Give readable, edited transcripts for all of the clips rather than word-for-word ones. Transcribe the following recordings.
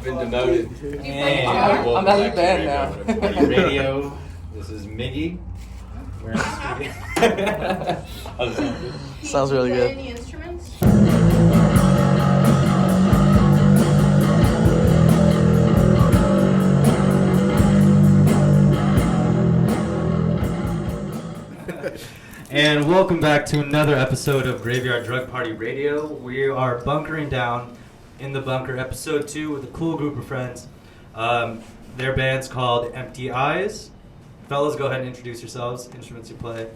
been demoted. And I'm out of the band now. Radio. This is Miggy. We're in the studio. Sounds really Play good. any instruments? And welcome back to another episode of Graveyard Drug Party Radio. We are bunkering down in the bunker, episode 2, with a cool group of friends. Their band's called Mptis. Fellas, go ahead and introduce yourselves, instruments you play.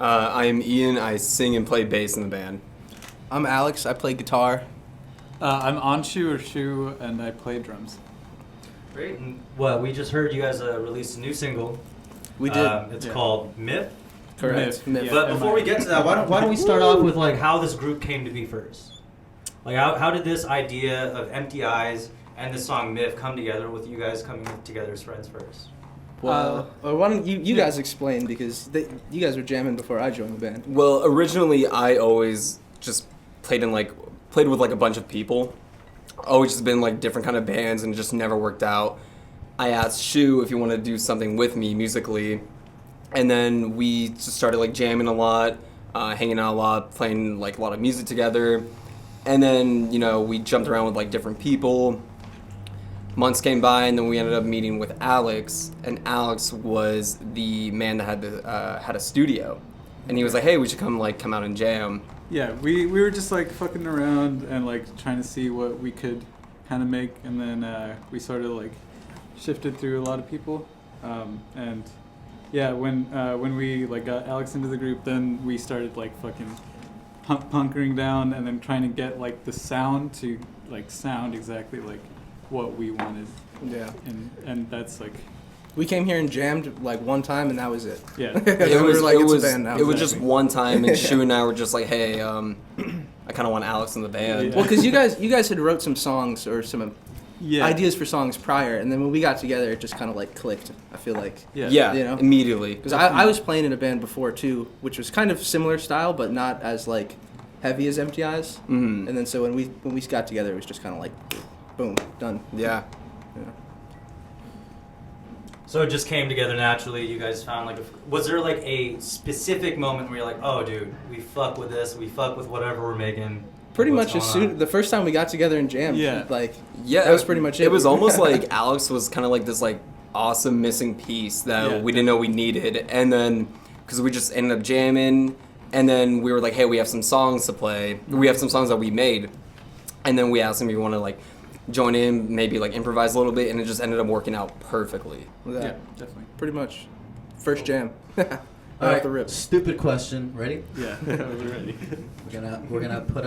I am Ian. I sing and play bass in the band. I'm Alex. I play guitar. I'm Anshu or Shu, and I play drums. Great. And we just heard you guys released a new single. We did. It's called MIFF. Correct. Myth. But before we get to that, why don't we start off with like how this group came to be first? Like how did this idea of Empty Eyes and the song MIFF come together with you guys coming together as friends first? Well, why don't you guys explain, because you guys were jamming before I joined the band. Well, originally I always just played with like a bunch of people. Always just been like different kind of bands and it just never worked out. I asked Shu if he wanted to do something with me musically. And then we just started like jamming a lot, hanging out a lot, playing like a lot of music together. And then, we jumped around with like different people. Months came by and then we ended up meeting with Alex. And Alex was the man that had a studio. And he was like, hey, we should come out and jam. Yeah, we were just like fucking around and like trying to see what we could kind of make, and then we sort of like shifted through a lot of people. And yeah, when we like got Alex into the group, then we started like fucking punkering down and then trying to get like the sound to like sound exactly like what we wanted. Yeah. And that's like, We came here and jammed like one time, and that was it. yeah. It was just one time, and Shu and I were just like, hey, I kind of want Alex in the band. Yeah. Well, because you guys had wrote some songs or some Yeah. ideas for songs prior, and then when we got together, it just kind of like clicked. I feel like. Yeah, You know? immediately. Because I was playing in a band before too, which was kind of similar style, but not as like heavy as Empty Eyes. Mhm. And then so when we got together, it was just kind of like, boom, done. Yeah. So it just came together naturally. You guys found was there like a specific moment where you're like, oh dude, we fuck with this, we fuck with whatever we're making? Pretty What's much as soon the first time we got together and jammed, Yeah. that was pretty much it. It was almost like Alex was kind of like this like awesome missing piece that Yeah, we didn't know we needed, and then because we just ended up jamming, and then we were like, hey, we have some songs to play. We have some songs that we made, and then we asked him if he wanted to like join in, maybe like improvise a little bit, and it just ended up working out perfectly. With Yeah, that. definitely. Pretty much. First jam. All right, the rip. stupid question. Ready? Yeah, we're ready. We're gonna put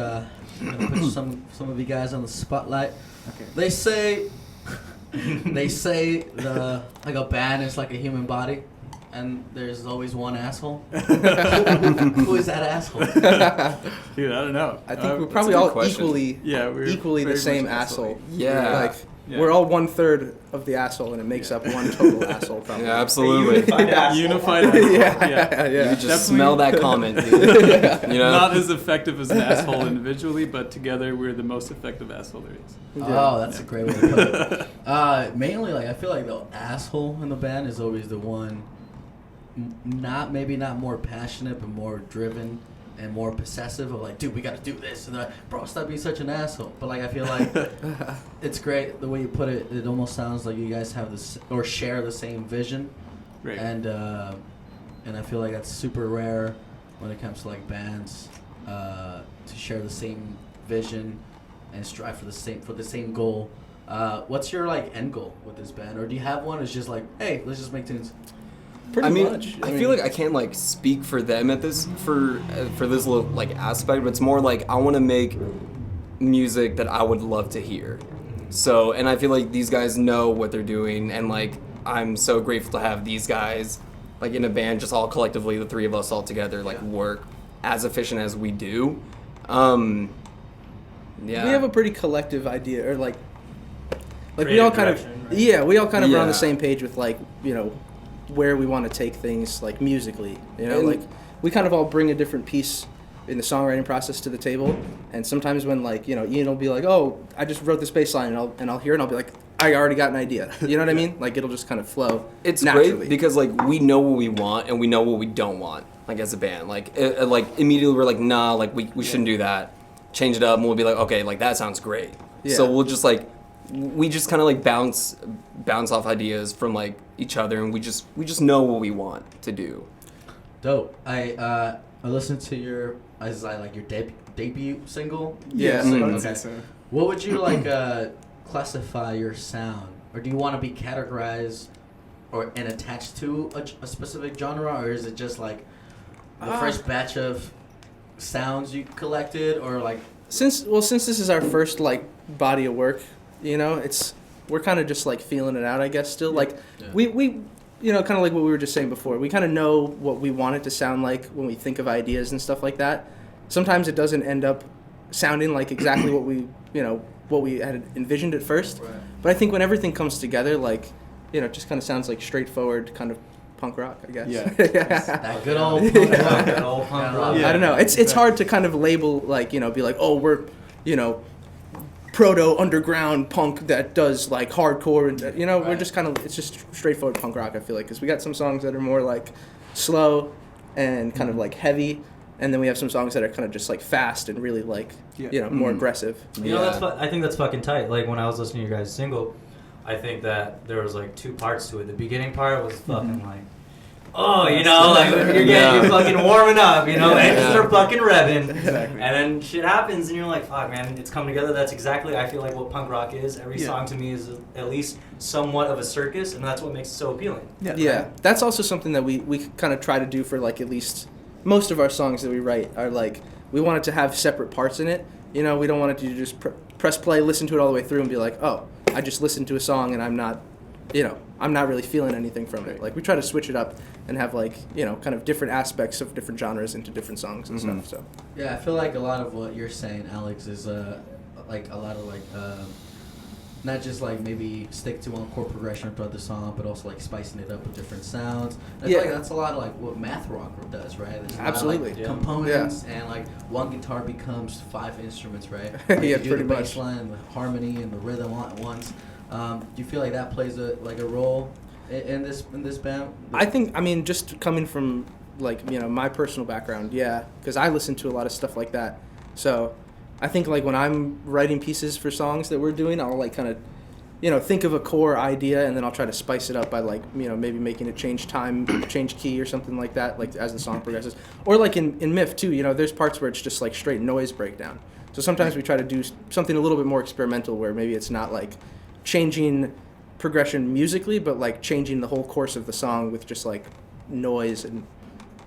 some of you guys on the spotlight. Okay. They say like a band is like a human body, and there's always one asshole. Who is that asshole? Dude, I don't know. I think we're that's probably a good all question. we're equally the very same much asshole. Yeah. Like Yeah. we're all 1/3 of the asshole, and it makes up one total asshole. Probably. Yeah, absolutely. Unified asshole. Yeah. You could just Definitely. smell that comment, dude. You know? Not as effective as an asshole individually, but together we're the most effective asshole there is. Oh, that's a great way to put it. Mainly, like I feel like the asshole in the band is always the one, maybe not more passionate, but more driven and more possessive of like, dude, we got to do this, and they're like, bro, stop being such an asshole. But like, I feel like it's great the way you put it. It almost sounds like you guys have this or share the same vision, Right. and I feel like that's super rare when it comes to like bands to share the same vision and strive for the same goal. What's your like end goal with this band, or do you have one? It's just like, hey, let's just make tunes. Pretty I much. feel like I can't like speak for them at this for this little like aspect, but it's more like I want to make music that I would love to hear. So, and I feel like these guys know what they're doing, and like I'm so grateful to have these guys like in a band, just all collectively, the three of us all together, like work as efficient as we do. Yeah, we have a pretty collective idea, or like we Creative all kind direction, of right? we all kind of are on the Yeah. same page with like where we want to take things like musically, And- like we kind of all bring a different piece in the songwriting process to the table. And sometimes when like, you know, Ian will be like, oh, I just wrote this bass line, and I'll hear it and I'll be like, I already got an idea. You know what I mean? Like it'll just kind of flow. It's naturally. great because like we know what we want and we know what we don't want. Like as a band, like immediately we're like, nah, like we shouldn't do that. Change it up, and we'll be like, okay, like that sounds great. Yeah. So we'll just like we just kind of like bounce off ideas from like each other, and we just know what we want to do. Dope. I listened to your debut single. Yeah. I would Okay. say so. What would you like classify your sound, or do you want to be categorized and attached to a specific genre, or is it just like the first batch of sounds you collected, or like Since this is our first like body of work, you know, we're kind of just like feeling it out, I guess. Still, like Yeah. we you know, kind of like what we were just saying before. We kind of know what we want it to sound like when we think of ideas and stuff like that. Sometimes it doesn't end up sounding like exactly what we had envisioned at first. Right. But I think when everything comes together, like, you know, it just kind of sounds like straightforward kind of punk rock, I guess. Yeah. that good old punk rock? That old punk rock. Yeah. I don't know. It's hard to kind of label, like, you know, be like, oh, we're, you know, proto underground punk that does like hardcore, and you know, we're Right. just kind of, it's just straightforward punk rock, I feel like, because we got some songs that are more like slow and kind of like heavy, and then we have some songs that are kind of just like fast and really like, Yeah. you know, more aggressive. You know, I think that's fucking tight. Like when I was listening to your guys' single, I think that there was like two parts to it. The beginning part was fucking like, oh, you know, like you're fucking warming up, you know, engines are fucking revving. Exactly. And then shit happens and you're like, fuck, man, it's coming together. That's exactly, I feel like, what punk rock is. Every Yeah. song to me is at least somewhat of a circus, and that's what makes it so appealing. Yeah, that's also something that we kind of try to do for like at least most of our songs that we write are like, we want it to have separate parts in it. You know, we don't want it to just press play, listen to it all the way through and be like, oh, I just listened to a song and I'm not really feeling anything from it. Like we try to switch it up and have like, you know, kind of different aspects of different genres into different songs and stuff. So Yeah, I feel like a lot of what you're saying, Alex, is like a lot of like not just like maybe stick to one chord progression throughout the song, but also like spicing it up with different sounds. And I feel like that's a lot of like what math rock does, right? There's a lot of, Absolutely. like, Yeah. components, and like one guitar becomes 5 instruments, right? Yeah, Like, you do pretty the much. bass line, the harmony, and the rhythm all at once. Do you feel like that plays a role in this band? I mean, just coming from like, you know, my personal background, yeah, because I listen to a lot of stuff like that. So I think like when I'm writing pieces for songs that we're doing, I'll like kind of, you know, think of a core idea and then I'll try to spice it up by like, you know, maybe making it change time, change key or something like that, like as the song progresses. Or like in MIFF too, you know, there's parts where it's just like straight noise breakdown. So sometimes we try to do something a little bit more experimental where maybe it's not like changing progression musically, but like changing the whole course of the song with just like noise and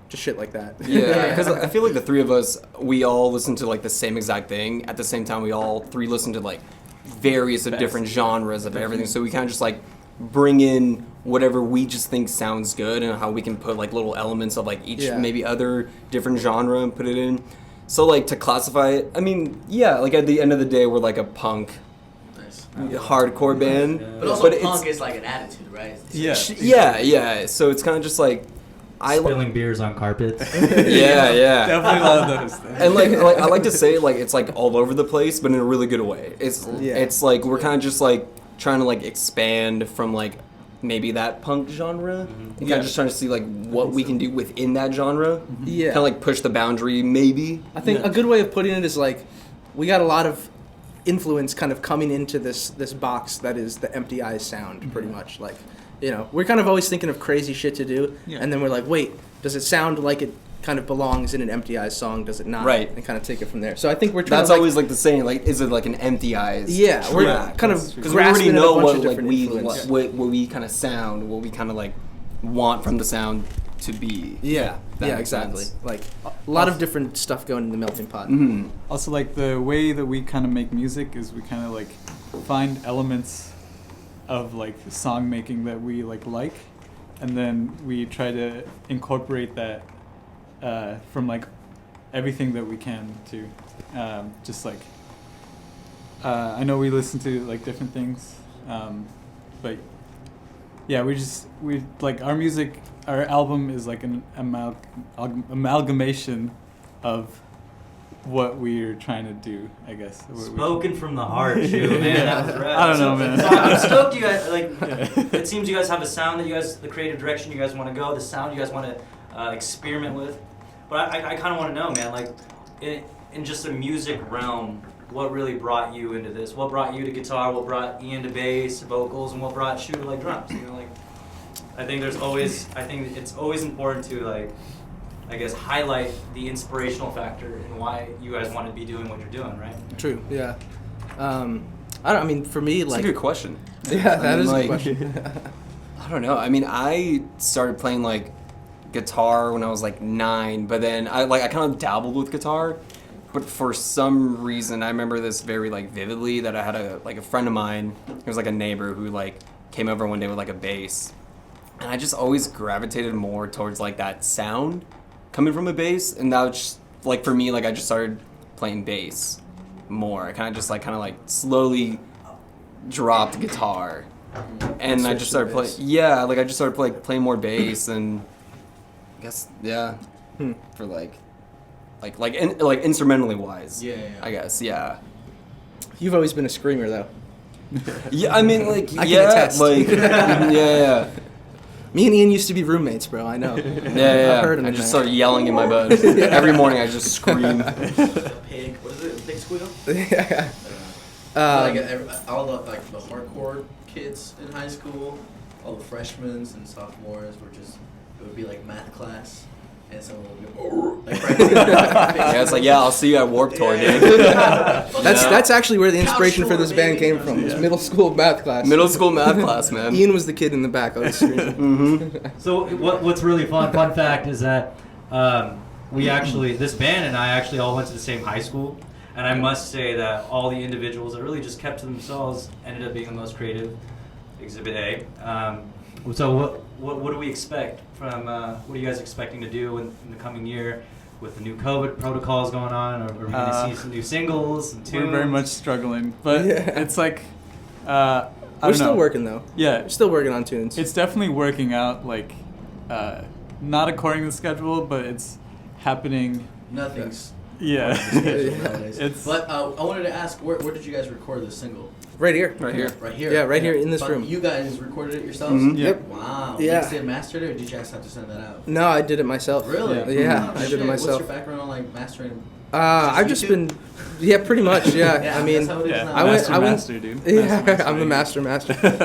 just shit like that. Yeah, because I feel like the three of us, we all listen to like the same exact thing at the same time. We all three listen to like various of different genres of everything. So we kind of just like bring in whatever we just think sounds good and how we can put like little elements of like each maybe other different genre and put it in. So like to classify it, I mean, yeah, like at the end of the day, we're like a punk hardcore band. But also it's- punk is like an attitude, right? Yeah. Yeah. So it's kind of just like Spilling beers on carpets. yeah. Definitely a lot of those things. And like I like to say like it's like all over the place, but in a really good way. It's like we're kind of just like trying to like expand from like maybe that punk genre. And kind of just trying to see like what we can do within that genre. Yeah. Kind of like push the boundary maybe. I think a good way of putting it is like, we got a lot of influence kind of coming into this box that is the Empty Eyes sound, pretty much. Like, you know, we're kind of always thinking of crazy shit to do, and then we're like, wait, does it sound like it kind of belongs in an Empty Eyes song? Does it not? Right. And kind of take it from there. So I think we're trying That's to, like, always like the saying, like, is it like an Empty Eyes? yeah, we're track? kind of Because we already grasping at know a bunch what of like different we influence. what we kind of sound, what we kind of like want from the sound to be. Yeah, that yeah, makes exactly. sense. Like a lot of different stuff going in the melting pot. Mm-hmm. Also, like the way that we kind of make music is we kind of like find elements of like song making that we like, and then we try to incorporate that from like everything that we can to just like I know we listen to like different things, but yeah, we like our music. Our album is like an amalgamation of what we're trying to do, I guess. Spoken from the heart, Shu, man. That was rad. I don't know, man. So I'm stoked you guys, it seems you guys have a sound that the creative direction you guys want to go, the sound you guys want to experiment with. But I kind of want to know, man, like, in just a music realm, what really brought you into this? What brought you to guitar? What brought Ian to bass, vocals, and what brought Shu to, like, drums? You know, like, I think it's always important to, like, I guess, highlight the inspirational factor and why you guys want to be doing what you're doing, right? True. Yeah. I mean, for me, That's like. a good question. Yeah, that is a like, good question. I don't know. I mean, I started playing like guitar when I was like 9, but then I kind of dabbled with guitar. But for some reason, I remember this very like vividly that I had a friend of mine. It was like a neighbor who like came over one day with like a bass, and I just always gravitated more towards like that sound coming from a bass, and that was just, like for me, like I just started playing bass more. I kind of slowly dropped guitar, and I just started playing. Yeah, like I just started playing more bass, and I guess for like instrumentally wise. Yeah. I guess You've always been a screamer, though. Yeah, I mean like I can attest. like yeah. Me and Ian used to be roommates, bro. I know. Yeah. I've heard him I in just there. started yelling in my bed. Every morning I just scream. Pig. What is it? Pig squeal. Yeah. All the the hardcore kids in high school, all the freshmen and sophomores were just, it would be like math class, and someone would be Yeah, it's like, I'll see you at Warped Tour, dude. That's actually where the inspiration for this band came from. Was middle school math class. Middle school math class, man. Ian was the kid in the back on the screen. So what's really fun fact is that this band and I actually all went to the same high school, and I must say that all the individuals that really just kept to themselves ended up being the most creative. Exhibit A. So what do we expect from what are you guys expecting to do in the coming year with the new COVID protocols going on? Are we going to see some new singles and tunes? We're very much struggling, but it's like I We're don't still know. working though. Yeah, We're still working on tunes. it's definitely working out. Like not according to the schedule, but it's happening. Nothing's. Yeah, Nowadays. it's But I wanted to ask, where did you guys record this single? Right here. Right here. Right here. Yeah, right here in this But room. You guys recorded it yourselves? Mhm. Yep. Wow. Yeah. Mixed it, mastered it, or did you guys have to send that out? No, I did it myself. Really? Yeah, Oh, I did shit. it myself. What's your background on like mastering? I've just YouTube? been, pretty much. Yeah, I mean, that's how it is yeah, now. I went- master, dude. yeah, I'm the master.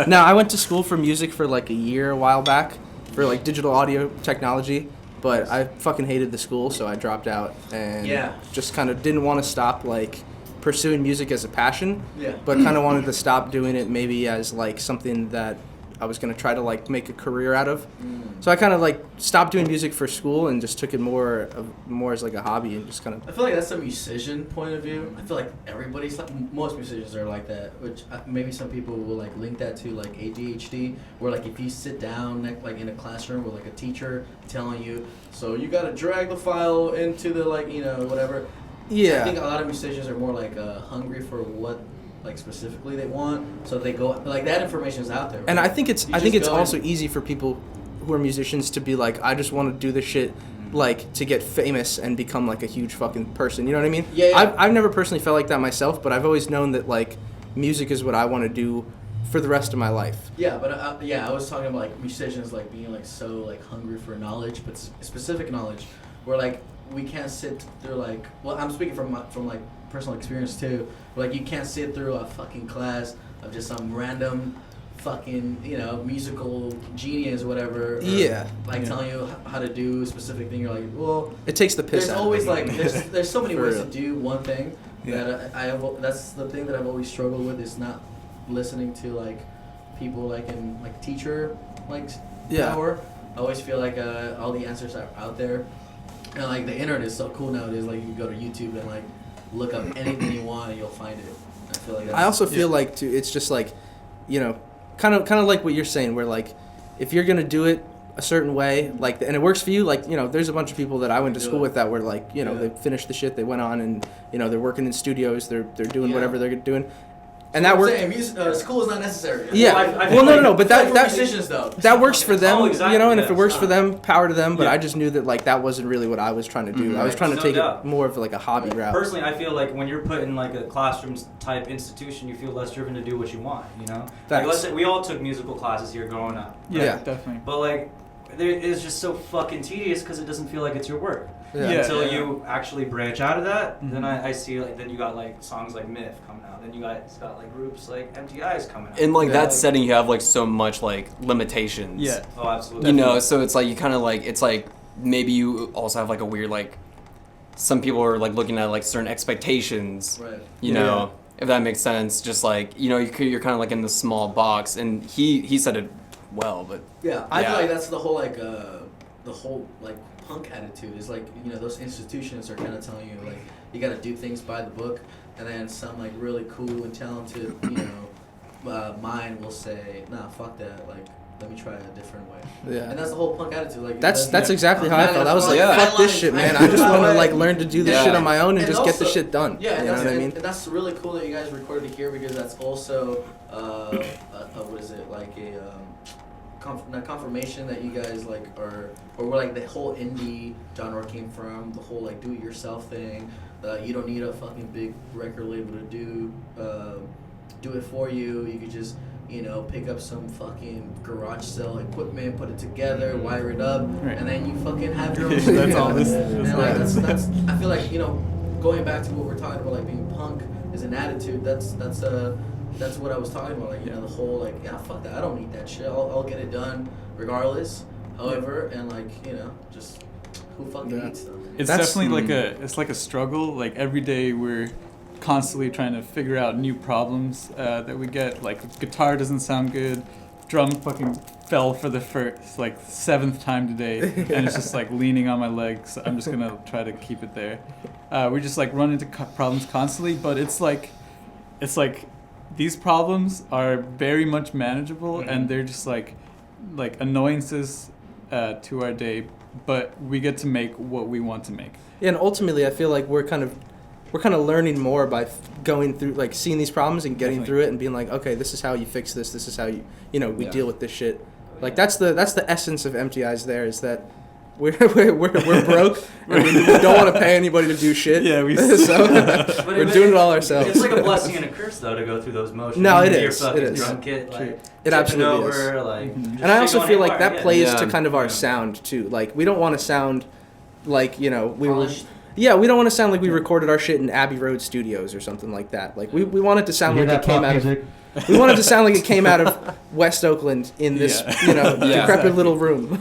No, I went to school for music for like a year a while back for like digital audio technology, but I fucking hated the school, so I dropped out and just kind of didn't want to stop like pursuing music as a passion, Yeah. but kind of wanted to stop doing it maybe as like something that I was gonna try to like make a career out of. So I kind of like stopped doing music for school and just took it more as like a hobby and just kind of. I feel like that's a musician point of view. I feel like most musicians are like that, which maybe some people will like link that to like ADHD, where like if you sit down like in a classroom with like a teacher telling you, so you gotta drag the file into the whatever. Yeah. I think a lot of musicians are more like hungry for what like specifically they want, so they go like that information is out there. And right? I think it's You it's just go also and- easy for people who are musicians to be like, I just want to do this shit like to get famous and become like a huge fucking person. You know what I mean? Yeah. I've never personally felt like that myself, but I've always known that like music is what I want to do for the rest of my life. Yeah, but I was talking about like musicians like being like so like hungry for knowledge, but specific knowledge, where like we can't sit through like, well, I'm speaking from like personal experience too. Where, like you can't sit through a fucking class of just some random fucking musical genius or whatever. Or, Yeah. Like telling you how to do a specific thing. You're like, well, It takes the piss there's out always of it. like there's so many For ways real. to do one thing. Yeah. That that's the thing that I've always struggled with, is not listening to like people like in like teacher like Yeah. power. I always feel like all the answers are out there, and like the internet is so cool nowadays. Like you can go to YouTube and like look up anything you want and you'll find it. I feel like that's, I also feel like too, it's just like, kind of like what you're saying, where like if you're gonna do it a certain way, like, and it works for you, like, there's a bunch of people that I went to school with that were like, they finished the shit, they went on and they're working in studios, they're doing whatever they're doing, and that worked. School is not necessary. Yeah. I Well, feel no, like- but that musicians though. that works for them, exactly, you know. And if yeah, it works it's for not- them, power to them. But Yeah. I just knew that like that wasn't really what I was trying to do. I was trying to No take doubt. it more of like a hobby route. Personally, I feel like when you're put in like a classroom type institution, you feel less driven to do what you want. You know, like, Facts. let's say we all took musical classes here growing up, Yeah, Yeah. definitely. but like, it's just so fucking tedious because it doesn't feel like it's your work. Yeah. Yeah. Until you actually branch out of that, Mhm. then I see like then you got like songs like MIFF coming out, then you guys got like groups like MTIs coming out. In like Yeah. that setting, you have like so much like limitations. Yeah. Oh, absolutely. You know, so it's like you kind of like it's like maybe you also have like a weird like some people are like looking at like certain expectations. Right. You know, if that makes sense. Just like you're kind of like in the small box, and he said it well, but Yeah, I feel Yeah. like that's the whole punk attitude is like, those institutions are kind of telling you like you got to do things by the book, and then some like really cool and talented mind will say, nah, fuck that, like let me try a different way. Yeah. And that's the whole punk attitude. Like That's exactly how I felt. I was like, Yeah. fuck this shit, man. I just want to like learn to do this Yeah. shit on my own and And just get the also- shit done. Yeah, You know what I mean? and that's really cool that you guys recorded it here, because that's also what is it, like a confirmation that you guys like are, or where like the whole indie genre came from, the whole like do it yourself thing. You don't need a fucking big record label to do it for you. You could just pick up some fucking garage sale equipment, put it together, wire it up, Right. and then you fucking have your own. That's studio. all this- And this like is. that's I feel like going back to what we're talking about, like being punk is an attitude. That's what I was talking about. Like the whole like, yeah, fuck that. I don't need that shit. I'll get it done regardless. However, and like just who fucking Yeah. needs them? It's That's- definitely like a struggle. Like every day we're constantly trying to figure out new problems that we get. Like guitar doesn't sound good, drum fucking fell for the first like 7th time today, and it's just like leaning on my legs. I'm just gonna try to keep it there. We just like run into problems constantly, but it's like these problems are very much manageable, and they're just like annoyances to our day, but we get to make what we want to make. Yeah, and ultimately, I feel like we're kind of learning more by going through, like, seeing these problems and getting Definitely. through it and being like, okay, this is how you fix this. This is how we Yeah. deal with this shit. Like that's the essence of MTIs. There is that we're broke and we don't want to pay anybody to do shit. Yeah, we- so But we're doing it all ourselves. It's like a blessing and a curse, though, to go through those motions. No, it Your is, fucking it is. drum kit, like, It tipping absolutely over, is. like, Mhm. just And I also going feel like haywire, that yeah. plays Yeah. to kind of our Yeah. sound too. Like we don't want to sound like we were. Polished. Yeah, we don't want to sound like we recorded our shit in Abbey Road Studios or something like that. Like we want it to sound like it came out of. We want it to sound like it came out of West Oakland in this Yeah. Yeah. decrepit little room.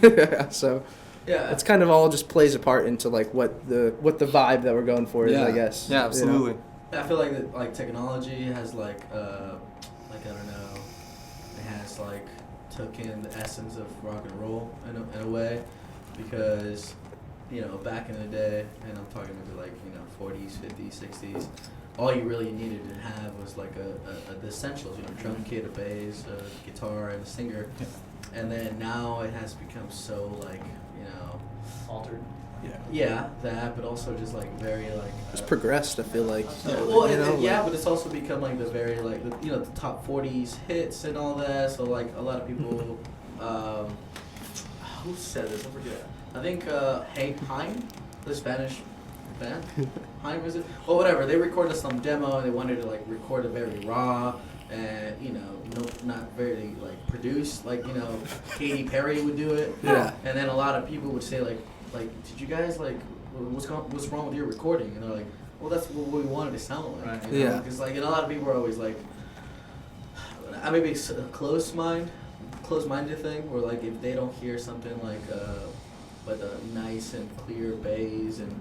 So Yeah, it's kind of all just plays a part into like what the vibe that we're going for is, I guess. Yeah, you know? absolutely. I feel like that, like technology has like I don't know, it has like took in the essence of rock and roll in a way, because back in the day, and I'm talking maybe like 40s, 50s, 60s, all you really needed to have was like the essentials, drum kit, a bass, a guitar, and a singer. And then now it has become so like Altered. yeah, that, but also just like very like It's progressed. I feel like. well, you know, yeah, like- but it's also become like the very like the top 40s hits and all that. So like a lot of people, who said this? I forget. I think Haim, the Spanish band. Haim, is it? Well, whatever. They recorded some demo and they wanted to like record it very raw and not very like produced like Katy Perry would do it. Yeah. And then a lot of people would say like did you guys like what's wrong with your recording? And they're like, well, that's what we wanted to sound like. Right. Yeah. Because like, and a lot of people are always like, I may be a close-minded thing, where like if they don't hear something like a nice and clear bass and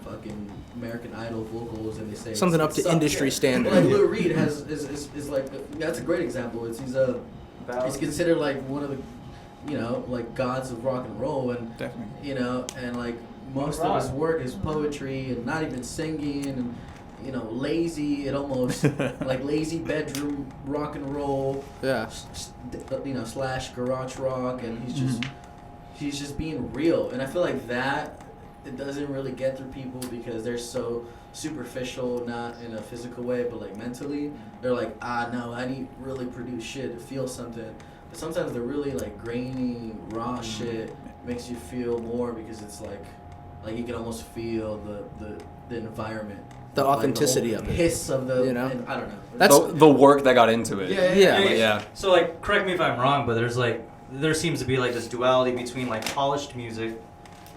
fucking American Idol vocals, and they say Something it up to sucks, industry yeah. standard. Like Lou Reed is like that's a great example. He's considered like one of the like gods of rock and roll, and Definitely. and like most of his work is poetry and not even singing, and lazy, it almost like lazy bedroom rock and roll, Yeah. slash garage rock, and he's just being real. And I feel like that it doesn't really get through people because they're so superficial, not in a physical way, but like mentally. They're like, no, I need really produce shit to feel something. But sometimes the really like grainy, raw shit makes you feel more because it's like you can almost feel the environment. The authenticity like of it. Hiss of the, you know? and I don't know. That's the work that got into it. Yeah. So like, correct me if I'm wrong, but there seems to be like this duality between like polished music,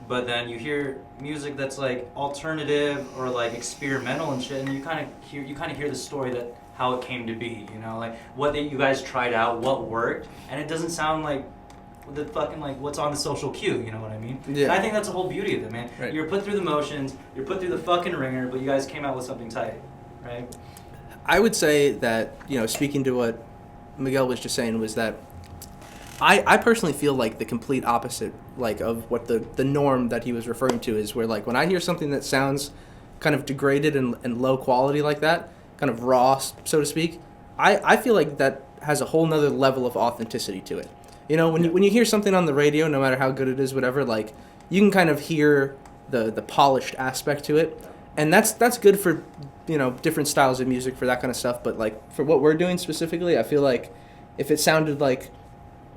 but then you hear music that's like alternative or like experimental and shit, and you kind of hear the story that how it came to be, you know, like what you guys tried out, what worked, and it doesn't sound like the fucking like what's on the social cue, you know what I mean? Yeah. And I think that's the whole beauty of it, man. Right. You're put through the motions, you're put through the fucking ringer, but you guys came out with something tight, right? I would say that, you know, speaking to what Miguel was just saying, was that I personally feel like the complete opposite, like, of what the norm that he was referring to is, where, like, when I hear something that sounds kind of degraded and low quality like that, kind of raw, so to speak, I feel like that has a whole nother level of authenticity to it. You know, when you hear something on the radio, no matter how good it is, whatever, like, you can kind of hear the polished aspect to it, and that's good for, you know, different styles of music, for that kind of stuff. But like for what we're doing specifically, I feel like if it sounded like,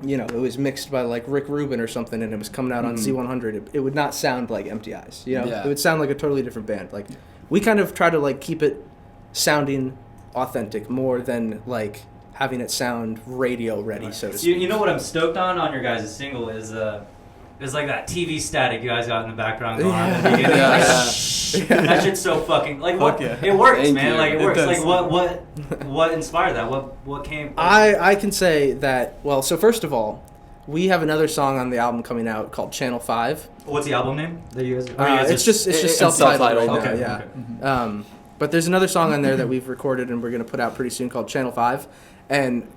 you know, it was mixed by like Rick Rubin or something, and it was coming out on C100, it would not sound like Mptis. You know, Yeah. It would sound like a totally different band. Like, we kind of try to like keep it sounding authentic more than like having it sound radio ready, so to speak. You know what I'm stoked on your guys' single is like that TV static you guys got in the background going on at the beginning. Yeah, Like, yeah. shh. That shit's so fucking like what Fuck yeah. it works, Thank man. you. Like it It works. does. Like what inspired that? What came? I can say that, well, so first of all, we have another song on the album coming out called Channel 5. What's the album name that you guys? or you guys It's just it's self-titled self-titled. right now, Okay, yeah. okay. But there's another song on there that we've recorded and we're going to put out pretty soon called Channel 5. And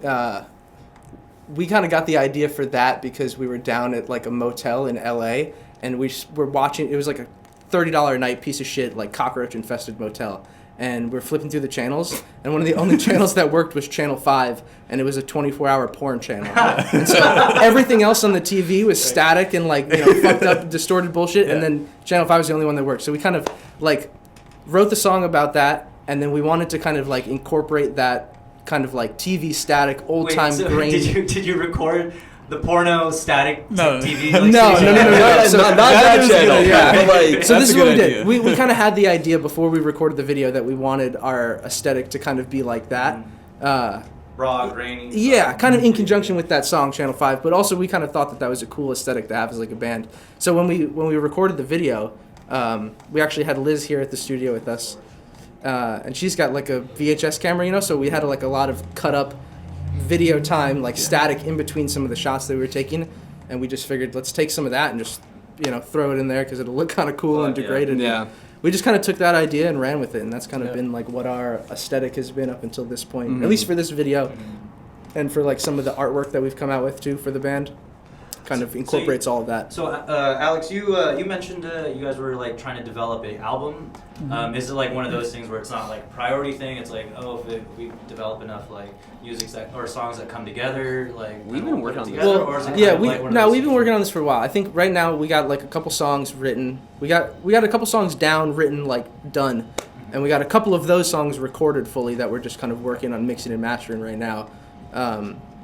we kind of got the idea for that because we were down at like a motel in LA and we were watching, it was like a $30 a night piece of shit, like cockroach infested motel. And we're flipping through the channels, and one of the only channels that worked was Channel 5, and it was a 24-hour porn channel. And so everything else on the TV was static and like, you know, fucked up, distorted bullshit, and then Channel 5 was the only one that worked. So we kind of like wrote the song about that, and then we wanted to kind of like incorporate that kind of like TV static, old time grain. Did you record the porno static No. TV? No, Like, no. So not that that is channel. good, yeah. But like, So That's this is a what we good did. idea. We kind of had the idea before we recorded the video that we wanted our aesthetic to kind of be like that. raw, grainy. Yeah, kind of in conjunction with that song, Channel 5, but also we kind of thought that was a cool aesthetic to have as like a band. So when we recorded the video, we actually had Liz here at the studio with us, and she's got like a VHS camera, you know, so we had like a lot of cut up video time, like static in between some of the shots that we were taking, and we just figured let's take some of that and just, you know, throw it in there because it'll look kind of cool and Fuck yeah. degraded. Yeah. We just kind of took that idea and ran with it, and that's kind of been like what our aesthetic has been up until this point, at least for this video, and for like some of the artwork that we've come out with too for the band. Kind of incorporates all of that. So, Alex, you mentioned you guys were like trying to develop an album. Is it like one of those things where it's not like a priority thing? It's like, oh, if we develop enough like music or songs that come together, like We've we'll been put working it on this. together, Well, or is it yeah, kind of like one of those we've been things working where- on this for a while. I think right now we got like a couple songs written. We got a couple songs down, written, like done, and we got a couple of those songs recorded fully that we're just kind of working on mixing and mastering right now.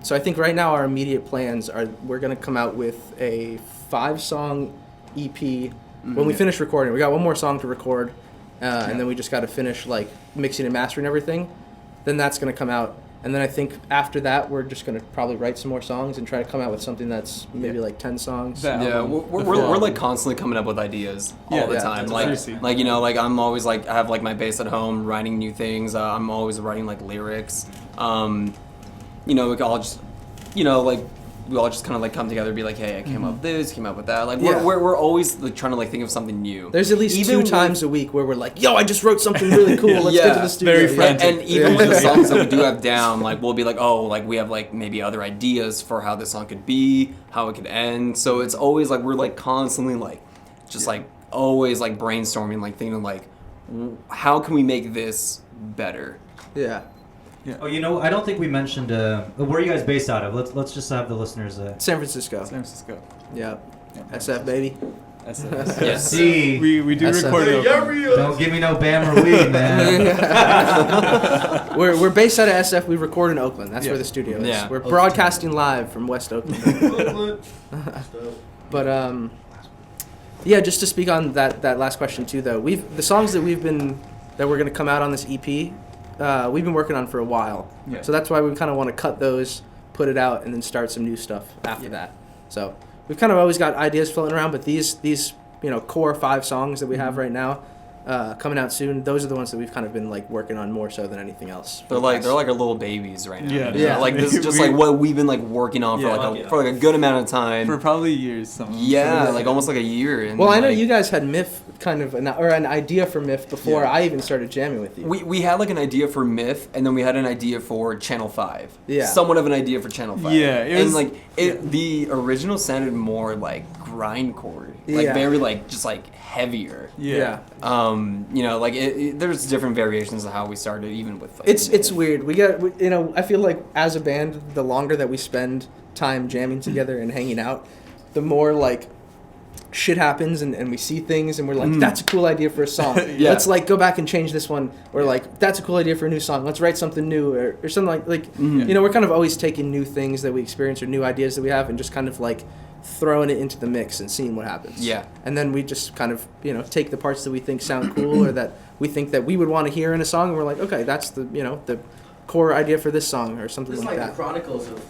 So I think right now our immediate plans are we're gonna come out with a 5-song EP when we finish recording. We got one more song to record, and then we just got to finish like mixing and mastering everything. Then that's gonna come out. And then I think after that, we're just going to probably write some more songs and try to come out with something that's maybe like 10 songs. That Yeah, album, we're like constantly coming up with ideas all the yeah, time. that's Like, crazy. like, you know, like I'm always like I have like my bass at home, writing new things. I'm always writing like lyrics. You know, we all just, you know, like we all just kind of like come together and be like, hey, I came up with this, came up with that. Like Yeah. we're always like trying to like think of something new. There's at least Even 2 with- times a week where we're like, yo, I just wrote something really cool. Let's get to the studio. very Yeah. frantic. And even Yeah. with the songs that we do have down, like we'll be like, oh, like we have like maybe other ideas for how this song could be, how it could end. So it's always like we're like constantly like just like always like brainstorming, like thinking like how can we make this better? Yeah. Oh, you know, I don't think we mentioned where are you guys based out of? Let's just have the listeners. San Francisco. San Francisco. Yeah. Yeah. SF, baby. SF. Yeah. See, We do SF. record it. don't give me no Bam or weed, man. We're based out of SF. We record in Oakland. That's Yeah. where the studio is. Yeah. We're broadcasting live from West Oakland. But yeah, just to speak on that last question too, though, the songs that we're gonna come out on this EP, we've been working on for a while. Yeah. So that's why we kind of want to cut those, put it out, and then start some new stuff after that. So we've kind of always got ideas floating around, but these core 5 songs that we have right now, coming out soon, those are the ones that we've kind of been like working on more so than anything else. They're like our little babies right now. Yeah. Yeah. Like this is just like what we've been like working on for Yeah. for like a good amount of time. For probably years. Some Yeah, like almost like a year. And Well, I know like, you guys had MIFF kind of an idea for MIFF before Yeah. I even started jamming with you. We had like an idea for MIFF, and then we had an idea for Channel 5. Yeah. Somewhat of an idea for Channel 5. Yeah, it and was- like the original sounded more like grindcore, like Yeah. very like just like heavier. Yeah. Like there's different variations of how we started, even with like, It's weird. I feel like as a band, the longer that we spend time jamming together and hanging out, the more like shit happens and we see things and we're like, that's a cool idea for a song. Yeah. Let's like go back and change this one. Or like, that's a cool idea for a new song. Let's write something new or something like we're kind of always taking new things that we experience or new ideas that we have and just kind of like throwing it into the mix and seeing what happens. Yeah. And then we just kind of, take the parts that we think sound cool or that we think that we would want to hear in a song and we're like, okay, that's the core idea for this song or something It's like like that. the chronicles of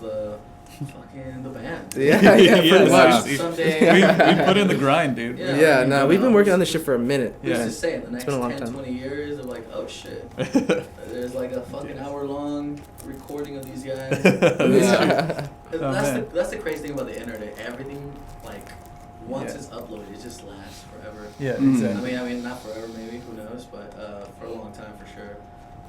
fucking the band. Yeah, Yeah, pretty much. Someday. We put in the grind, dude. Yeah. Yeah, no, we've been working on this shit for a minute. Who's Yeah. to say in the next been a long 10, time. 20 years of like, oh shit, there's like a fucking hour-long recording of these guys. Yeah. Oh, man. That's the crazy thing about the internet. Everything, like, once Yeah. it's uploaded, it just lasts forever. Yeah, Mhm. exactly. I mean, not forever, maybe. Who knows? But for a long time, for sure.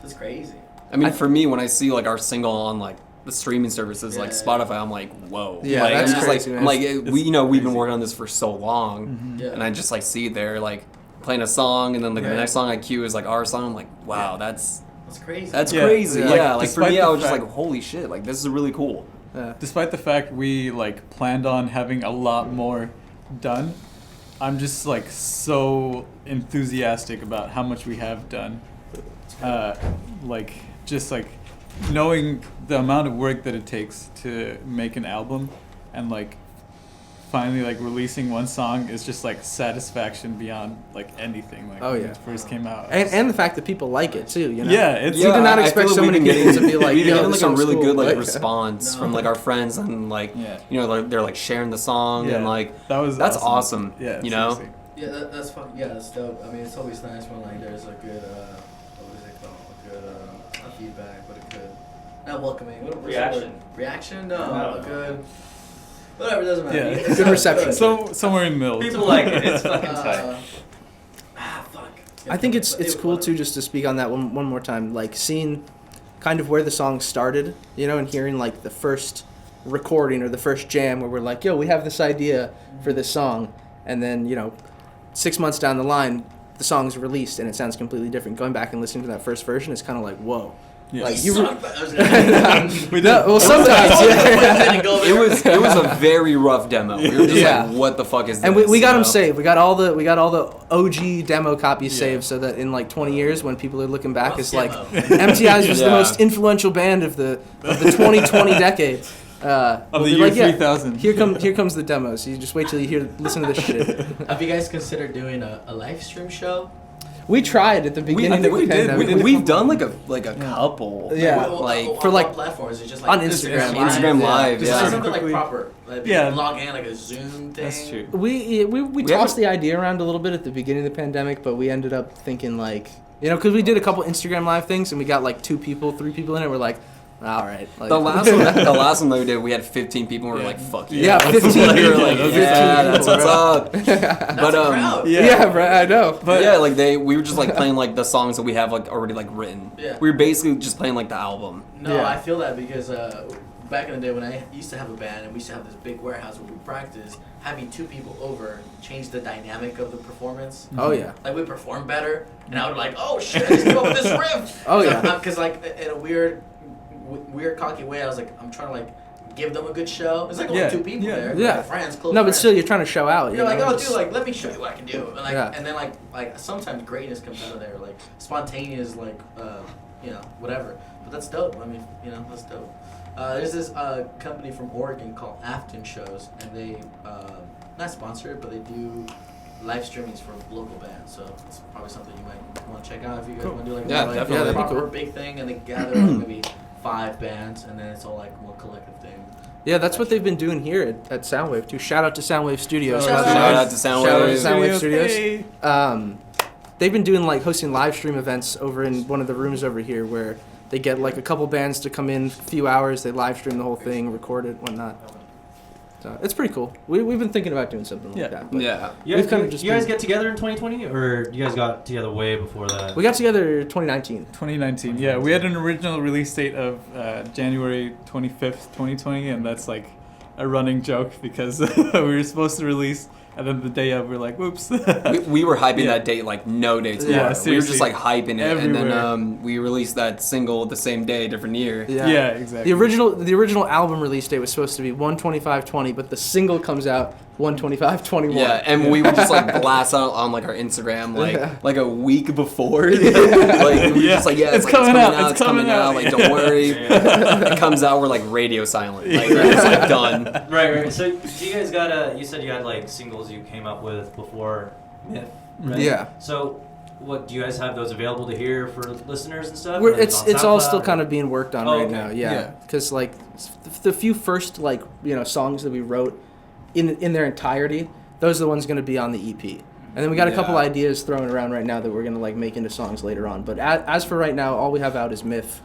It's crazy. I mean, for me, when I see like our single on like the streaming services like Yeah. Spotify, I'm like, whoa. Yeah, like, that's I'm just crazy, like, man. I'm like It's we've been crazy. working on this for so long, Yeah. and I just like see it there like playing a song, and then like Yeah. the next song I cue is like our song. I'm like, wow, that's That's crazy. Yeah. crazy. Yeah. Yeah, Like, like for despite me, the I was just fact- like, holy shit, like this is really cool. Yeah. Despite the fact we like planned on having a lot more done, I'm just like so enthusiastic about how much we have done. Like just like knowing the amount of work that it takes to make an album and like finally like releasing one song is just like satisfaction beyond like anything like Oh, when yeah. it first came out. And the fact that people like it too, yeah, it's You did not I expect feel so we've many been people to be like, we've been yo, getting this like a song's really cool. good like Like- response No. from like our friends and like Yeah. like, they're like sharing the song and like that's awesome. Yeah, you know. seriously. Yeah, that's fucking, yeah, that's dope. I mean, it's always nice when like there's a good, what is it called? A good, not feedback, but a good, not welcoming. What's the Reaction. word? Reaction? No, No. a good, whatever, it doesn't matter. Yeah. It Good sounds reception. good. So somewhere in the middle. People like it. It's fucking tight. Fuck. I think it's cool too, just to speak on that one more time, like seeing kind of where the song started, and hearing like the first recording or the first jam where we're like, yo, we have this idea for this song, and then 6 months down the line, the song's released and it sounds completely different. Going back and listening to that first version is kind of like, whoa. Yeah. Like You you. We No, well, sometimes. Yeah. It was a very rough demo. We were just Yeah. like, what the fuck is this? And we got you them know? saved. We got all the OG demo copies Yeah. saved, so that in like 20 years, when people are looking back, Rough it's like demo. Mptis was the Yeah. most influential band of the 2020 decade. We'll Of the be year like, yeah, 3000. Here comes the demo. So you just wait till you listen to this shit. Have you guys considered doing a live stream show? We tried at the beginning I think of the we did. pandemic. We've done like a couple. Yeah. Like for, like, what platforms? It's just on like Instagram. Instagram Live, Just yeah. like something like Quickly. proper. Like Yeah. log in like a Zoom thing. That's true. We tossed haven't- the idea around a little bit at the beginning of the pandemic, but we ended up thinking like, because we did a couple Instagram Live things and we got like 2 people, 3 people in it. We're like, all right. Like, The last one that we did, we had 15 people. and we were Yeah. like, "Fuck Yeah, yeah!" 15 we were people. like, 15 "Yeah, that's people, what's bro." up." That's But a crowd. Yeah, bro, I know. But yeah, like we were just like playing like the songs that we have like already like written. Yeah. We were basically just playing like the album. No, Yeah. I feel that because back in the day when I used to have a band and we used to have this big warehouse where we practiced, having 2 people over changed the dynamic of the performance. Oh yeah. Like we perform better, and I would like, oh shit, I just came up with this riff. Oh, yeah. Because like in a weird cocky way, I was like, I'm trying to like give them a good show. It's like Yeah, only 2 people yeah. there. Yeah. Like friends, close No, but friends. still, you're trying to show out. You're like, know, oh, just- dude, like, let me show you what I can do. And, like, Yeah. and then, like, sometimes greatness comes out of there, like, spontaneous, like, you know, whatever. But that's dope. I mean, you know, that's dope. There's this company from Oregon called Afton Shows, and they, not sponsored, but they do live streamings for local bands. So it's probably something you might want to check out if you guys want to do, like, Yeah, more, like, definitely. Yeah, that'd be proper cool. big thing, and they gather, like, maybe 5 bands, and then it's all, like, one collective thing. Yeah, that's what they've been doing here at Soundwave too. Shout out to Soundwave Studios. Shout by the way. Shout out to Soundwave. Shout out to Soundwave Studios. Studios. Hey. They've been doing like hosting live stream events over in one of the rooms over here where they get like a couple bands to come in, a few hours, they live stream the whole thing, record it, whatnot. So it's pretty cool. We've been thinking about doing something like Yeah. that. But Yeah. You We've guys, kinda just you guys been- get together in 2020, or you guys got together way before that? we got together 2019. 2019. Yeah, we had an original release date of January 25th, 2020, and that's like a running joke because we were supposed to release, and then the day of, we're like, whoops. We were hyping Yeah. that date like no dates Yeah, apart. We were seriously. just like hyping it, Everywhere. and then we released that single the same day, different year. Yeah, exactly. The original album release date was supposed to be 1/25/20, but the single comes out 1/25/21. Yeah, and we would just like blast out on like our Instagram Yeah. like a week before. Like we were Yeah. just like, yeah, It's like, coming out, it's it's coming coming out. out. Like don't worry, it comes out. We're like radio silent. Like we're just like done. Right. So you guys got you said you had like singles you came up with before MIFF, right? Yeah. So what do you guys have those available to hear for listeners and stuff? We're, Or it's on it's all SoundCloud, still or- kind of being worked on Oh, right okay. now. Yeah. Yeah, because like the few first like songs that we wrote in their entirety, those are the ones going to be on the EP. And then we got a couple Yeah. ideas thrown around right now that we're going to like make into songs later on. But as for right now, all we have out is MIFF,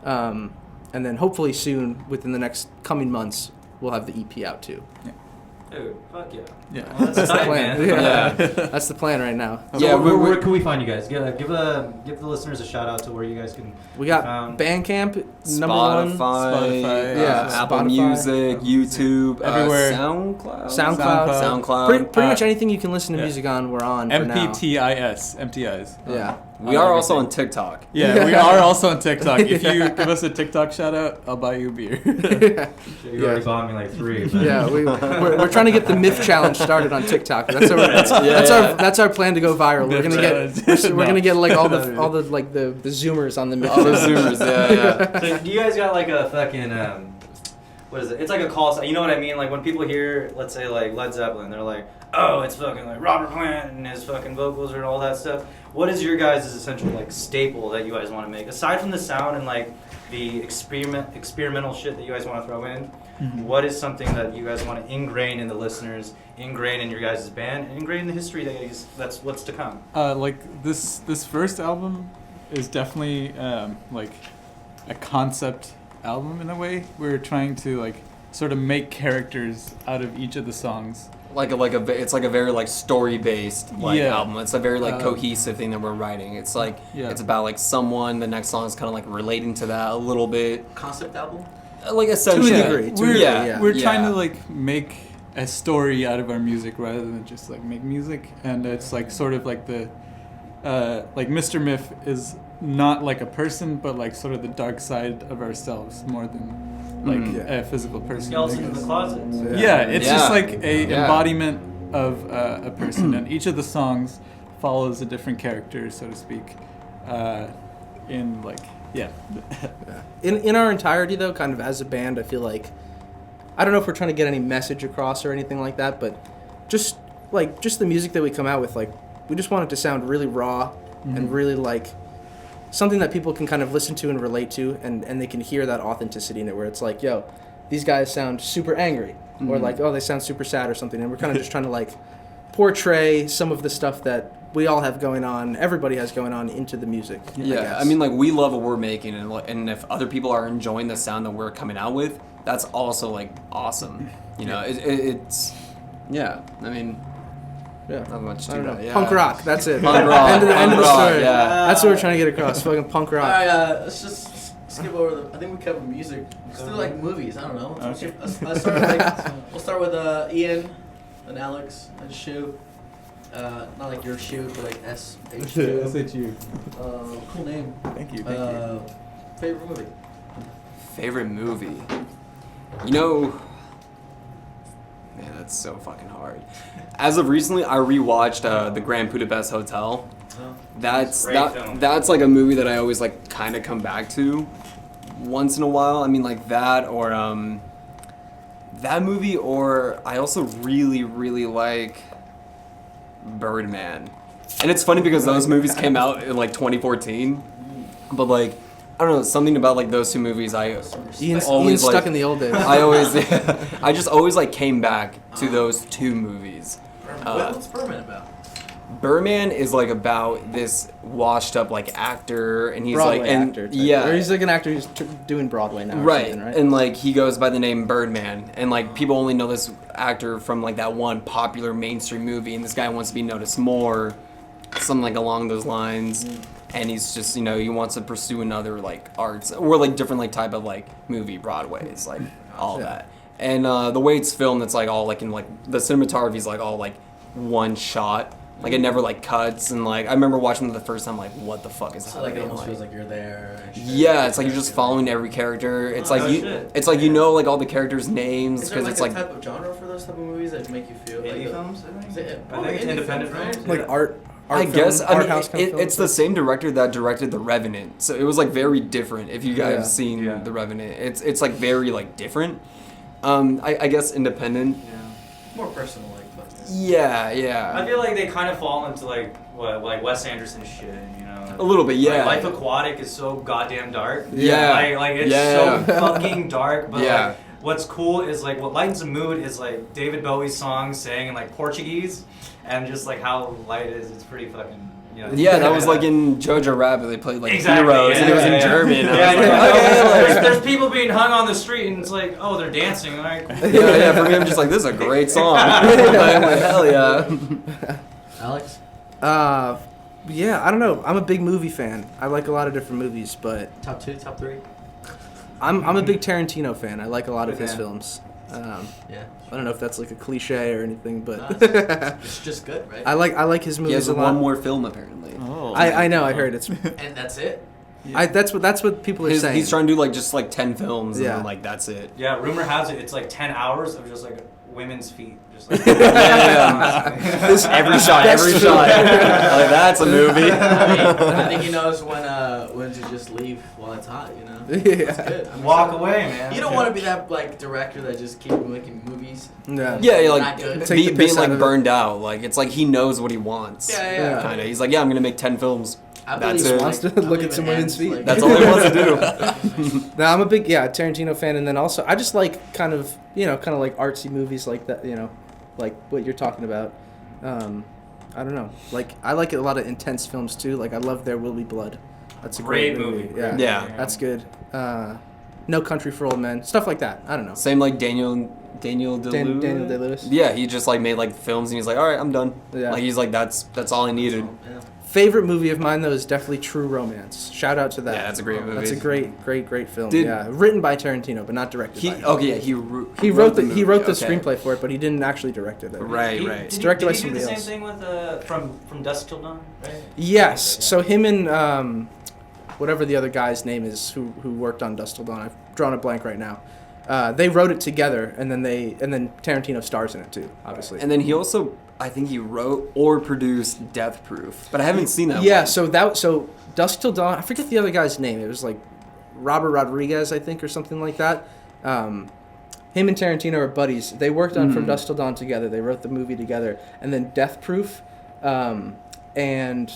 and then hopefully soon within the next coming months we'll have the EP out too. Dude, fuck yeah. Yeah. Well, that's tight, plan. man. Yeah. That's the plan right now. So Yeah, where can we find you guys? Give the listeners a shout out to where you guys can. We got Found- Bandcamp number one. Spotify, Yeah, Apple Spotify. Music, YouTube, Everywhere. SoundCloud. SoundCloud. Pretty Uh, much anything you can listen to yeah. music on, we're on for now. MPTIS. Yeah. We are also on TikTok. Yeah, we are also on TikTok. If you give us a TikTok shout out, I'll buy you a beer. You already bought me like 3. But Yeah, we're trying to get the MIFF challenge started on TikTok. That's our plan to go viral. We're MIFF gonna challenge. get we're No. gonna get like all the like the Zoomers on the MIFF. All the challenge. Zoomers, yeah. So do you guys got like a fucking what is it? It's like a call sign. You know what I mean? Like when people hear, let's say like Led Zeppelin, they're like, oh, it's fucking like Robert Plant and his fucking vocals and all that stuff. What is your guys' essential like staple that you guys want to make aside from the sound and like the experimental shit that you guys want to throw in? What is something that you guys want to ingrain in the listeners, ingrain in your guys' band, and ingrain in the history that's what's to come? Like this first album is definitely like a concept album in a way. We're trying to like sort of make characters out of each of the songs. It's like a very like story based like Yeah. album. It's a very like Um, cohesive thing that we're writing. It's like Yeah. it's about like someone. The next song is kind of like relating to that a little bit. Concept album? Like To essentially, a degree. We're, yeah. we're trying Yeah. to like make a story out of our music rather than just like make music, and it's like sort of like the like Mr. Miff is not like a person, but like sort of the dark side of ourselves more than like Yeah. a physical person. I Skeleton in guess. the closet. Yeah, it's just Yeah. like a Yeah. embodiment of a person, and each of the songs follows a different character, so to speak. In like In our entirety though, kind of as a band, I feel like I don't know if we're trying to get any message across or anything like that, but just the music that we come out with, like we just want it to sound really raw and really like something that people can kind of listen to and relate to, and they can hear that authenticity in it, where it's like, yo, these guys sound super angry, or like, oh, they sound super sad or something, and we're kind of just trying to like portray some of the stuff that we all have going on, everybody has going on into the music. Yeah, I mean, like we love what we're making, and if other people are enjoying the sound that we're coming out with, that's also like awesome. You know, it's yeah. I mean, yeah. not much I to don't know. that. Yeah. Punk rock, that's it. Punk rock, End of punk the rock, story. yeah. That's what we're trying to get across. Fucking punk rock. Alright, let's just skip over the. I think we covered music. Let's do like movies. I don't know. Okay. Let's start with, like, we'll start with Ian, and Alex, and Shu. Not like your Shu, but like S-H-U. SHU. Cool name. Thank you. Thank you. Favorite movie? Favorite movie. You know, man, that's so fucking hard. As of recently, I rewatched the Grand Budapest Hotel. That's Great film. that's like a movie that I always like kind of come back to once in a while. I mean, like that or that movie, or I also really like Birdman. And it's funny because those movies came out in like 2014, but like I don't know, something about like those two movies Ian's always stuck like, in the old days. I just always like came back to those two movies. What's Birdman about? Birdman is like about this washed up like actor, and he's Broadway like, and actor. yeah, Or he's like an actor who's doing Broadway now. Or right. something, right. And like he goes by the name Birdman, and like people only know this actor from like that one popular mainstream movie, and this guy wants to be noticed more, something like along those lines. And he's just, you know, he wants to pursue another like arts or like different like type of like movie, Broadways, like all that. And the way it's filmed, it's like all like in like the cinematography is like all like one shot. Like it never like cuts, and like I remember watching it the first time, like what the fuck is So like it happening? almost feels like you're there. and shit. Yeah, it's like you're just following every character. It's like no you, shit. it's like you know like all the characters' names Is there because like it's a like type of genre for those type of movies that make you feel like Indie films, I Is think. it- I think it's indie independent films, films. right? Like art I film, guess I art mean house kind of it's the films. same director that directed The Revenant, so it was like very different. If you guys Yeah. have seen Yeah. The Revenant, it's like very like different. I guess independent. Yeah. More personal, like fucking. Yeah, I yeah, feel like they kind of fall into like what, like Wes Anderson shit, you know. a little bit. Yeah, Like, Life Aquatic is so goddamn dark. Yeah. Like it's Yeah. so fucking dark. But Yeah. like, what's cool is like what lightens the mood is like David Bowie's songs sang in like Portuguese, and just like how light it is. It's pretty fucking. You know, Yeah, that was like in Jojo Rabbit. They played like Exactly, heroes, yeah, and it was yeah, in yeah. German. Yeah, I was yeah, like, okay, like- there's people being hung on the street, and it's like, oh, they're dancing. Like, yeah. For me, I'm just like, this is a great song. I'm like, hell yeah. Alex, Yeah, I don't know. I'm a big movie fan. I like a lot of different movies, but top 2, top 3. I'm a big Tarantino fan. I like a lot of his Yeah. films. Yeah, I don't know if that's like a cliche or anything, but it's just good, right? I like his He movies has a lot. one more film apparently. Oh. I know. I heard it's. And that's it. That's what people are saying. He's trying to do like just like 10 films, and Yeah. then like that's it. yeah, rumor has it it's like 10 hours of just like women's feet, just like. Every shot, every That's shot. true. Like, that's a movie. I think he knows when to just leave while it's hot. You know. Yeah. That's good. I mean, Walk so- away, man. You don't want to be that like director that just keeps making movies. Yeah. Yeah, Not like good. Take the being piss out like of it. burned out. Like it's like he knows what he wants. Yeah. Kind of. He's like, yeah, I'm gonna make 10 films. I That's believe, it. Wants to I look believe at some it women's ends, feet. like- That's all he wants to do. No, I'm a big Tarantino fan, and then also I just like kind of like artsy movies like that. Like what you're talking about. I don't know. Like I like a lot of intense films too. Like I love There Will Be Blood. That's a great, movie. Yeah. Yeah. That's good. No Country for Old Men. Stuff like that. I don't know. Same like Daniel Day-Lewis. Daniel Day-Lewis. Yeah, he just like made like films, and he's like, all right, I'm done. Yeah. Like he's like, that's all I needed. Yeah. Favorite movie of mine though is definitely True Romance. Shout out to that. Yeah, that's a great movie. That's a great film. Did- yeah, written by Tarantino, but not directed by him. Okay, yeah, he He wrote the movie, okay. screenplay. for it, but he didn't actually direct it. Right, right. It's directed by did he do somebody the else. same thing with from Dusk Till Dawn, right? Yes. So him and whatever the other guy's name is who worked on Dust Till Dawn. I've drawn a blank right now. They wrote it together, and then Tarantino stars in it too, obviously. And then he also, I think he wrote or produced Death Proof, but I haven't seen that. Yeah. one. So Dusk Till Dawn. I forget the other guy's name. It was like Robert Rodriguez, I think, or something like that. Him and Tarantino are buddies. They worked on From Dusk Till Dawn together. They wrote the movie together, and then Death Proof, and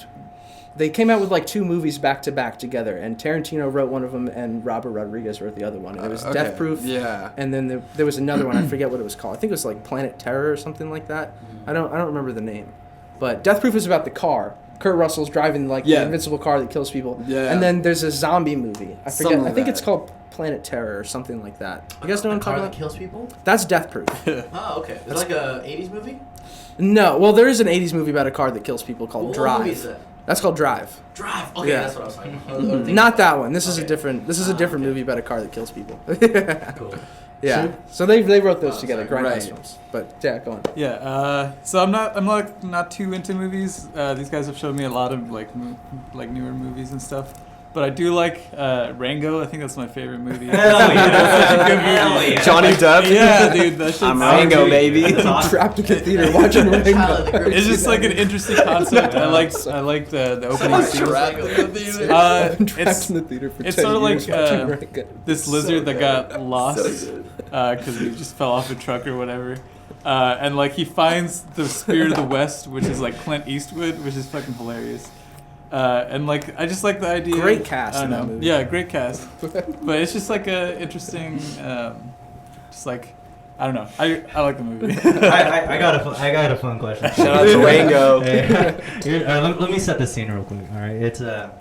they came out with like 2 movies back to back together. And Tarantino wrote one of them, and Robert Rodriguez wrote the other one. And it was Okay. Death Proof. Yeah. And then there was another one. I forget what it was called. I think it was like Planet Terror or something like that. I don't remember the name. But Death Proof is about the car. Kurt Russell's driving like Yeah. the invincible car that kills people. Yeah. And then there's a zombie movie. I forget. Something like I think that. it's called Planet Terror or something like that. You guys know what I'm car talking that about? kills people? That's Death Proof. Oh, okay. Is it like a 80s movie? No, well there is an 80s movie about a car that kills people called What Drive. movie is that? That's called Drive. Drive. Okay, Yeah. that's what I was talking about. I was thinking- Not that one. This is a Okay. different. This is a different movie about a car that kills people. Cool. Yeah. Sure. So they wrote those Oh, together. sorry. Grindhouse Right. films. But yeah, go on. Yeah, so I'm not too into movies. These guys have showed me a lot of like newer movies and stuff. But I do like Rango. I think that's my favorite movie. Hell yeah. That's such a good movie. Hell yeah. Johnny Depp. Yeah, dude, that shit's I'm so Rango, good. baby. That's awesome. Trapped in the theater watching Tyler, the Rango. Great It's just like an interesting concept. I like the opening scene. Trapped in the theater. Trapped It's in the theater for it's 10 sort of years like watching Rango. this lizard that got lost So because he just fell off a truck or whatever. And like he finds the Spirit of the West, which is like Clint Eastwood, which is fucking hilarious. And like I just like the idea. Great cast I in don't that know. movie. Yeah, great cast. But it's just like a interesting, just like I don't know. I like the movie. I got a fun question. Shout out to Rango. Hey, let me set the scene real quick. All right, it's a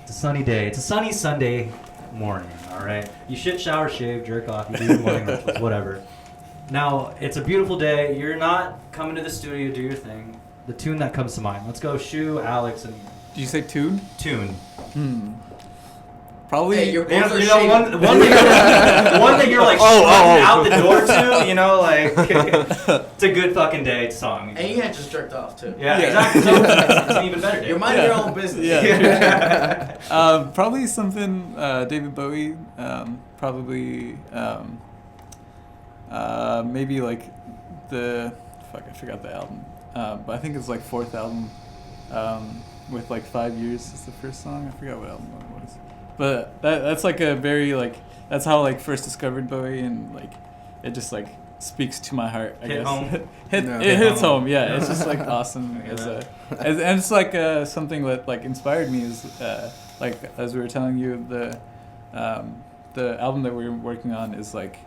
sunny day. It's a sunny Sunday morning. All right, you shit, shower, shave, jerk off, you do your morning rituals, whatever. Now it's a beautiful day. You're not coming to the studio, do your thing. The tune that comes to mind. Let's go, Shu, Alex, and Did you say tune? Tune. Probably. Hey, you're You both know, are you know shaving. one that you're like strutting out the door to, you know, like it's a good fucking day song. And you had just jerked off too. Yeah, Yeah. exactly. So it's an even better day. You're minding Yeah. your own business. Yeah. Probably something David Bowie. Probably maybe like the I forgot the album. But I think it's like fourth album. With like 5 years is the first song. I forgot what album it was. But that's like a very like that's how I like first discovered Bowie, and like it just like speaks to my heart. I Hit guess home. it hits home. Yeah, it's just like I awesome get as that. and it's like something that like inspired me is like as we were telling you the album that we're working on is like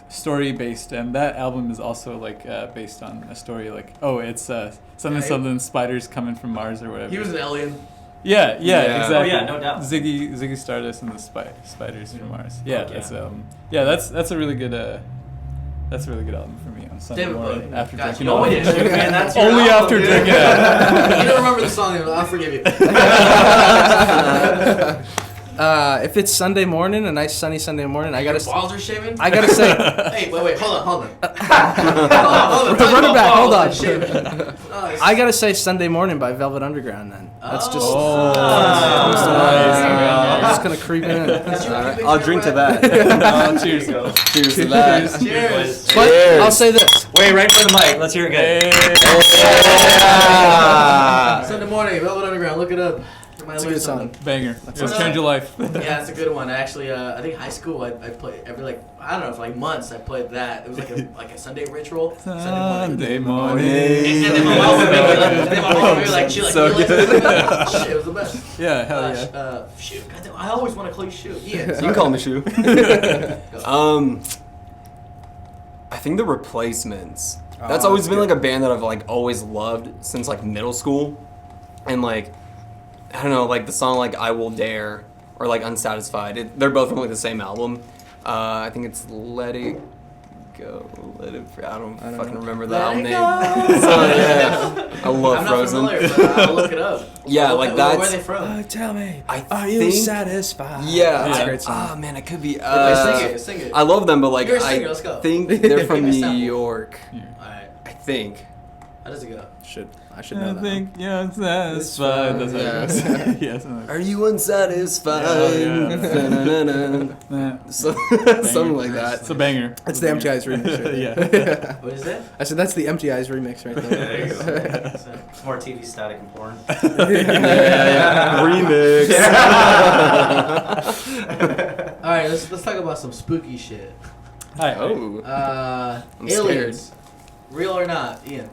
story based, and that album is also like based on a story like it's something spiders coming from Mars or whatever. He was an alien. Yeah, Yeah. exactly. Oh, yeah, no doubt. Ziggy Stardust and the spiders from Mars. Yeah, Fuck yeah. that's a really good album for me on Sunday David morning Bowie. after Gotcha. drinking. No, all- it is, man. That's your Only album, after dude. drinking. You don't remember the song, I'll forgive you. If it's Sunday morning, a nice sunny Sunday morning, I Your gotta balls are shaving? I gotta say, Hey, wait, hold on. hold on. Run it back, hold on. Nice. I gotta say Sunday Morning by Velvet Underground. Then that's just Oh, I'm nice. just gonna creep in. Alright, I'll drink to that. Oh, cheers. Cheers to that. Cheers. But Cheers. I'll say this. Wait, right for the mic. Let's hear it again. Yeah. Sunday morning, Velvet Underground, look it up. You might It's a learn good song. something. Banger. It'll what change your life. Yeah, it's a good one. Actually, I think high school I played every I don't know, for like months I played that. It was like a Sunday ritual. Sunday morning. And then my mom would make me like, she like, So you like good. this? Shit, it was the best. Yeah, hell yeah. Shoot, goddamn, I always want to call you Shoot. Yeah, You can call me Shu. I think the Replacements. That's Oh, always that's been good. like a band that I've like always loved since like middle school, and like I don't know, like the song like I Will Dare or like Unsatisfied. They're both from like the same album. I think it's Let It Go, Let It. I don't fucking know. remember the Let album it name. go. So, yeah, I love I'm not Frozen. familiar, but I'll look it up. Yeah, I'll like look up- Where are that's. they from? Tell me, I are you think- satisfied? Yeah, That's a Yeah. great song. Oh man, it could be. Sing it. I love them, but like You're a singer, I let's go. think they're from Give me a New sample. York. Alright, I think. how does it go? I should know I that. think you're satisfied. That's how it goes. Yeah, something like Are you unsatisfied? Yeah, yeah. Da-na-na-na. that. Something like that. It's a banger. That's the Empty Eyes remix. Right Yeah. there. What is that? I said that's the Empty Eyes remix right there. There you go. So- It's more TV static and porn. Remix. Alright, let's talk about some spooky shit. Hi. Oh. I'm Aliens. Real or not, Ian?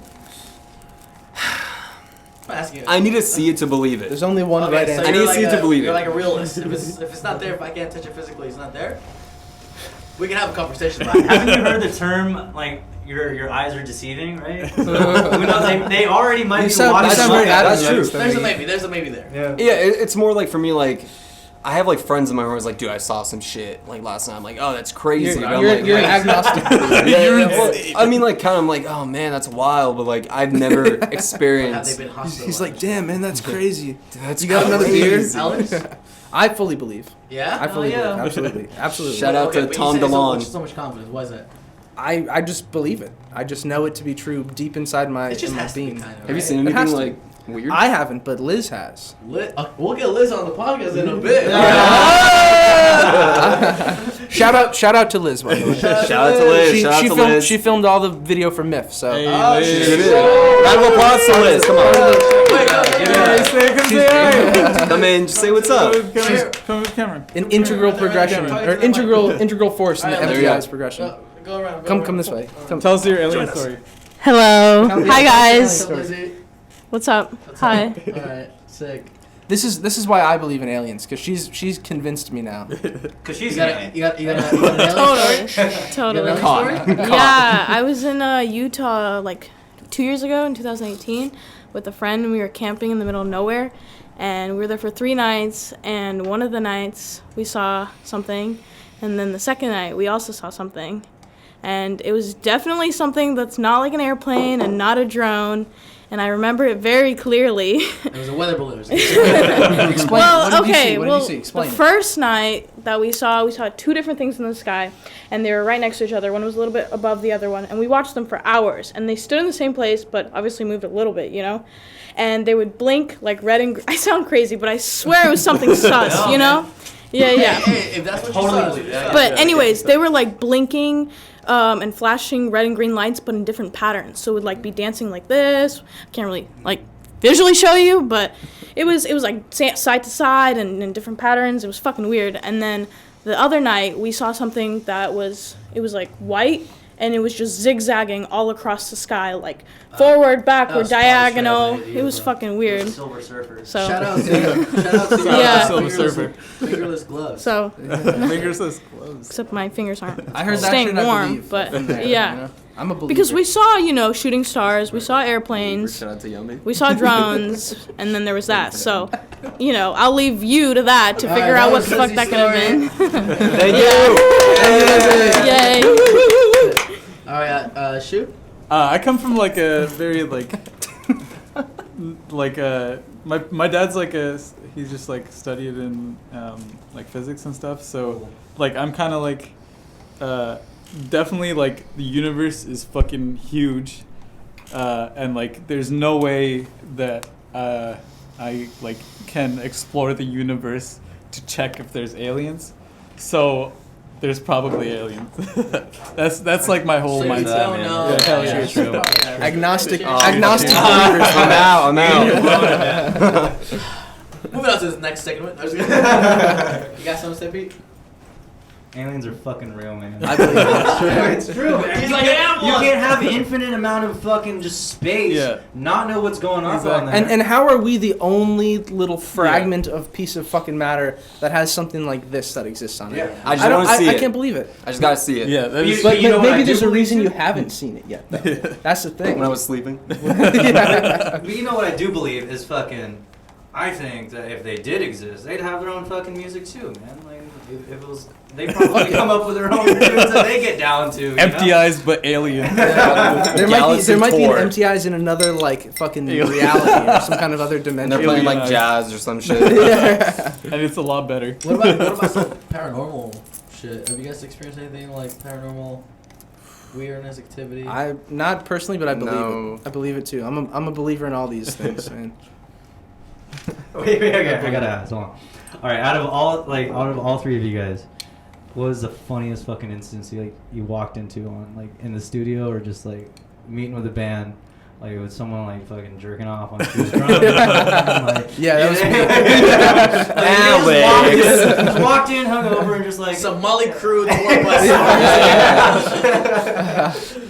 I'm asking you. I need to see it to believe it. There's only one Okay, right so answer. I need you're to like see it to believe You're it. like a realist. If it's not there, if I can't touch it physically, it's not there. We can have a conversation about it. Haven't you heard the term like your eyes are deceiving, right? Who knows? They already might You be sound watching. very That's adamant. true. There's a maybe there. Yeah. Yeah, it's more like for me, like, I have like friends of mine who are like, dude, I saw some shit like last night. I'm like, oh, that's crazy. But I'm like, You're an agnostic. yeah, well, I mean, like, kind of like, oh man, that's wild, but like, I've never Have they experienced. been hospitalized? He's like, damn, man, that's crazy. That's You got another beer? crazy. Alex? I fully believe. Yeah? I fully yeah. believe. Absolutely. Absolutely. Shout out to but you Tom say so DeLonge. much- So much confidence. Why is that? I just believe it. I just know it to be true deep inside my, It just in my has to be being. kind of. Have you right? seen It anything has to. like Weird. I haven't, but Liz has. We'll get Liz on the podcast in a bit. Shout out to Liz, by the way. Shout out to Liz. Shout out to Liz. She filmed all the video for MIFF, so. Hey, Liz. Round of applause to Liz. Come on. Come in. Just say what's up. Come with Cameron. An integral progression, or integral force in the Alright, MTI's progression. Go around. Come this way. Come. Tell us your alien story. Hello. Hi guys. Lizzie. What's up? Hi. All right. Sick. This is why I believe in aliens, because she's convinced me now. Because she's You got an alien story? Totally. You got an alien story? Yeah, I was in Utah like 2 years ago in 2018 with a friend, and we were camping in the middle of nowhere, and we were there for 3 nights, and one of the nights we saw something, and then the second night we also saw something, and it was definitely something that's not like an airplane and not a drone. And I remember it very clearly. It was a weather balloon. Explain. Well, what did okay. you see? What Well, did you see? Explain. the first night that we saw 2 different things in the sky, and they were right next to each other. One was a little bit above the other one, and we watched them for hours. And they stood in the same place, but obviously moved a little bit, you know. And they would blink like red and. I sound crazy, but I swear it was something sus, you know. Yeah. Hey, if that's what Totally you believe saw. that. But anyways, they were like blinking and flashing red and green lights, but in different patterns. So it would like be dancing like this. I can't really like visually show you, but it was like side to side and in different patterns. It was fucking weird. And then the other night we saw something that was like white, and it was just zigzagging all across the sky, like forward, backward, diagonal. It was fucking weird. Silver Surfers. So Shout out to Yeah. Silver Surfer. fingerless gloves. so Fingerless gloves. except my fingers aren't I heard that staying shit, I warm, believe, but from there, yeah. you know? I'm a believer. Because we saw, shooting stars, we saw airplanes, Shout out to Yummy. we saw drones, and then there was that. So, I'll leave you to that to figure that out what was the fuck Lizzie's that could have been. Thank you. Yay. All right, shoot. I come from like a very my dad's he's just like studied in like physics and stuff, so like I'm kind of like definitely like the universe is fucking huge, and like there's no way that I like can explore the universe to check if there's aliens, so there's probably aliens. that's like my whole So you mindset. don't know. Yeah, hell yeah. True. agnostic I'm believers. out. I'm out. Moving on to the next segment. You got something to say, Pete? Aliens are fucking real, man. I believe it. It's true. He's like, "Yeah, you one." can't have infinite amount of fucking just space, Yeah. not know what's going on Exactly. there. And how are we the only little fragment of piece of fucking matter that has something like this that exists on it? Yeah. I just want to see I it. can't believe it. I just gotta see it. Yeah, that is. But you know what I maybe do there's a believe reason too? you haven't seen it yet, though. That's the thing. When I was sleeping. Yeah. But you know what I do believe is fucking. I think that if they did exist, they'd have their own fucking music too, man. Like if it was, they probably come up with their own tunes that they get down to. You Empty know? eyes, but alien. There Galaxy might be an tour. MTIs in another like fucking Alien. reality or some kind of other And dimension. they're playing like Alien jazz or some shit. Yeah. And it's a lot better. What about some paranormal shit? Have you guys experienced anything like paranormal weirdness, activity? I not personally, but I believe No. it. I believe it too. I'm a believer in all these things, man. Wait, I gotta ask. Hold on. All right, out of all 3 of you guys, what was the funniest fucking instance you walked into on in the studio or just like meeting with a band? Like with someone like fucking jerking off on Choose Drum. Yeah, that was me. Just walked in, hung over, and just like some Molly Crew tour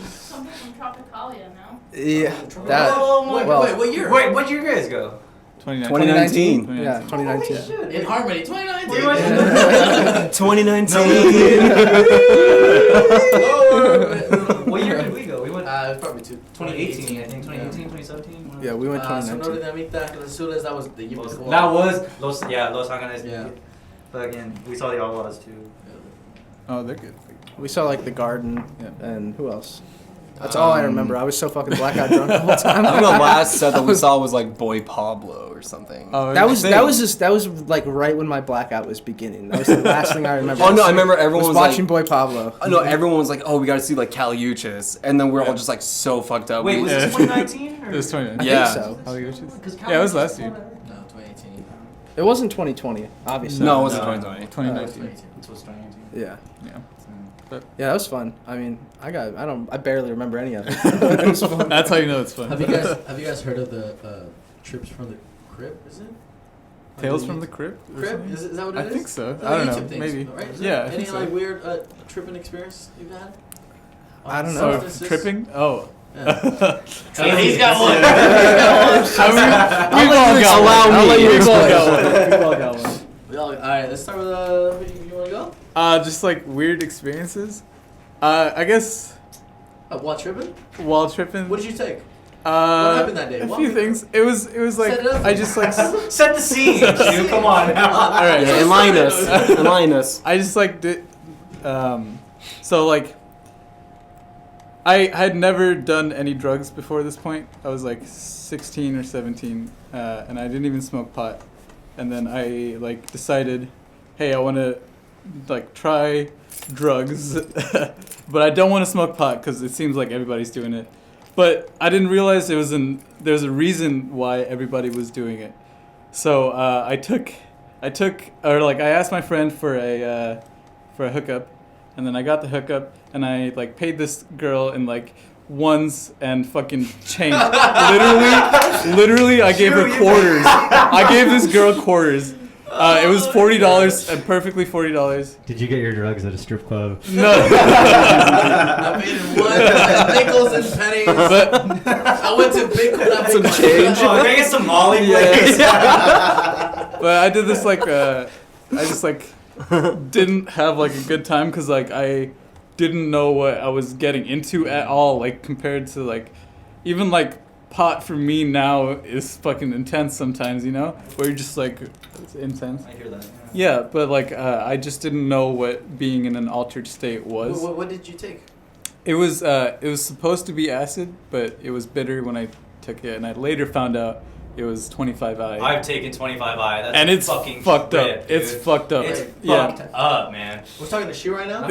Something from Tropicalia, no? Yeah, that. Oh my well, wait, what year? Wait, what'd you guys go? 2019. Yeah, 2019. Holy shit. In Harmony, 2019. We went- 2019. What year did we go? We went Probably 2018, I think. 2018, 2017. Yeah, we went Sonora 2019. de Amita, as soon as that was the year before. That was Los Angeles. Yeah. Fucking, we saw the Outlaws too. Oh, they're good. We saw like the Garden Yeah. and who else? That's all I remember. I was so fucking blackout drunk the whole time. I think the last set that we saw was like Boy Pablo or something. Oh, That was like right when my blackout was beginning. That was the last thing I remember. Oh no, I remember everyone was watching like, Boy Pablo. I know everyone was like, oh, we got to see like Caliuchis, and then we're all just like so fucked up. Wait, We- was this 2019? It was 2019. Yeah. I think so. Yeah, it was last year. No, 2018. It wasn't 2020, obviously. No, it wasn't No. 2020. 2019. This was 2019. Yeah. Yeah. But Yeah, that was fun. I mean, I barely remember any of it. It was fun. that's how you know it's fun. Have you guys heard of the trips from the crypt? Is it? Tales from the Crypt? or Crypt? something? Is that what it I is? think so. The I don't YouTube know. things, Maybe. right? Is Yeah, I Any think so. like weird tripping experience you've had? I don't know. Substances? Tripping? Oh. Yeah. He's got one. We've all got allow one. me. I'll let you We've all got one. We've all got one. All right, let's start with you want to go? Just like weird experiences. I guess While tripping? while tripping. What did you take? What happened that day? A Walk few me things. It was like Set it up. I just like Set the scene, Q. Come on now. all right. Yeah, enlighten us. I just like did. So like. I had never done any drugs before this point. I was like 16 or 17, and I didn't even smoke pot. And then I like decided, hey, I want to like try drugs, but I don't want to smoke pot because it seems like everybody's doing it. But I didn't realize there's a reason why everybody was doing it. So I asked my friend for a hookup, and then I got the hookup, and I like paid this girl in like ones and fucking change. Literally, I gave her quarters. I gave this girl quarters. It was $40, and perfectly $40. Did you get your drugs at a strip club? No. I paid in ones, nickels, and pennies. But I went to Big Some change. Oh, can I get some Molly, please? but I did this like I just like didn't have like a good time because like I didn't know what I was getting into at all, like compared to like even like pot for me now is fucking intense sometimes, you know, where you're just like it's intense. I hear that. Yeah, but like I just didn't know what being in an altered state was. What did you take? It was supposed to be acid, but it was bitter when I took it, and I later found out it was 25i. I've taken 25i. That's and it's fucking fucked up. ripped, dude. It's fucked up. It's Yeah. fucked up, man. We're talking to She right now?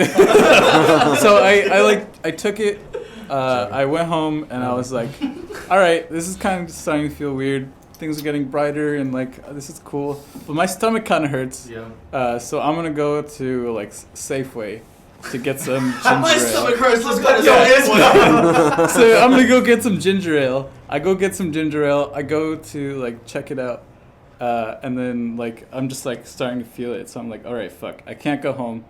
So I took it. I went home and I was like, all right, this is kind of starting to feel weird. Things are getting brighter and like this is cool, but my stomach kind of hurts. Yeah. So I'm gonna go to like Safeway to get some ginger My ale. stomach hurts. Let's go to Yeah. So I'm gonna go get some ginger ale. I go get some ginger ale. I go to like check it out, and then like I'm just like starting to feel it. So I'm like, all right, fuck, I can't go home.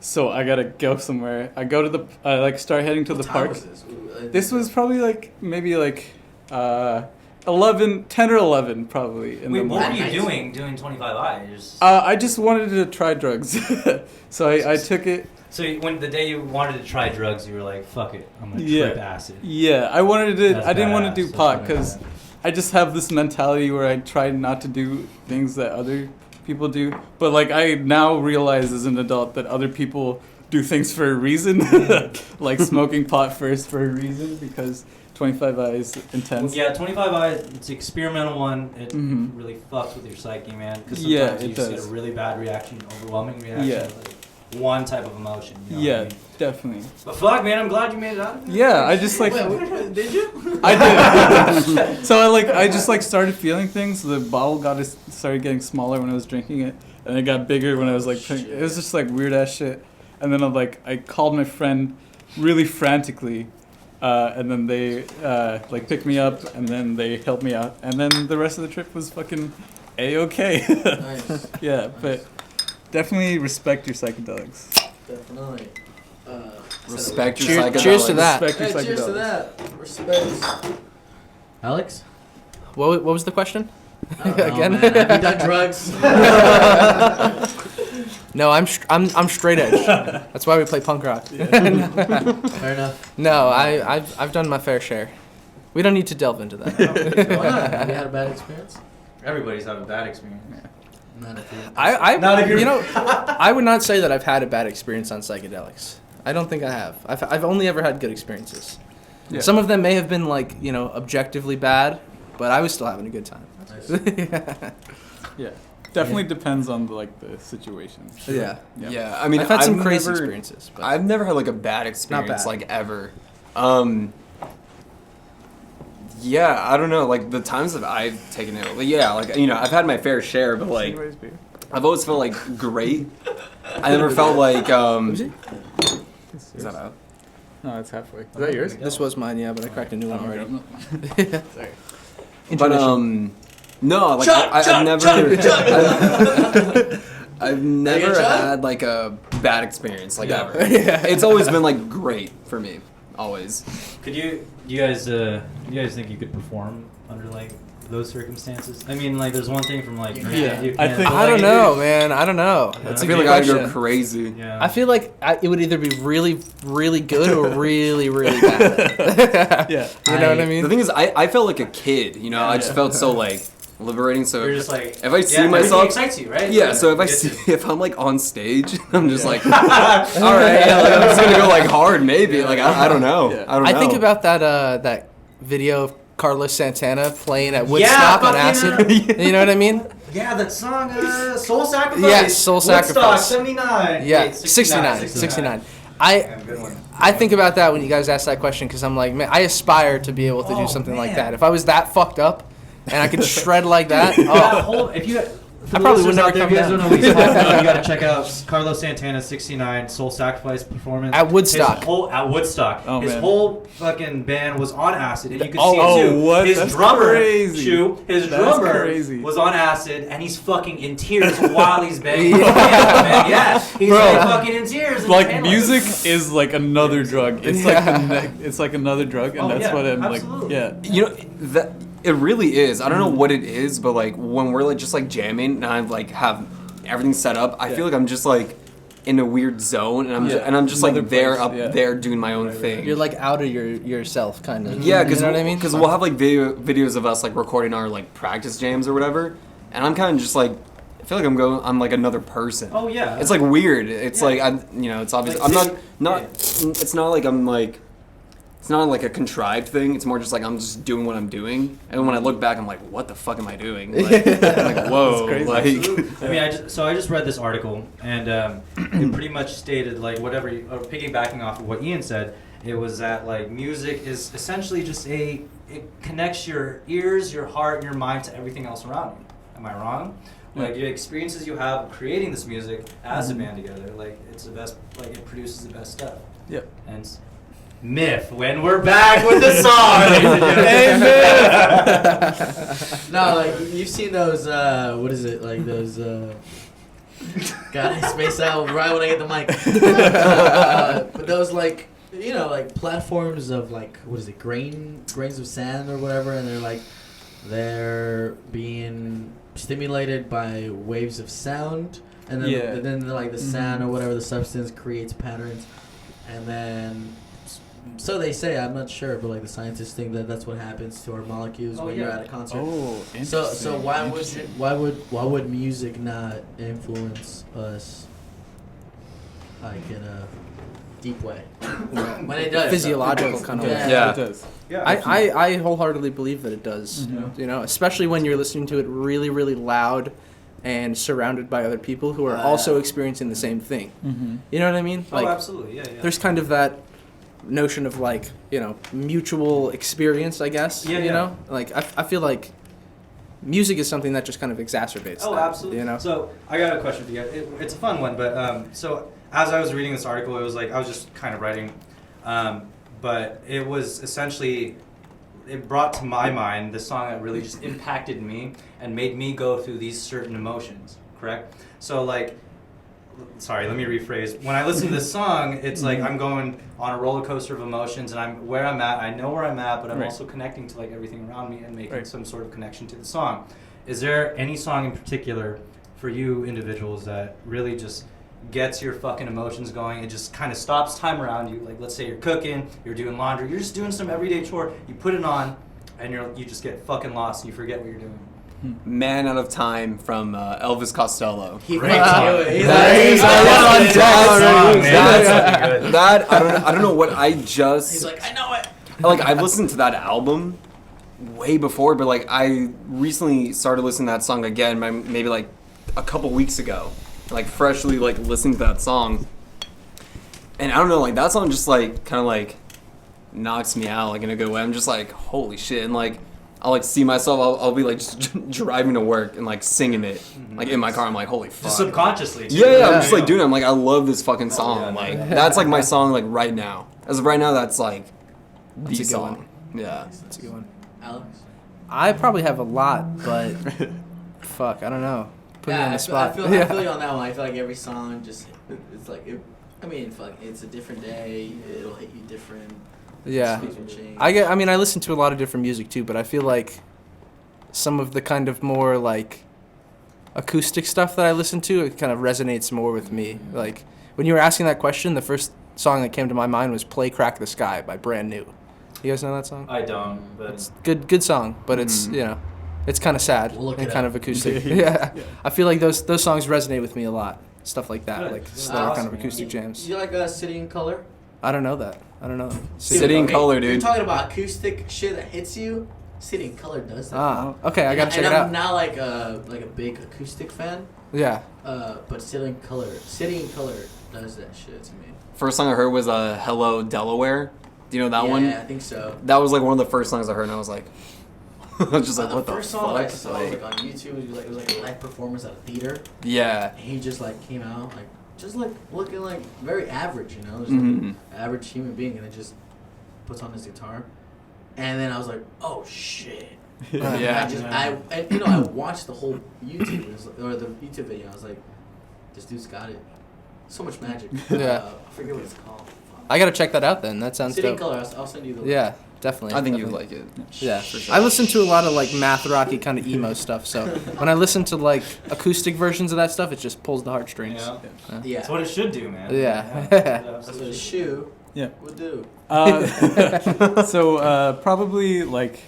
So I gotta go somewhere. I go to the I like start heading to the park. Was this? This was probably like maybe like 10 or 11 probably in Wait, the what morning. were you doing 25i? Just... I just wanted to try drugs, so I took it. So when the day you wanted to try drugs, you were like, "Fuck it, I'm gonna Yeah. trip acid." Yeah, I wanted to. That's I didn't want badass. to do That's pot really because badass. I just have this mentality where I try not to do things that other people do. But like I now realize as an adult that other people do things for a reason, like smoking pot first for a reason because 25i is intense. Yeah, 25i. It's an experimental one. It Mhm. really fucks with your psyche, man. Because Yeah, sometimes you it just does. get a really bad reaction, overwhelming reaction. Yeah. With, like, one type of emotion. You know what I Yeah, mean? definitely. But fuck, man, I'm glad you made it out. of there. Yeah, I just like. Wait, did you? I did. So I just like started feeling things. The bottle started getting smaller when I was drinking it, and it got bigger when I was like. It was just like weird ass shit. And then I called my friend, really frantically, and then they like picked me up, and then they helped me out, and then the rest of the trip was fucking a-okay. Nice. Yeah, but definitely respect your psychedelics. Definitely. Respect your Cheers- psychedelics. cheers to that. Respect Hey, your cheers to psychedelics. that. Respect. Alex? What was the question? I don't know, Again? man. Have you done drugs? No, I'm straight edge. That's why we play punk rock. Fair enough. No, I've done my fair share. We don't need to delve into that. Why not? Have you had a bad experience? Everybody's had a bad experience. Not if you. Not if you're- You know, I would not say that I've had a bad experience on psychedelics. I don't think I have. I've only ever had good experiences. Yeah. Some of them may have been like, you know, objectively bad, but I was still having a good time. Yeah. Definitely depends on like the situation. Yeah. Yeah, I mean, I've had some crazy never- experiences. But I've never had like a bad experience bad. like ever. Yeah, I don't know. Like the times that I've taken it, like, yeah, like you know, I've had my fair share, but like I've always felt like great. I never felt like it? Is that out? No, it's halfway. Is that yours? This was mine, yeah, but I cracked a new one already. Sorry. But no, like I've never, I've never had like a bad experience like ever. Yeah. It's always been like great for me, always. Do you guys think you could perform under like those circumstances? I mean, like, there's one thing from like drinking. Yeah, You I can't, think- but, I don't like, know, man. I don't know. Yeah. That's I a feel good like I'd question. go crazy. Yeah. I feel like it would either be really, really good or really, really bad. Yeah. You know what I The mean? thing is, I felt like a kid. You know, I just felt so like liberating. So You're just like, if I see everything myself, excites you, right? yeah. So if I Gets see you. if I'm like on stage, I'm just like, all right, yeah, like, I'm just gonna go like hard, maybe. Like I don't know. Yeah. I don't know. I think about that video of Carlos Santana playing at Woodstock on acid. You know what I mean? Yeah, that song, Soul Sacrifice. Yes, Soul Woodstock, Sacrifice. 79. Yeah, Wait, 69. Yeah, good one. I think about that when you guys ask that question because I'm like, man, I aspire to be able to do something like that. If I was that fucked up and I could shred like that, That oh, whole, if you, for I the probably listeners would never out there, come if you guys down. don't know what he's talking about, you gotta check out Carlos Santana's 69 Soul Sacrifice performance. At Woodstock. At Woodstock. Oh, his man. whole fucking band was on acid, and you could Oh, see it too. what? His That's drummer, crazy. his That's drummer crazy. was on acid, and he's fucking in tears while he's banging. Yeah. Man. Yeah, he's Bro. like fucking in tears. and Like playing music is like another drug. It's it's like another drug, and Oh, that's yeah, what I'm absolutely. like. Yeah. You know that it really is. I don't know what it is, but like when we're like just like jamming and I like have everything set up, I feel like I'm just like in a weird zone, and I'm just Another like there place, up yeah. there doing my own thing. you're like out of yourself, kind of. Yeah, because you know what I mean? Because we'll have like videos of us like recording our like practice jams or whatever, and I'm kind of just like I feel like I'm like another person. Oh yeah. It's like weird. It's Yeah. like it's obvious. Like, I'm not. It's not like I'm like. It's not like a contrived thing. It's more just like I'm just doing what I'm doing, and when I look back, I'm like, what the fuck am I doing? Like, I'm like whoa, That's like. I mean, I just read this article, and it pretty much stated like whatever. Piggybacking off of what Ian said, it was that like music is essentially just it connects your ears, your heart, and your mind to everything else around you. Am I wrong? Like the experiences you have creating this music as a band together, like it's the best. Like it produces the best stuff. Yep. And MIFF, when we're back with the song. Hey, MIFF. No, like you've seen those. What is it? Like those. God, I space out right when I get the mic. But those like like platforms of like what is it? Grains of sand or whatever, and they're being stimulated by waves of sound, and then like the sound or whatever the substance creates patterns, and then. So they say, I'm not sure, but like the scientists think that that's what happens to our molecules when you're at a concert. Oh, interesting. So why would music not influence us like in a deep way? When it does. Physiological kind of way. Yeah. It does. I wholeheartedly believe that it does. Mhm. You know, especially when you're listening to it really, really loud and surrounded by other people who are also experiencing the same thing. Mm-hmm. You know what I mean? Like, Oh, absolutely, yeah. there's kind of that notion of like, mutual experience, I guess. Yeah, you yeah. know? Like, I feel like music is something that just kind of exacerbates Oh, that, absolutely. You know? So I got a question for you. It's a fun one, but so as I was reading this article, it was like I was just kind of writing, but it was essentially it brought to my mind the song that really just impacted me and made me go through these certain emotions. Correct? So like. Sorry, let me rephrase. When I listen to this song, it's like I'm going on a roller coaster of emotions, and I'm where I'm at. I know where I'm at, but I'm Right. also connecting to like everything around me and making Right. some sort of connection to the song. Is there any song in particular for you individuals that really just gets your fucking emotions going? It just kind of stops time around you. Like let's say you're cooking, you're doing laundry, you're just doing some everyday chore. You put it on, and you just get fucking lost and you forget what you're doing. Man Out of Time from Elvis Costello. He Great fucking song. knew it. He's That's- like, that's- Song, man. That's fucking good. That I don't know what I just. he's like, I know it. like I've listened to that album way before, but like I recently started listening to that song again, maybe like a couple weeks ago, like freshly like listening to that song, and I don't know, like that song just like kind of like knocks me out like in a good way. I'm just like, holy shit, and like I'll like see myself, I'll be like just driving to work and like singing it like in my car. I'm like, holy fuck. Just subconsciously. Too. Yeah, I'm just like doing it. I'm like, I love this fucking song. yeah, like that's like my song like right now. As of right now, that's like the That's a good song. one. Yeah. That's a good one. Alex? I probably have a lot, but fuck, I don't know. Put me on the spot. I feel you on that one. I feel like every song just, it's like, fuck, it's a different day. It'll hit you different. Yeah. Songs will change. I mean, I listen to a lot of different music too, but I feel like some of the kind of more like acoustic stuff that I listen to, it kind of resonates more with me. Like when you were asking that question, the first song that came to my mind was "Play Crack the Sky" by Brand New. You guys know that song? I don't, but It's good song, but it's it's kind of sad We'll look and it kind up. of acoustic. Yeah. I feel like those songs resonate with me a lot. Stuff like that, Good. like That's slower kind awesome, of man. acoustic jams. You like City in Color? I don't know that. I don't know. City in Color, You're dude. talking about acoustic shit that hits you. City in Color does that. Ah, okay, I gotta check and it I'm out. not like a big acoustic fan, Yeah. but City in Color does that shit to me. First song I heard was "Hello Delaware." Do you know that one? Yeah, I think so. That was like one of the first songs I heard, and I was like, I was just like, The what the first fuck? song I saw Like, on YouTube it was like a live performance at a theater. yeah. And he just like came out just looking like very average, just like Mhm. average human being, and then just puts on his guitar, and then I was like, oh shit. Yeah. I watched the whole YouTube or the YouTube video. I was like, this dude's got it. So much magic. Yeah. I forget what it's called. I gotta check that out then. That sounds City in dope. Color. I'll send you the link. Yeah, definitely. I think you'd definitely. like it. Yeah, For sure. I listen to a lot of like math rocky kind of emo stuff. So when I listen to like acoustic versions of that stuff, it just pulls the heartstrings. yeah. Yeah. That's what it should do, man. Yeah. That's what a shoe Yeah. would do. So probably like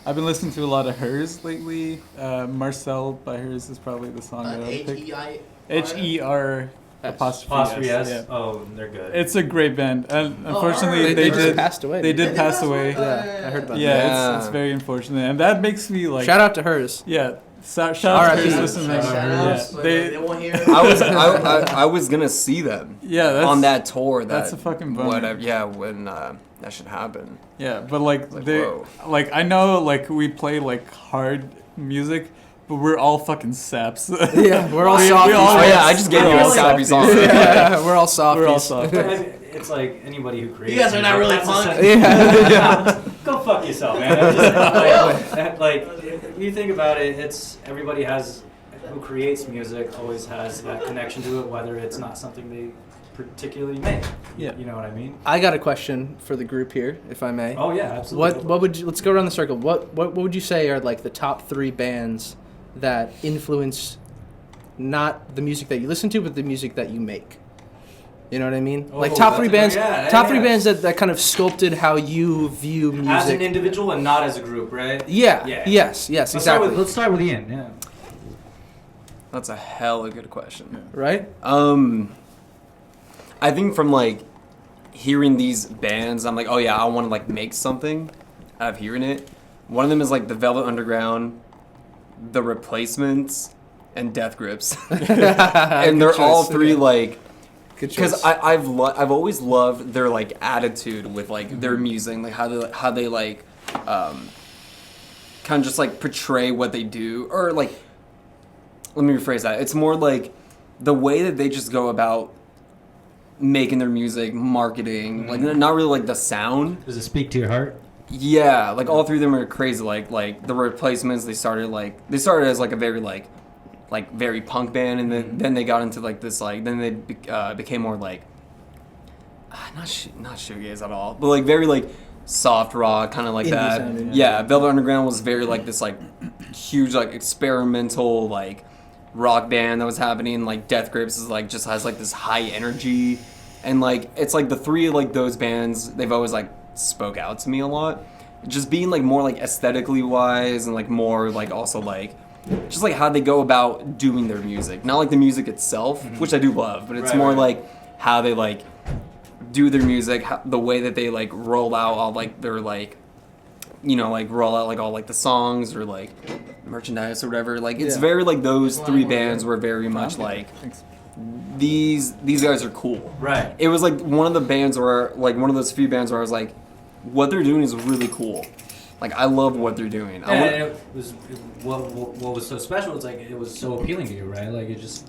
I've been listening to a lot of Hers lately. Marcel by Hers is probably the song that I picked. HEI. HER apostrophe yes. S. Yeah. Oh, they're good. It's a great band, and Oh, unfortunately alright. They they just did passed away. They didn't did Did pass they away. Yeah, I heard about Yeah, Yeah. It's very unfortunate, and that makes me like. Shout out to hers. Yeah, shout out R.I.P. to Hers. Listen, Shout Shout out. outs, yeah, but they, they won't hear. I was gonna see them yeah, that's, on that tour. that's a fucking bummer. Whatever. Yeah, when that should happen. Yeah, but like Like, they, whoa. like I know like we play like hard music, but we're all fucking saps. Yeah, we're all We softies. all- Oh yeah, I just gave you a Really? sappy song. Yeah, we're all softies. We're all softies. I mean, it's like anybody who creates. You guys are not music, really that's punk. essentially- Yeah. Go fuck yourself, man. It's just, like, if you think about it, it's everybody who creates music always has that connection to it, whether it's not something they particularly make. Yeah. You know what I mean? I got a question for the group here, if I may. Oh yeah, absolutely. What would you, let's go around the circle. What would you say are like the top 3 bands that influence not the music that you listen to, but the music that you make? You know what I mean? Like Oh, top that's 3 a bands, good- yeah, top 3 yeah. bands that kind of sculpted how you view music. As an individual and not as a group, right? Yeah. Yeah. Yes. Exactly. Let's start with Ian. Yeah. That's a hella good question. Right. I think from like hearing these bands, I'm like, oh yeah, I want to like make something out of hearing it. One of them is like the Velvet Underground, the Replacements, and Death Grips, and they're all 3 like. Because I've always loved their like attitude with like their music, like how they like kind of just like portray what they do, or like let me rephrase that. It's more like the way that they just go about making their music, marketing, like not really like the sound. Does it speak to your heart? Yeah, like all 3 of them are crazy. Like the Replacements, they started as like a very like very punk band, and then they got into like this like then they became more like not shoegaze at all, but like very like soft rock kind of like Indie that. sounding, Yeah, Velvet Underground was very like this like huge like experimental like rock band that was happening. Like Death Grips is like just has like this high energy, and like it's like the 3 of like those bands, they've always like spoke out to me a lot, just being like more like aesthetically wise, and like more like also like just like how they go about doing their music, not like the music itself, which I do love, but it's Right, more right. like how they like do their music, the way that they like roll out all like their like, you know, like roll out like all like the songs or like merchandise or whatever. Like it's very like those three bands were very much like these guys are cool. Right. It was like one of the bands where like one of those few bands where I was like, what they're doing is really cool. Like I love what they're doing. What was so special? It's like it was so appealing to you, right? Like it just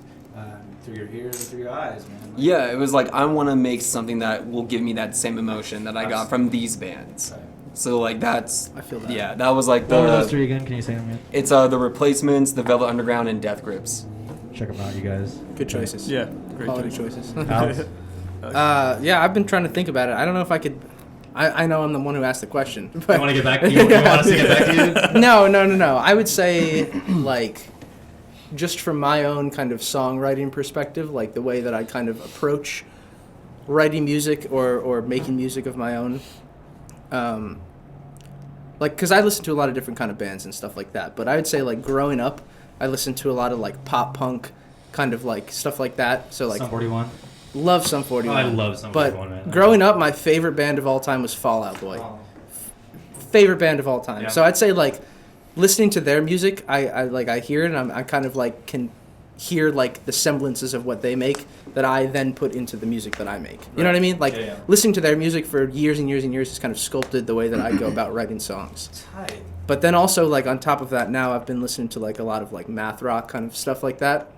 through your ears and through your eyes, man. Like, yeah, it was like I want to make something that will give me that same emotion that I got from these bands. Right. So like that's I feel that. Yeah, that was like What were those three again? Can you say them again? It's the Replacements, the Velvet Underground, and Death Grips. Check them out, you guys. Good choices. Yeah, great Quality choice. choices. Alex? Yeah, I've been trying to think about it. I don't know if I could. I know I'm the one who asked the question. But You want to get back? You want us to get back to you? No. I would say, like, just from my own kind of songwriting perspective, like the way that I kind of approach writing music or making music of my own. Like, because I listen to a lot of different kind of bands and stuff like that. But I would say, like, growing up, I listened to a lot of, like, pop punk, kind of, like, stuff like that. So, like, Sum 41. love Sum 41. Oh, I love Sum 41, man. But growing up, my favorite band of all time was Fall Out Boy. Oh. Favorite band of all time. Yeah. So I'd say, like, listening to their music, I hear it, and I kind of, like, can hear, like, the semblances of what they make that I then put into the music that I make. You know what I mean? Like, listening to their music for years and years and years has kind of sculpted the way that I go about writing songs. Tight. But then also, like, on top of that, now I've been listening to, like, a lot of, like, math rock kind of stuff like that.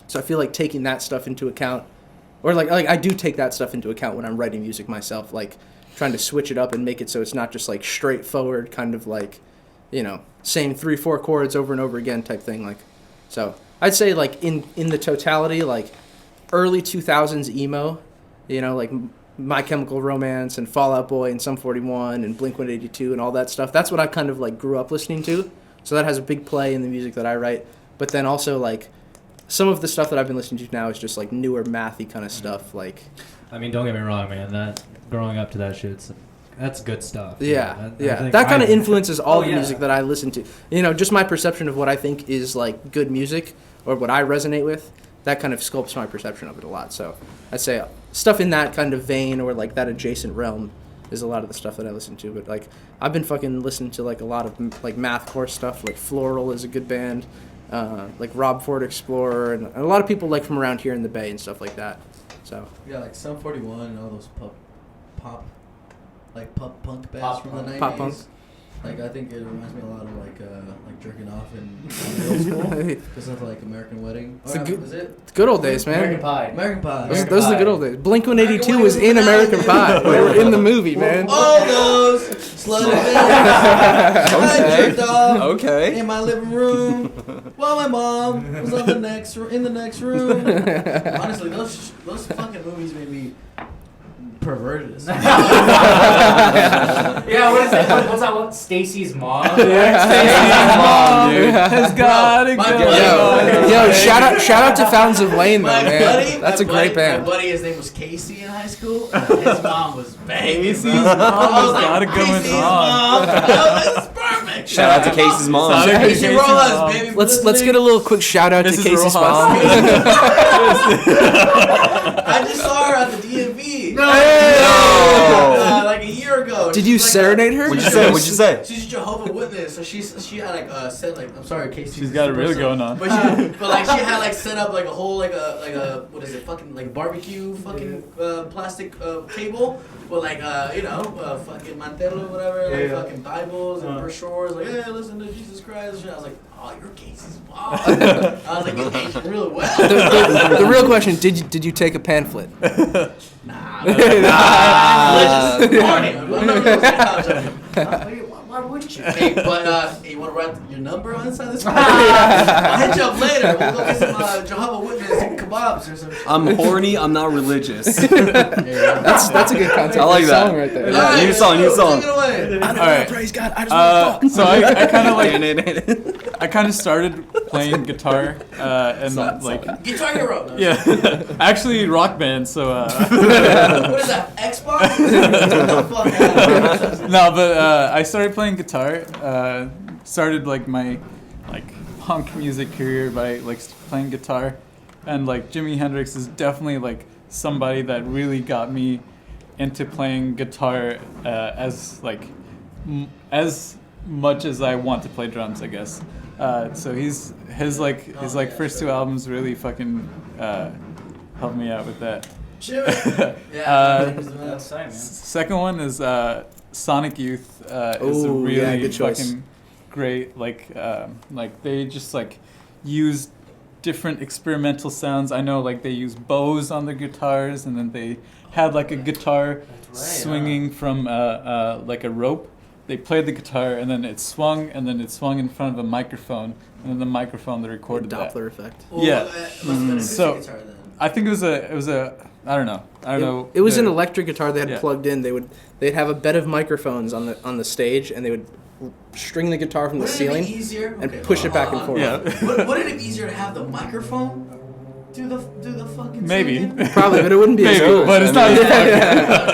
So I feel like taking that stuff into account, or, like I do take that stuff into account when I'm writing music myself, like, trying to switch it up and make it so it's not just, like, straightforward kind of, like, you know, same 3-4 chords over and over again type thing, like, so I'd say, like, in the totality, like, early 2000s emo, you know, like My Chemical Romance and Fall Out Boy and Sum 41 and Blink-182 and all that stuff. That's what I kind of, like, grew up listening to. So that has a big play in the music that I write. But then also, like, some of the stuff that I've been listening to now is just, like, newer mathy kind of stuff, like... I mean, don't get me wrong, man. That growing up to that shit, that's good stuff. Yeah. I think That kind of influences all the yeah. music that I listen to. You know, just my perception of what I think is, like, good music or what I resonate with, that kind of sculpts my perception of it a lot. So I'd say stuff in that kind of vein or, like, that adjacent realm is a lot of the stuff that I listen to. But, like, I've been fucking listening to, like, a lot of, like, mathcore stuff. Like, Floral is a good band. Like, Rob Ford Explorer. And a lot of people, like, from around here in the Bay and stuff like that. So... Yeah, like Sum 41 and all those pop punk bands Pop from punk. the 90s. Pop punk. Like, I think it reminds me a lot of, like jerking off in middle school. Because of, like, American Wedding. It's a good- is it? Good old days, man. American Pie. American Pie. Those are the good old days. Blink-182 was in American Pie. They were in the movie, man. All those slutty bitches. I jerked off Okay. in my living room while my mom was in the next room. Honestly, those fucking movies made me perverted. Yeah, what is it? What's that one? Stacy's mom? Stacy's mom, dude. Has got to My go. buddy- Yo, shout out to Fountains of Wayne, though, My man. buddy, That's a my great buddy- band. My buddy, his name was Casey in high school. His mom was banging. Casey's bro. mom I was has gotta go in Casey's on. mom. Oh, this is perfect. Shout out to Casey's mom. Shout out to Casey Casey's Rojas, mom. baby. for Let's listening. get a little quick shout out to Mrs. Casey's Rojas. mom. I just saw her at the DMV. No. Like a year ago. Did She's you like serenade her? What'd you say? What'd you say? She's a Jehovah's Witness, so she had like said like I'm sorry, Casey. She's got it really going on. But like she had like set up like a whole like a what is it fucking like barbecue fucking plastic table with like fucking mantello whatever like fucking Bibles and brochures like hey listen to Jesus Christ and I was like oh you're Casey's mom. I was like you Asian really well. The real question: Did you take a pamphlet? Nah. Why wouldn't you? Hey, but you want to write your number on inside this? I'll hit you up later. We'll go get some Jehovah's Witness and kebabs or some shit. I'm horny. I'm not religious. That's a good concept. I like for a that. song right there. Yeah, new song, new song. Take it away. I don't All right. know, praise God. I just want to fuck. So I kind of like I kind of started playing guitar and like Guitar Hero. No. yeah, actually rock band. So What is that? Xbox? Get the fuck out of here. no, but I started playing guitar. Started like my like punk music career by like playing guitar, and like Jimi Hendrix is definitely like somebody that really got me into playing guitar as like as much as I want to play drums, I guess. So his first two albums really fucking helped me out with that. Second one is Sonic Youth. Is a really good choice. fucking great. Like they just like use different experimental sounds. I know like they use bows on their guitars, and then they had like a guitar swinging from like a rope. They played the guitar, and then it swung, in front of a microphone, and then the microphone that recorded that. Doppler effect. Yeah. So I think it was a I don't know. It was an electric guitar they had Yeah. plugged in. They'd have a bed of microphones on the stage, and they would string the guitar from the ceiling and push it back and forth. Yeah. Wouldn't it be easier to have the microphone do the fucking Maybe. singing? Probably, but it wouldn't be as Maybe, cool. but it's not. I was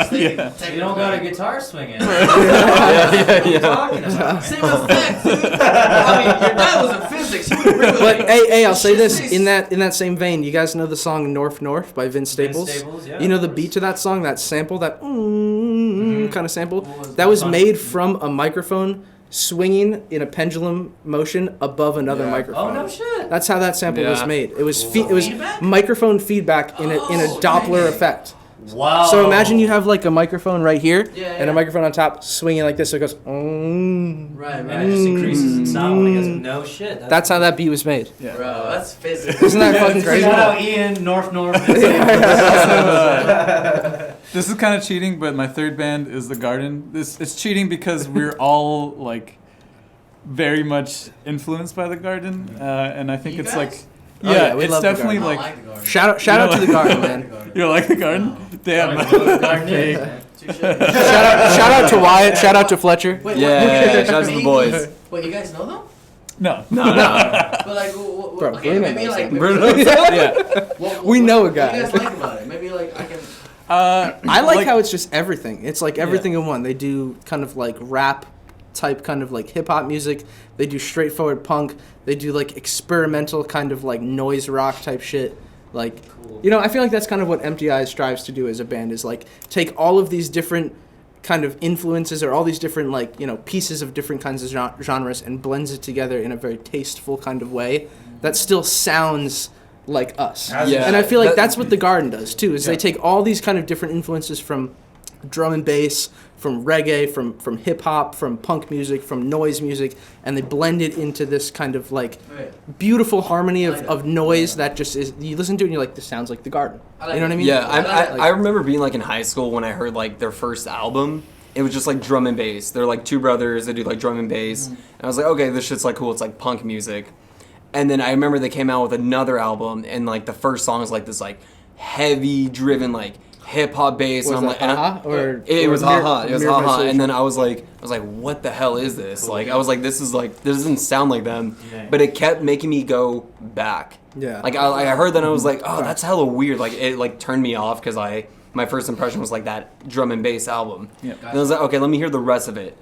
thinking Yeah. technically. You don't got a guitar swinging. yeah. What are you talking about? Same effect, dude. I mean, your dad was in physics. He would have really. But hey, I'll say this Shit in that same vein. You guys know the song "North North" by Vince Staples? Staples, yeah, You know of the course. beat to that song, that sample, that kind of sample. What was That was that? made from a microphone swinging in a pendulum motion above another Yeah. microphone. Oh no shit. That's how that sample was Yeah. made. It was Cool. it was Feedback? microphone feedback in a Doppler dang. effect. Wow. So imagine you have like a microphone right here Yeah, and yeah. a microphone on top swinging like this, so it goes. Right, And it just increases in sound when it goes, no shit. That's how that beat was made. Yeah. Bro, that's physics. Isn't that fucking crazy? Shout out Ian, North. This is kind of cheating, but my third band is The Garden. It's cheating because we're all like very much influenced by The Garden, and I think You it's guys? like Oh, yeah, yeah, we it's love The definitely I like like the garden. Shout out to the garden, man. you like The Garden. Damn. Okay. Touche. Shout out to Wyatt. Shout out to Fletcher. Wait, Yeah, shout out to the boys. Wait, you guys know them? No. No. But like, Bro, okay, Bruno maybe knows like, them. Yeah. We know a What do guy. you guys like about it? Maybe like I can. I like how it's just everything. It's like everything in one. They do kind of like rap type, kind of like hip hop music. They do straightforward punk. They do like experimental kind of like noise rock type shit. Like, you know, I feel like that's kind of what MTI strives to do as a band, is like take all of these different kind of influences or all these different like, you know, pieces of different kinds of genres and blends it together in a very tasteful kind of way that still sounds like us. Yeah. And I feel like That- that's what the Garden does too, is Yeah. they take all these kind of different influences from drum and bass, from reggae, from hip hop, from punk music, from noise music, and they blend it into this kind of like Wait, beautiful harmony I like of it. noise that just is, you listen to it and you're like, this sounds like the Garden. I like You know what I it. mean? Yeah, I Like- remember being like in high school when I heard like their first album. It was just like drum and bass. They're like two brothers that do like drum and bass. And I was like, okay, this shit's like cool. It's like punk music. And then I remember they came out with another album, and like the first song is like this like heavy driven like hip hop bass. Was and I'm that like, and I- Ha-Ha? Or it was Mirror- haha. It was Mirror haha. Isolation? And then I was like, what the hell is this? Like I was like, this doesn't sound like them. Yeah. But it kept making me go back. Yeah. Like I heard that and I was like, oh, that's hella weird. Like it like turned me off because my first impression was like that drum and bass album. Yeah. And I was like, okay, let me hear the rest of it.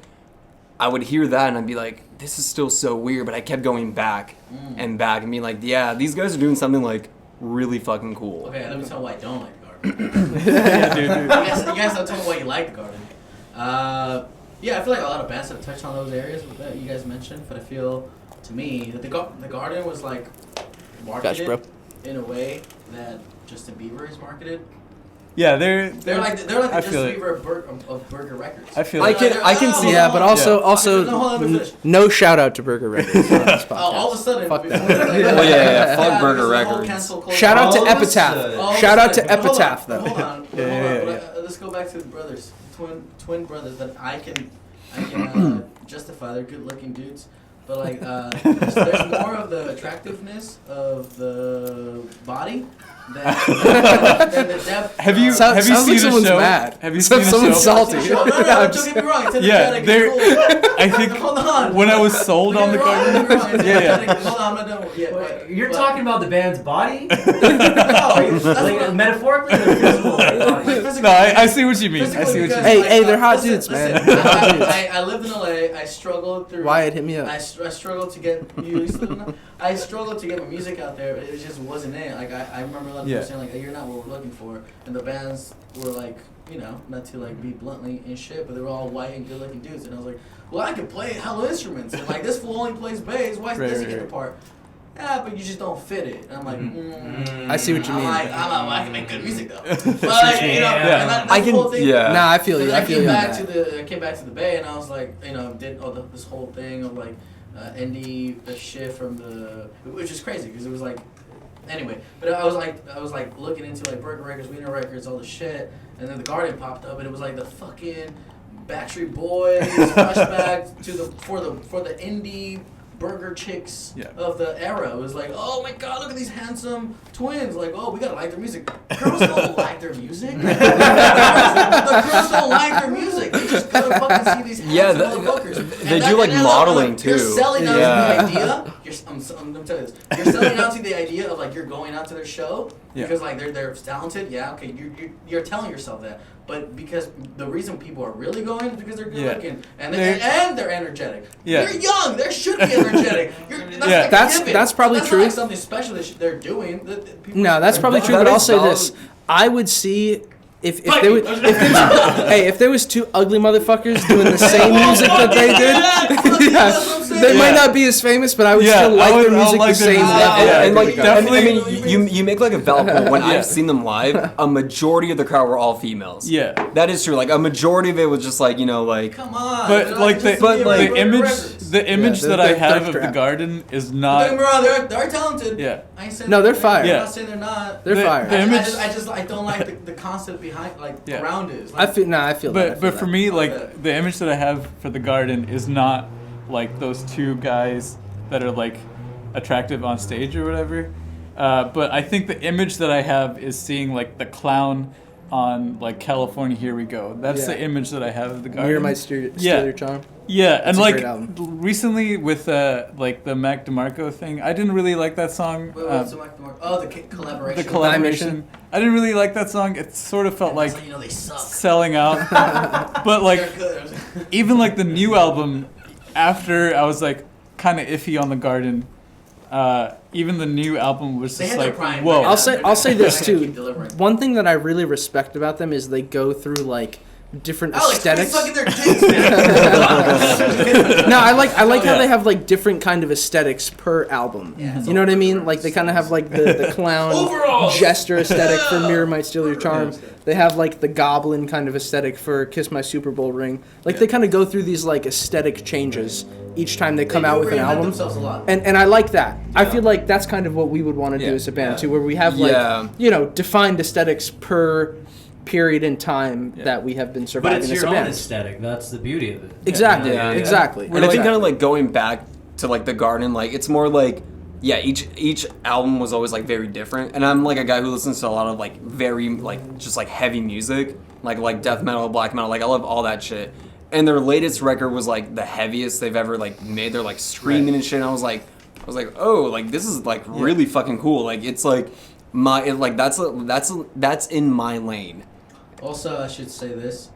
I would hear that and I'd be like, this is still so weird, but I kept going back and back and being like, yeah, these guys are doing something like really fucking cool. okay, let me tell you why I don't like the garden. Yeah, dude. you guys don't tell me why you like the garden. Yeah, I feel like a lot of bands have touched on those areas that you guys mentioned, but I feel, to me, that the garden was like marketed Gotcha, bro. in a way that Justin Bieber is marketed. Yeah, they're They're like the I Justin feel it. Bieber of Burger Records. I feel I it. can see Yeah, but also Yeah. also No, hold on, let me finish. no shout out to Burger Records on this podcast. All of a sudden, Fuck that. Well, yeah, fuck there's Burger a whole Records. cancel culture. Shout out to All of a Epitaph. sudden. All of a Shout out to sudden, but hold on, Epitaph but though. Hold on, Yeah, yeah, but, yeah. let's go back to the brothers, twin brothers that I can justify. They're good-looking dudes, but like there's more of the attractiveness of the body than the depth. Have you Sounds- have you sounds seen like the someone's show? mad. Have you seen the Someone's show? salty. No, don't get me wrong. It's Yeah, energetic, they're- it's cool. I think Hold on. when I was sold Don't on the get me wrong, garden. don't get me wrong, it's Yeah, yeah. energetic. Hold on, I'm not done yet. You're talking about the band's body? No, that's Like, what metaphorically or physically? like No, I see what you mean. I see what you mean. Hey, they're hot dudes, man. Listen, They're hot dudes. I lived in LA. I struggled through. Wyatt, hit me up. I struggled to get you. I struggled to get my music out there. It just wasn't it. Like I remember a lot of people saying like, "You're not what we're looking for," and the bands were like, you know, not to like be bluntly and shit, but they were all white and good-looking dudes, and I was like, "Well, I can play hella instruments, and like this fool only plays bass. Why does he get the part?" Yeah, but you just don't fit it. And I'm like, I see what you mean. I can make good music though. But like, you know, and that's I the can. whole thing. Yeah. Nah, I feel you. I I feel came you on back that. to I came back to the Bay, and I was like, you know, did all this whole thing of like indie shit from which is crazy because it was like, anyway. But I was like looking into like Burger Records, Wiener Records, all the shit, and then the Garden popped up, and it was like the fucking Backstreet Boys flashback to for the indie burger chicks of the era. It was like, oh my god, look at these handsome twins. Like, oh, we gotta like their music. Girls don't like their music. The girls don't like their music. They just gotta fucking see these handsome motherfuckers. They do like modeling too. You're selling out to the idea. I'm gonna tell you this. You're selling out to the idea of like you're going out to their show because like they're talented. Yeah, okay. You're telling yourself that. But because the reason people are really going is because they're good looking and they're energetic. Yeah. They're young. They should be energetic. That's probably that's true. Not like something special that they're doing. No, that's probably true. That But I'll is say valid. this: I would see if there was two ugly motherfuckers doing the same music that they did. They might not be as famous, but I would still like their music the same level. And like definitely. I mean, you make like a valid point. When I've seen them live, a majority of the crowd were all females. Yeah. That is true. Like a majority of it was just like, you know, like. Come on. But like the image that I they're have of the strapped. Garden is Don't get me not. wrong, they're talented. Yeah. I ain't saying No, they're fire. I'm Yeah. not saying they're not. They're The- fire. the image- I don't like the concept behind around it. It's I like, feel that. But for me, like Okay. the image that I have for the Garden is not like those two guys that are like attractive on stage or whatever. But I think the image that I have is seeing like the clown on like California Here We Go. That's the image that I have of the Garden. Mirror might steal your charm. Yeah, and a like great album. recently with like the Mac DeMarco thing, I didn't really like that song. what's the collaboration. The collaboration. I didn't really like that song. It sort of felt like That's how you know they suck. selling out. But like They're good. even like the new album, after I was like kind of iffy on the Garden. Even the new album was They just had their like, prime. whoa. I'll say this They're gonna too. keep delivering. One thing that I really respect about them is they go through like different Alex, quit aesthetics. sucking their dicks, man. No, I like how Yeah. they have like different kind of aesthetics per album. Yeah, You know what I mean? Like they kind of have like the clown Overalls! gesture aesthetic for Mirror Might Steal Your Charm. Yeah. They have like the goblin kind of aesthetic for Kiss My Super Bowl Ring. Like they kind of go through these like aesthetic changes each time they come out with an reinvent album. themselves a lot. And I like that. I feel like that's kind of what we would want to do as a band too, where we have like defined aesthetics per period in time that we have been But surviving it's as your a own band. aesthetic. That's the beauty of it. Exactly. Yeah. Exactly. And I think kind of like going back to like the Garden, like it's more like each album was always like very different. And I'm like a guy who listens to a lot of like very like just like heavy music, like death metal, black metal. Like I love all that shit. And their latest record was like the heaviest they've ever like made. They're like screaming and shit. And I was like, oh, like this is like really fucking cool. Like it's like that's in my lane. Also, I should say this,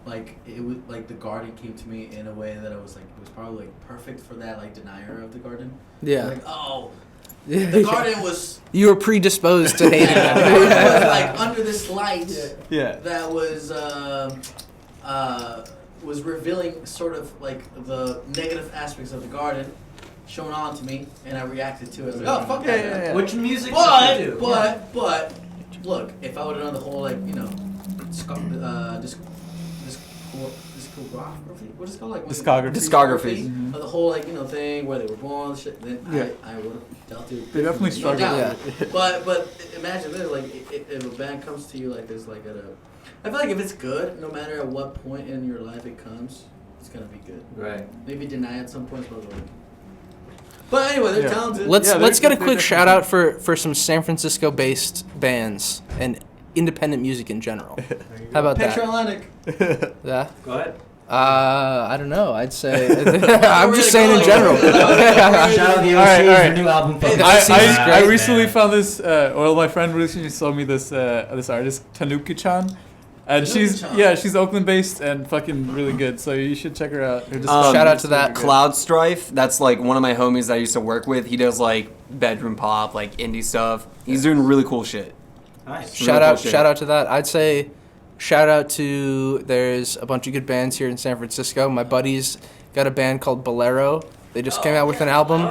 like it was like the Garden came to me in a way that I was like it was probably like perfect for that like denier of the Garden. Yeah. Like the Garden was You were predisposed to hating the Garden was it. like under this light that was revealing sort of like the negative aspects of the Garden. Shown on to me, and I reacted to it. I was like, oh, fuck that. Which music But, did you do? but, look, if I would have known the whole, like, you know, discography, what is it called? Like, Discography. of the whole, like, you know, thing where they were born, shit, then I would have dealt with it. They definitely No struggled. doubt. Yeah. But imagine this, like, if a band comes to you, like, this, like, I feel like if it's good, no matter at what point in your life it comes, it's gonna be good. Right. Maybe deny at some points, but anyway, they're talented. Let's get a they're quick shout out for some San Francisco based bands and independent music in general. How about Picture that? Atlantic. Yeah. Go ahead. I don't know. I'd say I'm just saying in general. Shout out the OCs, All right. your new album. fucking Hey, sucks, I man. recently found this. My friend recently showed me this artist Tanuki-chan, and she's Oakland based and fucking really good. So you should check her out. Shout out to that. Cloud Strife, that's like one of my homies that I used to work with. He does like bedroom pop, like indie stuff. He's doing really cool shit. Nice. Shout out to that. I'd say shout out to there's a bunch of good bands here in San Francisco. My buddies got a band called Bolero. They just came out with an album.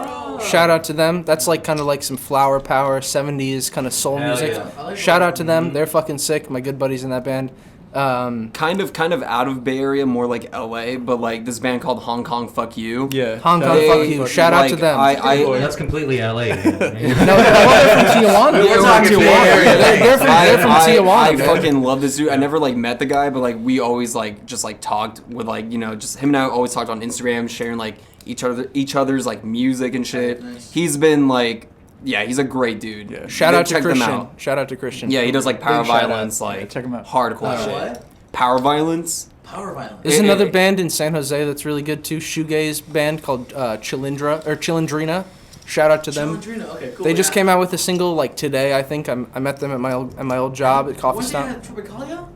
Shout out to them. That's like kind of like some flower power 70s kind of soul Hell music. yeah. I like Shout Bolero. out to them. They're fucking sick. My good buddies in that band. Kind of out of Bay Area, more like LA, but like this band called Hong Kong Fuck You. Yeah. Hong Kong, They- fuck you. Shout out to like, them. That's completely LA. No, they're from Tijuana. We're talking Bay Area. They're from Tijuana. I man. fucking love this dude. I never like met the guy, but like we always like just like talked with like just him and I always talked on Instagram, sharing like each other's like music and shit. Nice. He's been like, yeah, he's a great dude. Yeah. Shout Go out to check them Christian. out. Shout out to Christian. Yeah, he does like power Big shout out. violence, like Yeah, check him out. hardcore shit. What? Power violence. Power violence. There's It- another it- band in San Jose that's really good too. Shoegaze band called Chilindrina. Shout out to them. Chilindrina, okay, cool. They just came out with a single like today. I think I met them at my old job at Coffee Was Stop. that Tropicalia?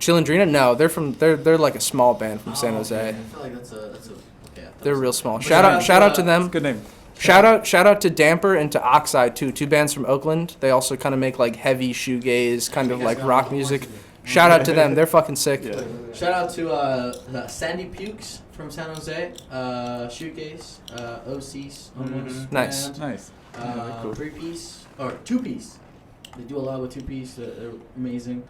Chilindrina? No, they're like a small band from San Jose. Okay. I feel like that's a okay. They're real small. But Shout out to them. Good name. Shout out to Damper and to Oxide too. Two bands from Oakland. They also kind of make like heavy shoegaze, kind of like rock music. Shout out to them. They're fucking sick. Yeah. Shout out to Sandy Pukes from San Jose, Shoegaze, OCs, almost. Nice. band, Nice. Yeah, cool. 3-piece or 2-piece. They do a lot with 2-piece. They're amazing.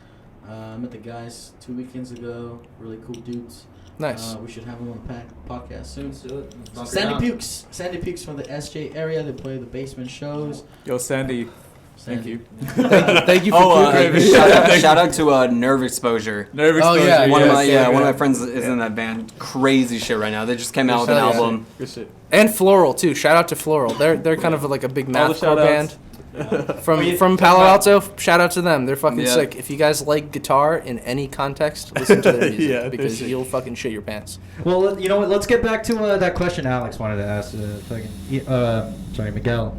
Met the guys 2 weekends ago. Really cool dudes. Nice. We should have them on the podcast soon. Let's do it. Bunker Sandy down. Pukes. Sandy Pukes from the SJ area. They play the basement shows. Yo, Sandy. Thank Sandy. you. Thank you for Oh, Puka. shout out to Nerve Exposure. Nerve Oh, exposure. yeah, One yes, of my friends is in that band. Crazy shit right now. They just came out with an Hell yeah. album. Good shit. And Floral too. Shout out to Floral. They're kind of like a big All the mathcore band shout-outs. from Palo Alto. Shout out to them. They're fucking Yeah. sick. If you guys like guitar in any context, listen to their music Yeah, they're because sick. you'll fucking shit your pants. Well, you know what? Let's get back to that question Alex wanted to ask. Miguel.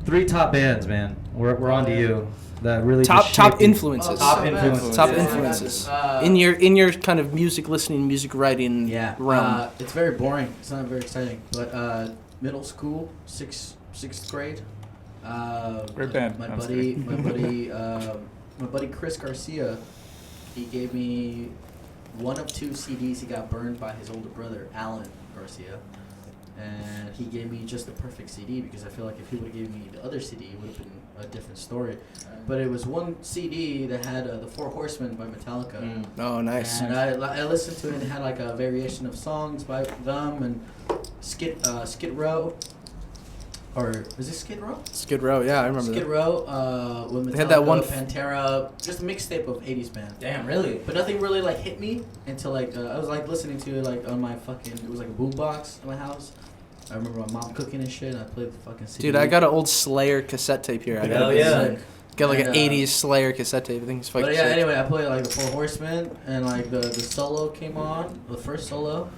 3 top bands, man. We're on to you. That really just Top shaped you. influences. Top influences. Top Yeah. influences. Uh, in your kind of music listening, music writing Yeah, realm. it's very boring. It's not very exciting. But middle school, sixth grade. Great band. My I'm buddy, sorry. my buddy Chris Garcia, he gave me one of 2 CDs. He got burned by his older brother, Alan Garcia, and he gave me just the perfect CD because I feel like if he would have given me the other CD, it would have been a different story. But it was one CD that had the Four Horsemen by Metallica. Oh, nice. And I listened to it and it had like a variation of songs by them and Skid Row. Or is it Skid Row? Skid Row. Yeah, I remember Skid that. Row, with Metallica, They had that one Pantera, just a mixtape of 80s band. Damn, really? But nothing really like hit me until like I was like listening to it like on my fucking, it was like a boombox in my house. I remember my mom cooking and shit and I played the fucking CD. Dude, I got an old Slayer cassette tape here. I got Hell a- yeah. Got like an And, 80s Slayer cassette tape. I think it's fucking But yeah, sick. anyway, I played like the Four Horsemen and like the solo came on, the first solo,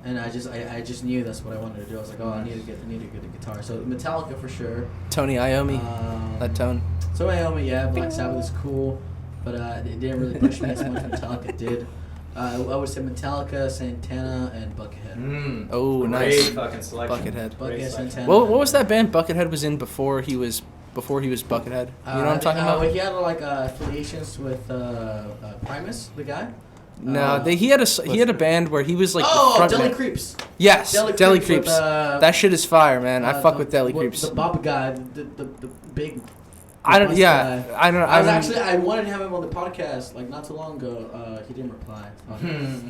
and I just knew that's what I wanted to do. I was like, oh, I need to get a guitar. So Metallica for sure. Tony Iommi. That tone. So Iommi, yeah, Black Sabbath is cool, but it didn't really push me as much as Metallica did. I would say Metallica, Santana, and Buckethead. Oh, Great nice. fucking selection. Buckethead. Great Buckethead, selection. Santana. What was that band Buckethead was in before he was Buckethead? You know what I'm talking about? Well, he had like affiliations with Primus, the guy. No, he had a band where he was like the front Deli man. Creeps. Yes, Deli with, Creeps. That shit is fire, man. I fuck with Deli what- Creeps. The Bob guy, the big. I don't. bus Yeah, guy. I don't. I wanted to have him on the podcast like not too long ago. He didn't reply.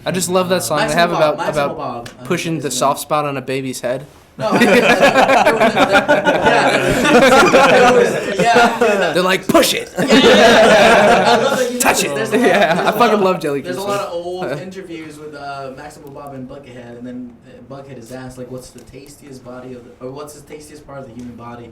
I just love that song they have Maximo about Bob, pushing the soft spot on a baby's head. No, yeah. They're like, push it. I love that you Touch know it. this. There's a lot- Yeah, there's I a fucking lot- love Jelly There's a Creeps. lot of old interviews with Maximo Bob and Buckethead, and then Buckethead is asked like, "What's the tastiest body of the, or what's the tastiest part of the human body?"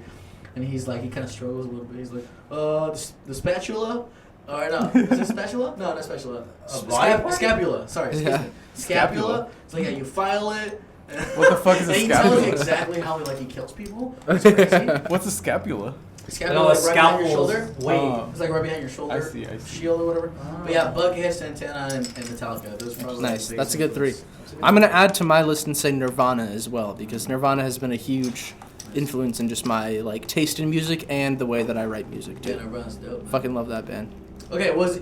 And he's like, he kind of struggles a little bit. He's like, the spatula, Or no, is it spatula? No, not spatula. body part? Scapula. Sorry, excuse Yeah. me. Scapula. It's like, yeah, you file it. What the fuck is a and he tells you scapula? exactly how he kills people. It's crazy. What's a scapula? Scapula, like right behind your shoulder. Wait. It's like right behind your shoulder. I see. Shield or whatever. But yeah, Bughead, Santana, and Metallica. Those are probably Nice. the That's a biggest good three. influences. I'm gonna add to my list and say Nirvana as well because Nirvana has been a huge influence in just my like taste in music and the way that I write music Yeah, too. Nirvana's dope. Man. Fucking love that band. Okay, was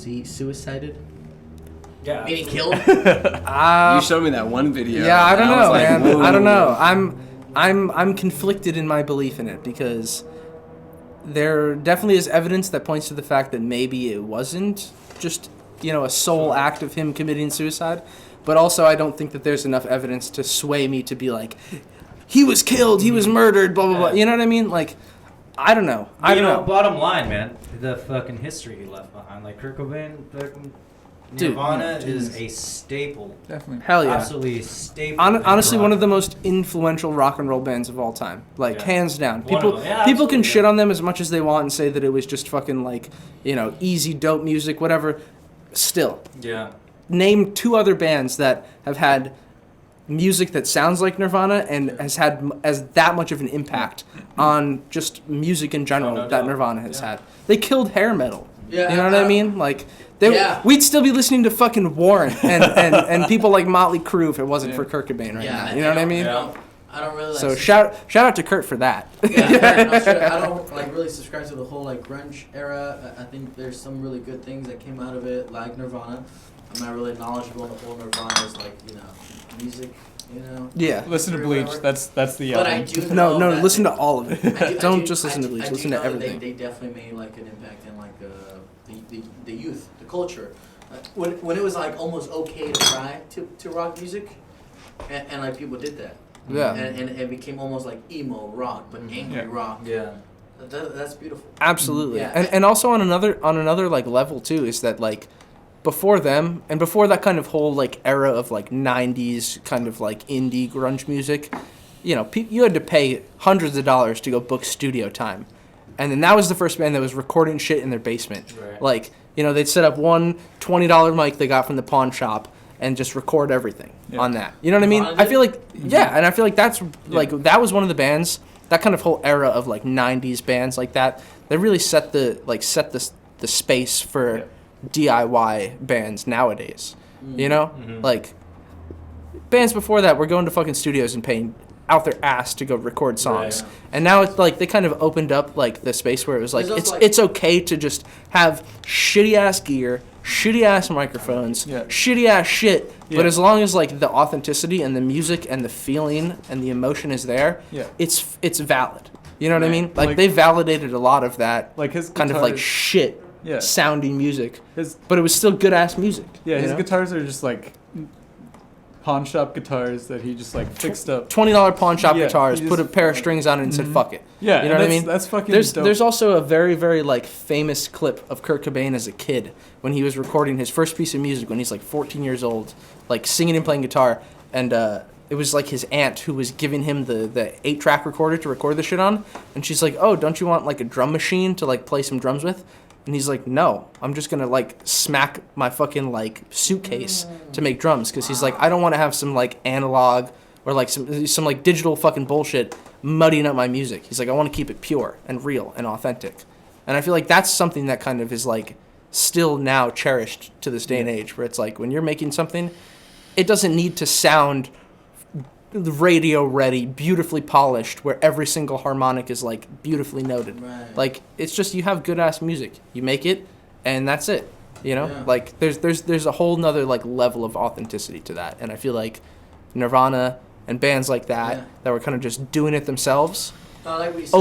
he suicided? Yeah. Meaning killed? You showed me that one video. Yeah, I don't and was know, like, man. whoa. I don't know. I'm conflicted in my belief in it because there definitely is evidence that points to the fact that maybe it wasn't just, a sole act of him committing suicide, but also I don't think that there's enough evidence to sway me to be like he was killed, he was murdered, blah blah blah. You know what I mean? Like I don't know. I don't know. Bottom line, man, the fucking history he left behind. Like Kurt Cobain, fucking Dude. Nirvana is a staple. Definitely. Hell yeah. Absolutely a staple. Honestly, in one of the rock. most influential rock and roll bands of all time. Like, Yeah. hands down. One People of them. Yeah, people can absolutely, shit yeah. on them as much as they want and say that it was just fucking, like, easy, dope music, whatever. Still, Yeah. name two other bands that have had music that sounds like Nirvana and has had as that much of an impact on just music in general no that doubt. Nirvana has Yeah. had. They killed hair metal. Yeah, You know what I mean? Like, Yeah. we'd still be listening to fucking Warren and people like Motley Crue if it wasn't for Kurt Cobain right Yeah, now. You know what I mean? I don't really like. So shout out to Kurt for that. I don't like really subscribe to the whole like grunge era. I think there's some really good things that came out of it, like Nirvana. I'm not really knowledgeable in the whole Nirvana's like music. Yeah. Listen to Bleach. That's the But album. I do know No, that listen to all of it. I Don't just listen to Bleach. I Listen do to know that everything. They definitely made like an impact in like the youth, the culture. When it was like almost okay to try to rock music, and like people did that. Yeah. And it became almost like emo rock, but angry Yeah. rock. Yeah. That's beautiful. Absolutely. Yeah. And also on another like level too is that like before them and before that kind of whole like era of like 90s kind of like indie grunge music, you had to pay hundreds of dollars to go book studio time. And then that was the first band that was recording shit in their basement. Right. Like, they'd set up one $20 mic they got from the pawn shop and just record everything on that. You know what I mean? Nirvana I feel like did? and I feel like that's like that was one of the bands, that kind of whole era of like 90s bands like that. They really set the space for DIY bands nowadays. Like bands before that were going to fucking studios and paying out their ass to go record songs. Right. And now it's like they kind of opened up like the space where it was like There's also, it's okay to just have shitty ass gear, shitty ass microphones, Yeah. shitty ass shit, Yeah. but as long as like the authenticity and the music and the feeling and the emotion is there, Yeah. it's valid. You know what I Right. mean? Like, Like- they validated a lot of that Like his kind of like guitars- shit Yeah. sounding music, His but it was still good ass music. yeah, you his know? guitars are just like pawn shop guitars that he just like fixed up. $20 pawn shop Yeah, guitars, he put a just- pair of strings on it and said Mhm. fuck it. Yeah, You know and what I mean? That's fucking There's dope. there's also a very, very like famous clip of Kurt Cobain as a kid when he was recording his first piece of music when he's like 14 years old, like singing and playing guitar, and it was like his aunt who was giving him the 8-track recorder to record the shit on, and she's like, "Oh, don't you want like a drum machine to like play some drums with?" And he's like, "No, I'm just gonna like smack my fucking like suitcase to make drums," because he's like, "I don't want to have some like analog or like some like digital fucking bullshit muddying up my music." He's like, "I want to keep it pure and real and authentic," and I feel like that's something that kind of is like still now cherished to this day and age, where it's like when you're making something, it doesn't need to sound radio ready, beautifully polished, where every single harmonic is like beautifully noted. Right. Like it's just you have good ass music, you make it, and that's it. Yeah. Like there's a whole nother like level of authenticity to that, and I feel like Nirvana and bands like that Yeah. that were kind of just doing it themselves Like what you said,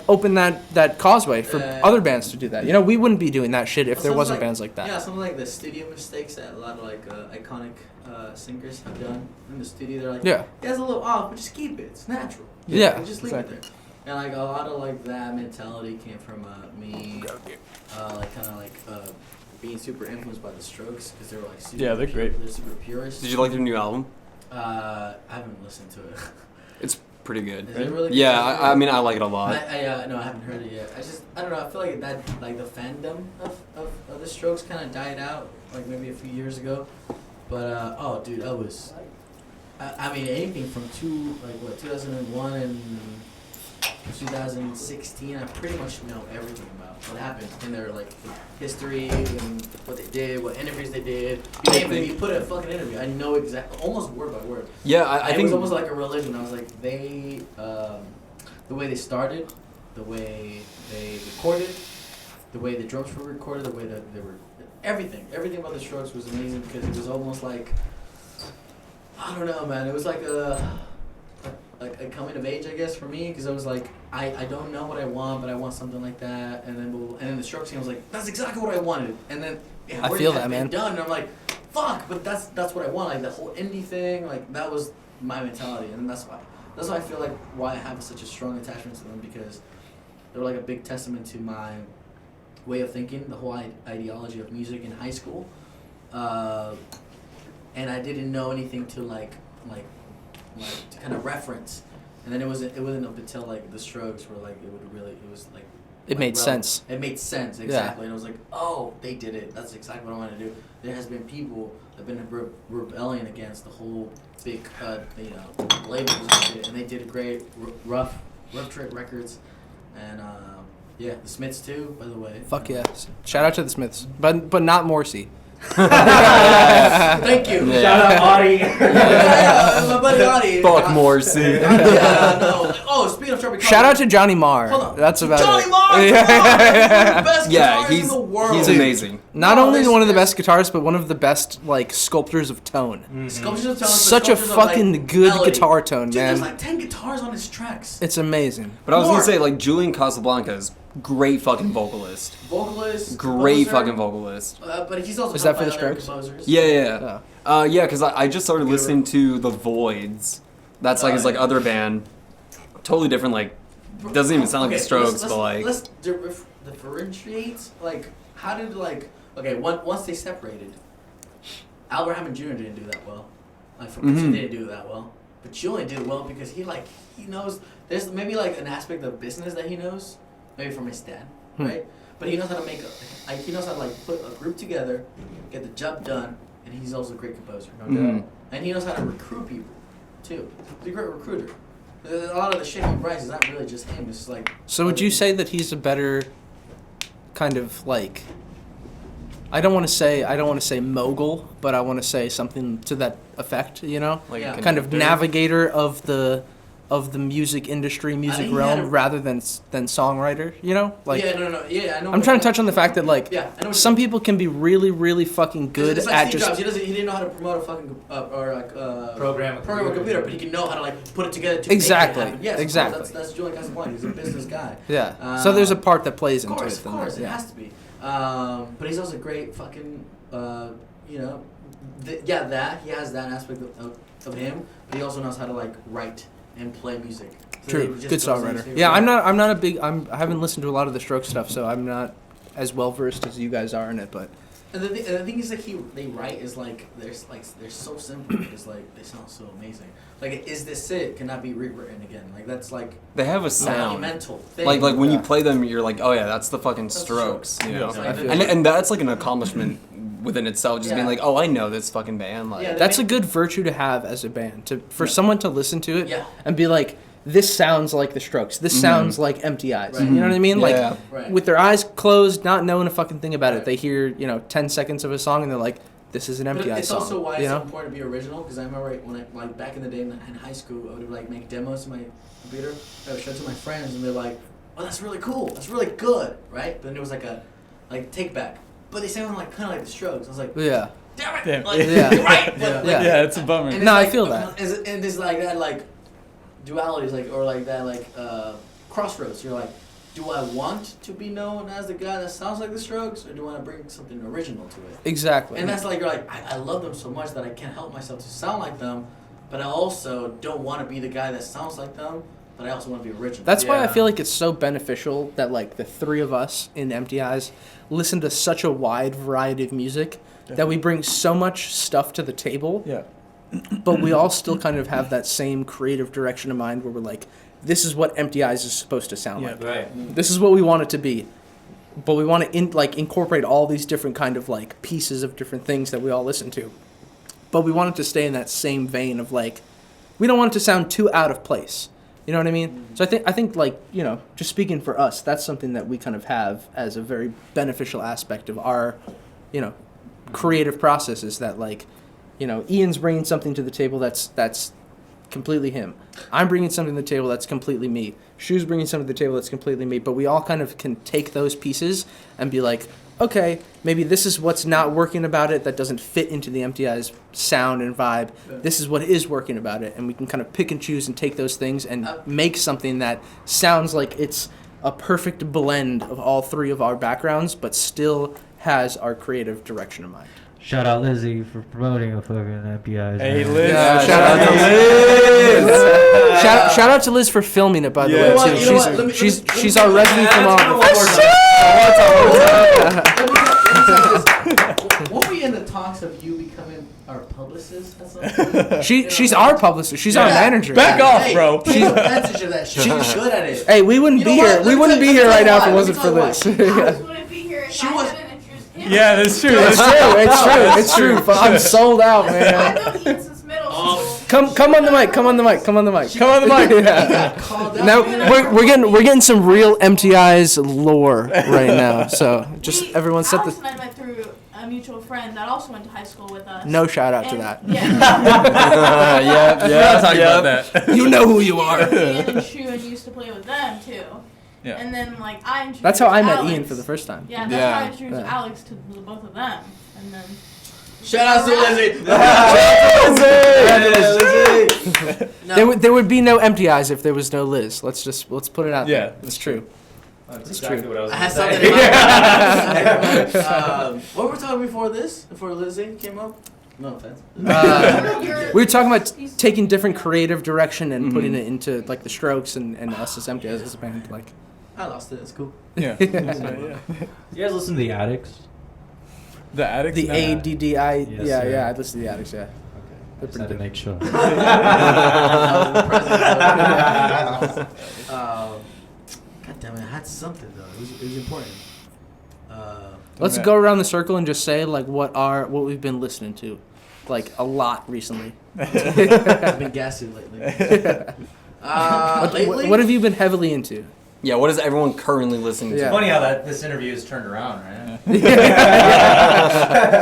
open that causeway for Yeah. other bands to do that. We wouldn't be doing that shit if there Sounds wasn't like- bands like that. Yeah, something like the studio mistakes that a lot of like iconic singers have done in the studio. They're like, Yeah. it's a little off, but just keep it. It's natural. Yeah, And just leave exactly. it there. And like a lot of like that mentality came from me, like kind of like being super influenced by the Strokes because they were like super Yeah, they're great. They're super purists. Did you like their new album? I haven't listened to it. It's pretty good. Is it really good? Yeah, I mean, I like it a lot. No, I haven't heard it yet. I don't know. I feel like that, like the fandom of the Strokes kind of died out, like maybe a few years ago. But oh, dude, I mean, anything from 2001 and 2016, I pretty much know everything about what happened in their like history and what they did, what interviews they did. You put a fucking interview, I know exactly, almost word by word. Yeah, I think it was almost like a religion. I was like, the way they started, the way they recorded, the way the drums were recorded, the way that they were, everything about the Strokes was amazing because it was almost like, I don't know, man. It was like a coming of age, I guess, for me, because I was like, I don't know what I want, but I want something like that, and then the Strokes came, I was like, that's exactly what I wanted, and then I feel that, man. done, and I'm like, fuck, but that's what I want, like the whole indie thing, like that was my mentality, and that's why I feel like why I have such a strong attachment to them, because they were like a big testament to my way of thinking, the whole ideology of music in high school, and I didn't know anything to like to kind of reference, and then it wasn't up until like the Strokes were like it made sense. It made sense, exactly, and I was like, oh, they did it. That's exactly what I want to do. There has been people that have been rebelling against the whole big labels and shit, and they did a great rough Trick Records, and yeah, the Smiths too, by the way. Fuck yes. Shout out to the Smiths, but not Morrissey. Thank you. Yeah. Shout out Audie. My buddy Audie. Fuck Morrissey. Yeah, no. Oh, speaking of Sharpie. Shout out to Johnny Marr. Hold on. That's about Johnny it. Marr. Yeah. Come on, he's one of the best Yeah, guitarists in the world. he's amazing. Not No, only there's- one of the best guitarists, but one of the best like sculptors of tone. Sculptures of tone. Such a sculptures of, like, fucking good melody. guitar tone, Dude, man. there's like 10 guitars on his tracks. It's amazing. But I was More. gonna say, like, Julian Casablancas, great fucking vocalist. Vocalist. Great composer, fucking vocalist. But he's also Is that helped for by the other Strokes? composers. Yeah. Oh. Yeah, because I just started listening to The Voids. That's like his like other band. Totally different, like, doesn't even sound like the Strokes, but like... Let's differentiate, like, how did, like, okay, once they separated, Albert Hammond Jr. didn't do that well. Like, he didn't do that well. But Julian did well because he knows, there's maybe, like, an aspect of business that he knows, maybe from his dad, right? But he knows how to he knows how to, like, put a group together, get the job done, and he's also a great composer. Mhm. And he knows how to recruit people, too. He's a great recruiter. A lot of the shit he writes is not really just him. It's just like. So would you say that he's a better kind of like I don't want to say mogul, but I want to say something to that effect, you know? Like Yeah. Kind of navigator of the music industry, music think he realm had a- rather than songwriter, you know? Like Yeah, no. Yeah, I know. I'm trying to touch on the fact that like Yeah, I know. some people can be really really fucking good it's like at Steve just Jobs. He didn't know how to promote a fucking Program a computer, but he can know how to like put it together to Exactly, make it happen. Yes, exactly. That's Julian Casablancas. He's a business guy. yeah. So there's a part that plays Of into course, it. of then, course, it yeah. has to be. But he's also a great fucking, you know, he has that aspect of him, but he also knows how to like write and play music. So True, he just good goes songwriter. into- Yeah, I'm not a big. I haven't listened to a lot of the Strokes stuff, so I'm not as well versed as you guys are in it. But And the thing is, like they write is like they're so simple because like they sound so amazing. Like, is this it? Cannot be rewritten again. Like that's like They have a a sound. monumental thing. Like when you Yeah. play them, you're like, oh yeah, that's the fucking That's the Strokes. Strokes. You know? It's like I the- feel And that's like an accomplishment within itself, just being Yeah. like, oh, I know this fucking band. Like, Yeah, that's a good virtue to have as a band. For someone to listen to it Yeah. and be like, this sounds like the Strokes. This sounds like Empty Eyes. Right. You know what I mean? Yeah. Like Right. with their eyes closed, not knowing a fucking thing about Right. it. They hear 10 seconds of a song and they're like, this is an But Empty Eyes it's song. also why you it's know? so important to be original. Because I remember when I back in the day in high school, I would like make demos to my computer. I would show it to my friends, and they're like, "Oh, that's really cool. That's really good, right?" But then it was like a take back. But they sound like kind of like the Strokes. I was like, Yeah. "Damn it!" Damn. Like, Yeah. you're right. But, Yeah. Yeah, it's a bummer. and it's No, I like- feel that. And there's like that like dualities, like or like that like crossroads. You're like, do I want to be known as the guy that sounds like the Strokes, or do I want to bring something original to it? Exactly. And that's like you're like, I love them so much that I can't help myself to sound like them, but I also don't want to be the guy that sounds like them, but I also want to be original. That's why I Yeah. feel like it's so beneficial that like the three of us in Empty Eyes listen to such a wide variety of music that we bring so much stuff to the table. Yeah. but we all still kind of have that same creative direction in mind where we're like, this is what Empty Eyes is supposed to sound like. Right. This is what we want it to be. But we want to incorporate all these different kind of like pieces of different things that we all listen to. But we want it to stay in that same vein of like, we don't want it to sound too out of place. You know what I mean? So I think like, you know, just speaking for us, that's something that we kind of have as a very beneficial aspect of our, you know, creative process is that like, you know, Ian's bringing something to the table that's completely him. I'm bringing something to the table that's completely me. Shu's bringing something to the table that's completely me. But we all kind of can take those pieces and be like, okay, maybe this is what's not working about it that doesn't fit into the Empty Eyes sound and vibe. This is what is working about it. And we can kind of pick and choose and take those things and make something that sounds like it's a perfect blend of all three of our backgrounds, but still has our creative direction in mind. Shout out Lizzie for promoting a fucking Empty Eyes. Hey, man. Liz. Yeah, shout out to Liz for filming it, by the way. what? Too. You know what? Let me- She's our resident photographer. Were we in the talks of you becoming our publicist? That's all? She's our publisher. She's our Yeah. manager. Back off, Hey, bro. take advantage of that shit. She's good at it. Hey, we wouldn't You know be what? here. Let We me wouldn't tell be you here right now if why. it wasn't Let for me Liz. tell you Yeah. I wouldn't be here if She I was- hadn't introduced him. Yeah, that's true. It's true. It's true. But I'm sold out, I've man. known Ian since middle school. Come on the mic. Come on the mic. Come on the mic. Come on the mic. Yeah. Called out. Now we're getting some real Empty Eyes lore right now. So just everyone set Alex the and I met through a mutual friend that also went to high school with us. no shout out to And- that. Yeah. We're not talking about that. You know who you are. Ian and Shu and used to play with them too. Yeah. And then like I introduced That's how I met Alex. Ian for the first time. Yeah, that's Yeah. how I introduced Yeah. Alex to the both of them. And then Shout out to Lizzie. There would be no Empty Eyes if there was no Liz. Let's put it out Yeah. there. It's true. That's It's exactly true. what I was I had gonna something say. in mind. What were we talking before this? Before Lizzie came up? No offense. We were talking about taking different creative direction and putting it into like the Strokes and us as Empty Eyes as a band. Like, I lost it. It's cool. Yeah. You guys listen to the Addicts? The Addicts. the ADDI. Yes, Yeah, sir. yeah. I'd listen to the Addicts. Yeah. Okay. They're Just had to pretty make sure. God damn it! I had something though. It was important. Let's Okay. go around the circle and just say like what we've been listening to, like a lot recently. I've been gassy lately. Lately? What have you been heavily into? Yeah, what is everyone currently listening Yeah. to? Funny how this interview is turned around, right?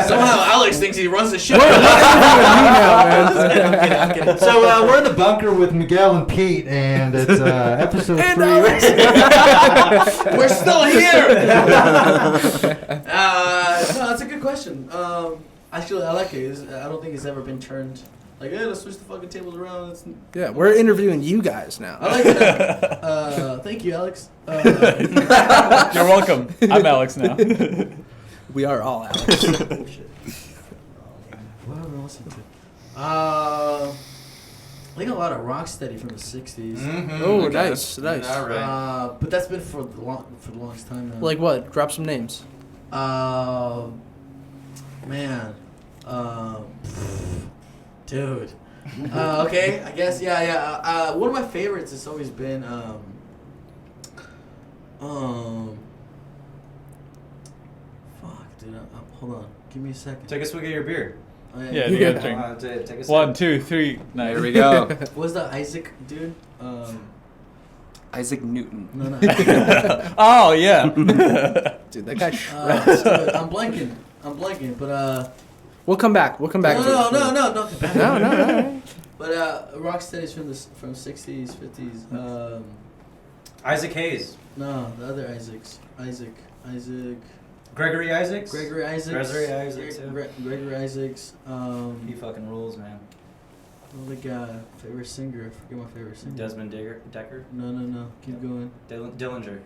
Somehow Alex thinks he runs the show. I'm kidding. So we're in the bunker with Miguel and Pete, and it's episode 3. We're still here. No, that's a good question. Actually, I like it. I don't think it's ever been turned like, hey, let's switch the fucking tables around. Yeah, we're interviewing you guys now. I like it. Thank you, Alex. You're welcome. I'm Alex now. We are all Alex. Bullshit. What have I listened to? I think a lot of Rocksteady from the '60s. Oh, nice. All right. But that's been for the longest time now. Like what? Drop some names. Man, dude. Okay, I guess yeah. One of my favorites has always been fuck, dude. Hold on, give me a second. Take a swig of your beer. Oh, Yeah, you gotta drink. Take a swig. 1, 2, 3. Nice. There we go. What was that Isaac dude? Isaac Newton. No. Oh yeah. Dude, that guy shreds. I'm blanking, but We'll come back. We'll come back. to it. No. But Rocksteady's from '60s, '50s. Isaac Hayes. No, the other Isaacs. Isaac. Gregory Isaacs? Gregory Isaacs. Gregory Isaacs, yeah. Gregory Isaacs. He fucking rules, man. Another guy. Favorite singer. I forget my favorite singer. Desmond Decker? No. Keep going. Dillinger.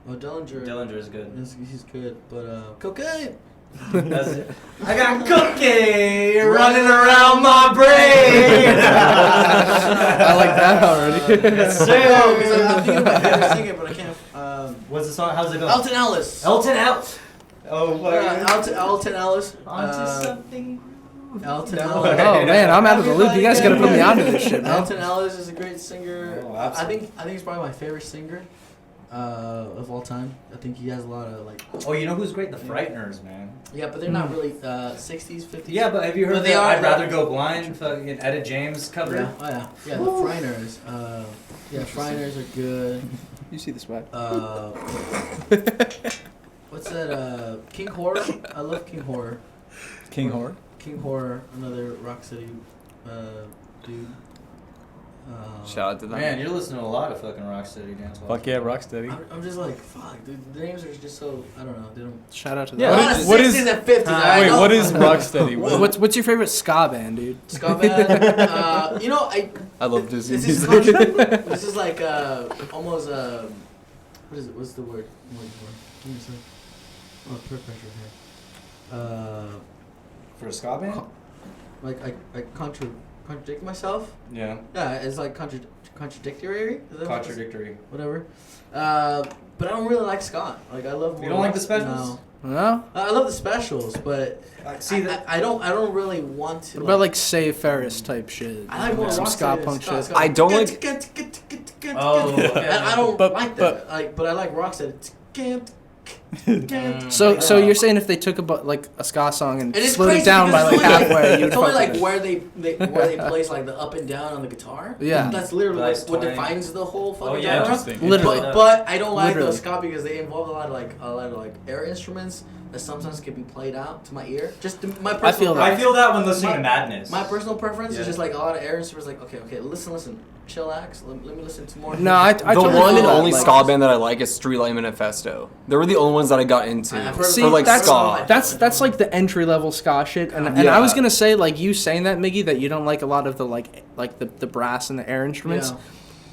Oh, Dillinger. Dillinger's good. He's good, but cocaine. That's it. I got cocaine running around my brain. I like that already. Yes, No, sir. because I'm thinking of my favorite singer, but I can't. What's the song? How's it go? Elton Ellis. Elton Ellis. Oh, what? Elton Ellis. Onto something. Elton No. Ellis. Oh man, I'm out of the loop. You guys gotta put me onto this shit, man. Elton Ellis is a great singer. Oh, I absolutely. think he's probably my favorite singer of all time. I think he has a lot of like. Oh, you know who's great? The Frighteners, man. Yeah, but they're not really 60s, 50s. Yeah, but have you heard But they the are- I'd Rather Go Blind fucking Etta James cover? Yeah, oh yeah, the Frighteners. Frighteners are good. You see the swag. What's that? King Horror. I love King Horror. King Horror. King Horror, another Rock City dude. Shout out to them. Man, you're listening to a lot of fucking Rocksteady dance halls. Fuck yeah, Rocksteady. I'm just like, fuck, dude. The names are just so, I don't know. They don't. Shout out to Yeah, them. A lot of what is- 60s and 50s. I Wait, know. what is Rocksteady? What's your favorite ska band, dude? Ska band. You know, I love Disney This is music. this is like almost what is it? What's the word? I'm looking for? Give me a second. Oh, peer pressure here. For a ska band? Like I contradict myself. Yeah. Yeah, it's like contradictory. Is that what it's- Contradictory. Whatever. But I don't really like ska. Like I love. You don't like the specials? No. No? I love the specials, but See that? I don't really want to. What about like Save Ferris type shit? I like more some rock ska punk shit. I don't like- Oh, okay. I don't But- like that. But I like rock set. So you're saying if they took like a ska song and And it's slowed crazy it down by because like it's only halfway, you'd it's only fuck like with it. where they place like the up and down on the guitar. Yeah. That's literally Nice like what twang. defines the whole fucking Oh, yeah, genre. interesting. Literally. But I don't like Literally. those ska because they involve a lot of air instruments that sometimes can be played out to my ear. Just to, my personal. feel that. I feel that when listening My- to Madness. My personal preference Yeah. is just like a lot of air instruments. Like okay, listen, chillax. Let me listen to more. No, I The totally one feel and that, only like- ska band that I like is Streetlight Manifesto. They were the only ones that I got into I've heard See, for like that's, ska. that's like the entry level ska shit, and Yeah. I was gonna say like you saying that Miggy that you don't like a lot of the like the brass and the air instruments. Yeah.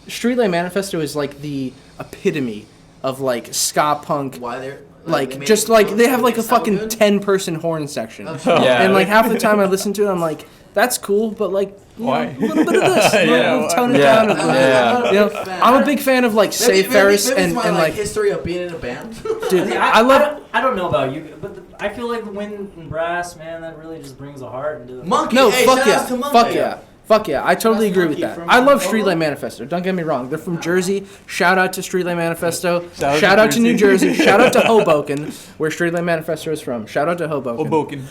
Streetlight Manifesto is like the epitome of like ska punk. Why they're Like they made just it like sound- they have like make a it sound fucking good? 10-person horn section, Yeah. and like half the time I listen to it, I'm like, that's cool, but like you Why? know, a little bit of this, Yeah, tone it yeah, down a little bit. yeah. You know, I'm a big fan of like Save Ferris maybe and it's my, like history of being in a band. dude, See, I love. I don't know about you, but I feel like the wind and brass, man, that really just brings a heart into the. Monkey. No, hey, fuck shout yeah, outs to Monkey. fuck yeah, fuck yeah. I totally That's agree with Monkey that. from I love Oklahoma. Streetlight Manifesto. Don't get me wrong. They're from Jersey. Shout out to Streetlight Manifesto. Shout out Shout to out to New Jersey. Jersey. Shout out to Hoboken, where Streetlight Manifesto is from. Shout out to Hoboken. Hoboken.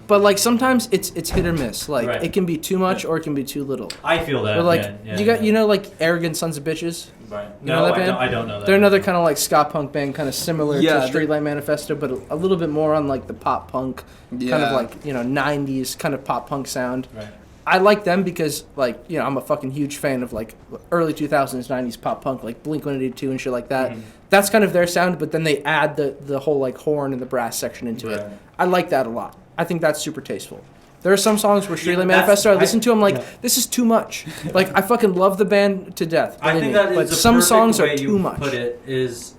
But like sometimes it's hit or miss. Like Right. it can be too much or it can be too little. I feel that. Or like yeah, you got yeah. you know like Arrogant Sons of Bitches. Right. You know No, that I band? don't, I don't know that. They're another kind of like ska punk band, kind of similar Yeah, to Streetlight Manifesto, but a little bit more on like the pop punk kind of Yeah. like 90s kind of pop punk sound. Right. I like them because like I'm a fucking huge fan of like early 2000s 90s pop punk like Blink-182 and shit like that. Mhm. That's kind of their sound, but then they add the whole like horn and the brass section into it. Right. I like that a lot. I think that's super tasteful. There are some songs where Yeah, Streetlight that's- Manifesto I listen to, I'm like, yeah. this is too much. Like I fucking love the band to death. I believe think me, that is but the some perfect songs way are too you much. Put it is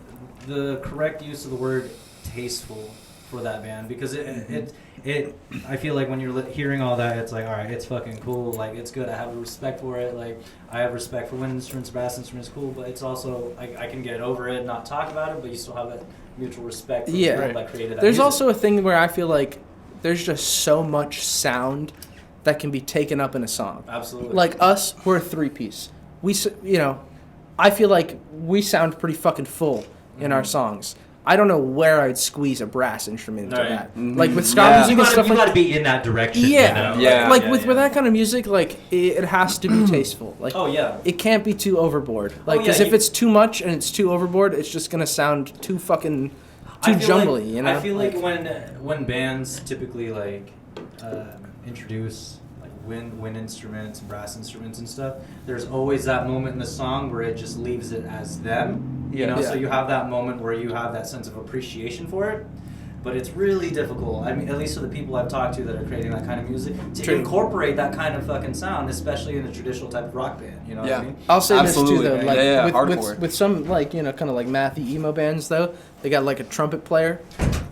the correct use of the word tasteful for that band because it I feel like when you're hearing all that it's like all right, it's fucking cool, like it's good, I have respect for it, like I have respect for wind instruments, brass instruments, cool, but it's also I can get over it, not talk about it, but you still have that mutual respect for Yeah. the people that created that There's music. also a thing where I feel like there's just so much sound that can be taken up in a song. Absolutely. Like us, we're a three-piece. I feel like we sound pretty fucking full in our songs. I don't know where I'd squeeze a brass instrument into Right. that. Like with ska Yeah. music and stuff you like gotta be in that direction. Yeah. You know? Yeah. Like with that kind of music, like it has to be tasteful. Like Oh yeah. it can't be too overboard. Like yeah, because if you- it's too much and it's too overboard, it's just gonna sound too fucking too I feel jumbly. like, You know. I feel like when bands typically like introduce like wind instruments, brass instruments and stuff, there's always that moment in the song where it just leaves it as them. You know, Yeah. so you have that moment where you have that sense of appreciation for it. But it's really difficult. I mean, at least for the people I've talked to that are creating that kind of music, to True. incorporate that kind of fucking sound, especially in a traditional type of rock band. You know Yeah. what I mean? I'll say Absolutely, this too though, man. like Yeah, with hardcore. with some like kind of like mathy emo bands though, they got like a trumpet player.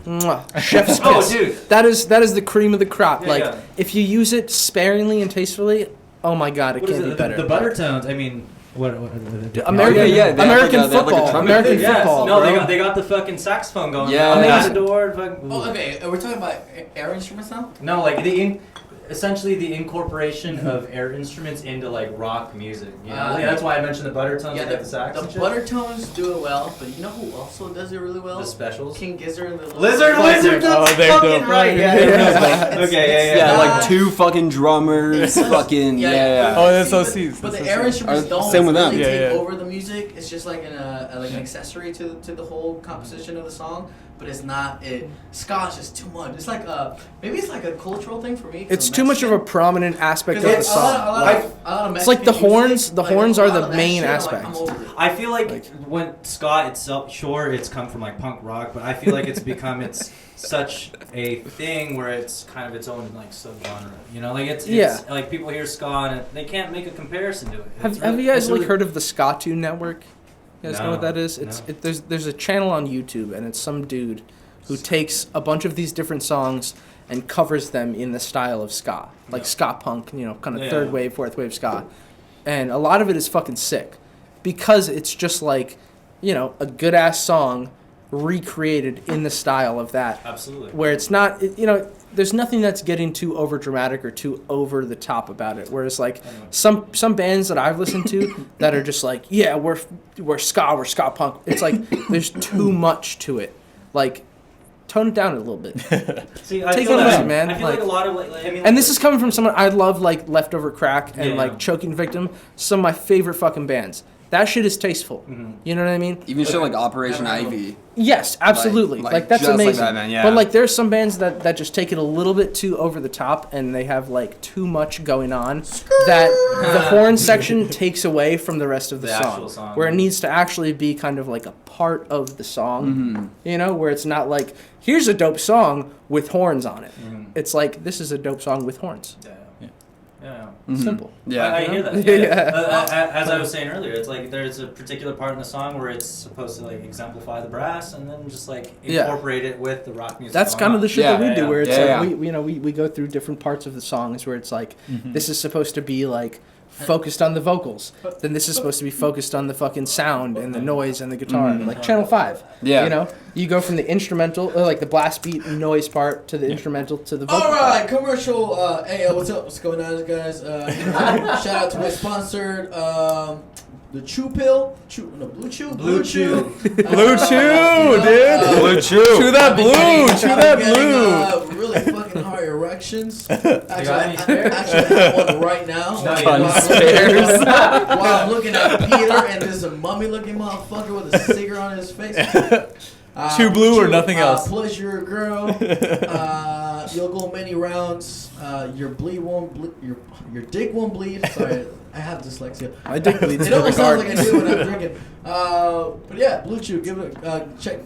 Mwah, chef's kiss. Oh, dude. That is the cream of the crop. Yeah, like yeah. if you use it sparingly and tastefully, oh my god, it What is can't be it? better. The butter tones. I mean, American, yeah, they have American like a- they have like a football. trumpet. American Yeah, football. no, bro. they got the fucking saxophone going. Yeah. Out Amazing. the door. Fucking, Oh, okay. We're talking about air instruments now. No, like essentially the incorporation of air instruments into like rock music. You know, Ah, Like, that's why I mentioned the butter tones. Yeah, like the sax. and the shit. butter tones do it well, but you know who also does it really well? The specials. King Gizzard and the Lizard. That's Oh, they're fucking dope. right. Yeah. It's- Okay. Yeah, Yeah. like 2 fucking drummers, fucking yeah. Oh, that's but- OCs. But That's the air OCs. instruments don't Same with them. really Yeah, take yeah. over the music. It's just like an accessory to the whole composition of the song. But it's not it. Ska is just too much. It's like maybe it's like a cultural thing for me. 'cause It's I'm too much of a Mexican. prominent aspect of the Because a lot song. of It's like the Mexican horns- music, the like, horns a are lot the of that main shit, I'm aspect. I'm over it. I feel like Like- when ska itself, sure, it's come from like punk rock, but I feel like it's become such a thing where it's kind of its own like subgenre. You know, like it's Yeah. like people hear ska and they can't make a comparison to it. Have you guys like heard of the Ska Tune Network? You guys know what No, that is? It's no. there's a channel on YouTube and it's some dude who takes a bunch of these different songs and covers them in the style of ska, like Yeah. ska punk, you know, kind of Yeah. third wave, fourth wave ska, and a lot of it is fucking sick because it's just like, you know, a good ass song recreated in the style of that, Absolutely. where it's not, you know, there's nothing that's getting too over dramatic or too over the top about it. Whereas like some bands that I've listened to that are just like, yeah, we're ska punk. It's like there's too much to it. Like, tone it down a little bit. See, I Take feel it like, easy, man. I feel like, Like- a lot of I mean, And this is coming from someone I love, like Leftover Crack and Yeah. like Choking Victim. Some of my favorite fucking bands. That shit is tasteful. Mhm. You know what I mean? Even shit like Operation Ivy. Yes, absolutely. Like, Like that's just like amazing. that, man, yeah. But like there's some bands that just take it a little bit too over the top and they have like too much going on that the horn section takes away from the rest of the, The actual song. where it needs to actually be kind of like a part of the song. Mm-hmm. You know, where it's not like here's a dope song with horns on it. Mhm. It's like this is a dope song with horns. Yeah. Mhm. Simple. Yeah. I hear that. Yeah. Yeah. As I was saying earlier, it's like there's a particular part in the song where it's supposed to like exemplify the brass, and then just like Yeah. incorporate it with the rock music. That's going kind of on. the shit Yeah, that we do, yeah, where it's yeah. like Yeah. we you know we go through different parts of the songs where it's like Mhm. this is supposed to be like focused on the vocals, then this is supposed to be focused on the fucking sound and the noise and the guitar, Mhm. like Channel 5. Yeah. You know, you go from the instrumental, or like the blast beat noise part to the instrumental to the vocal All right, part. commercial. Hey, what's up? What's going on, guys? Shout out to my sponsor, the Chew Pill. Blue Chew. Blue Chew. Blue Chew, dude. Blue Chew. Chew that blue. Chew that blue. Really fucking hard erections. You got any spares? Actually, I have one right now. No, you While don't. I'm Spares. While I'm looking at Peter and there's a mummy-looking motherfucker with a cigarette on his face. Chew blue or nothing else? Pleasure, girl. You'll go many rounds. Your bleed won't your dick won't bleed. Sorry, I have dyslexia. My dick bleeds It in almost sounds like I regardless. do when I'm drinking. But yeah, Blue Chew. Give it. Check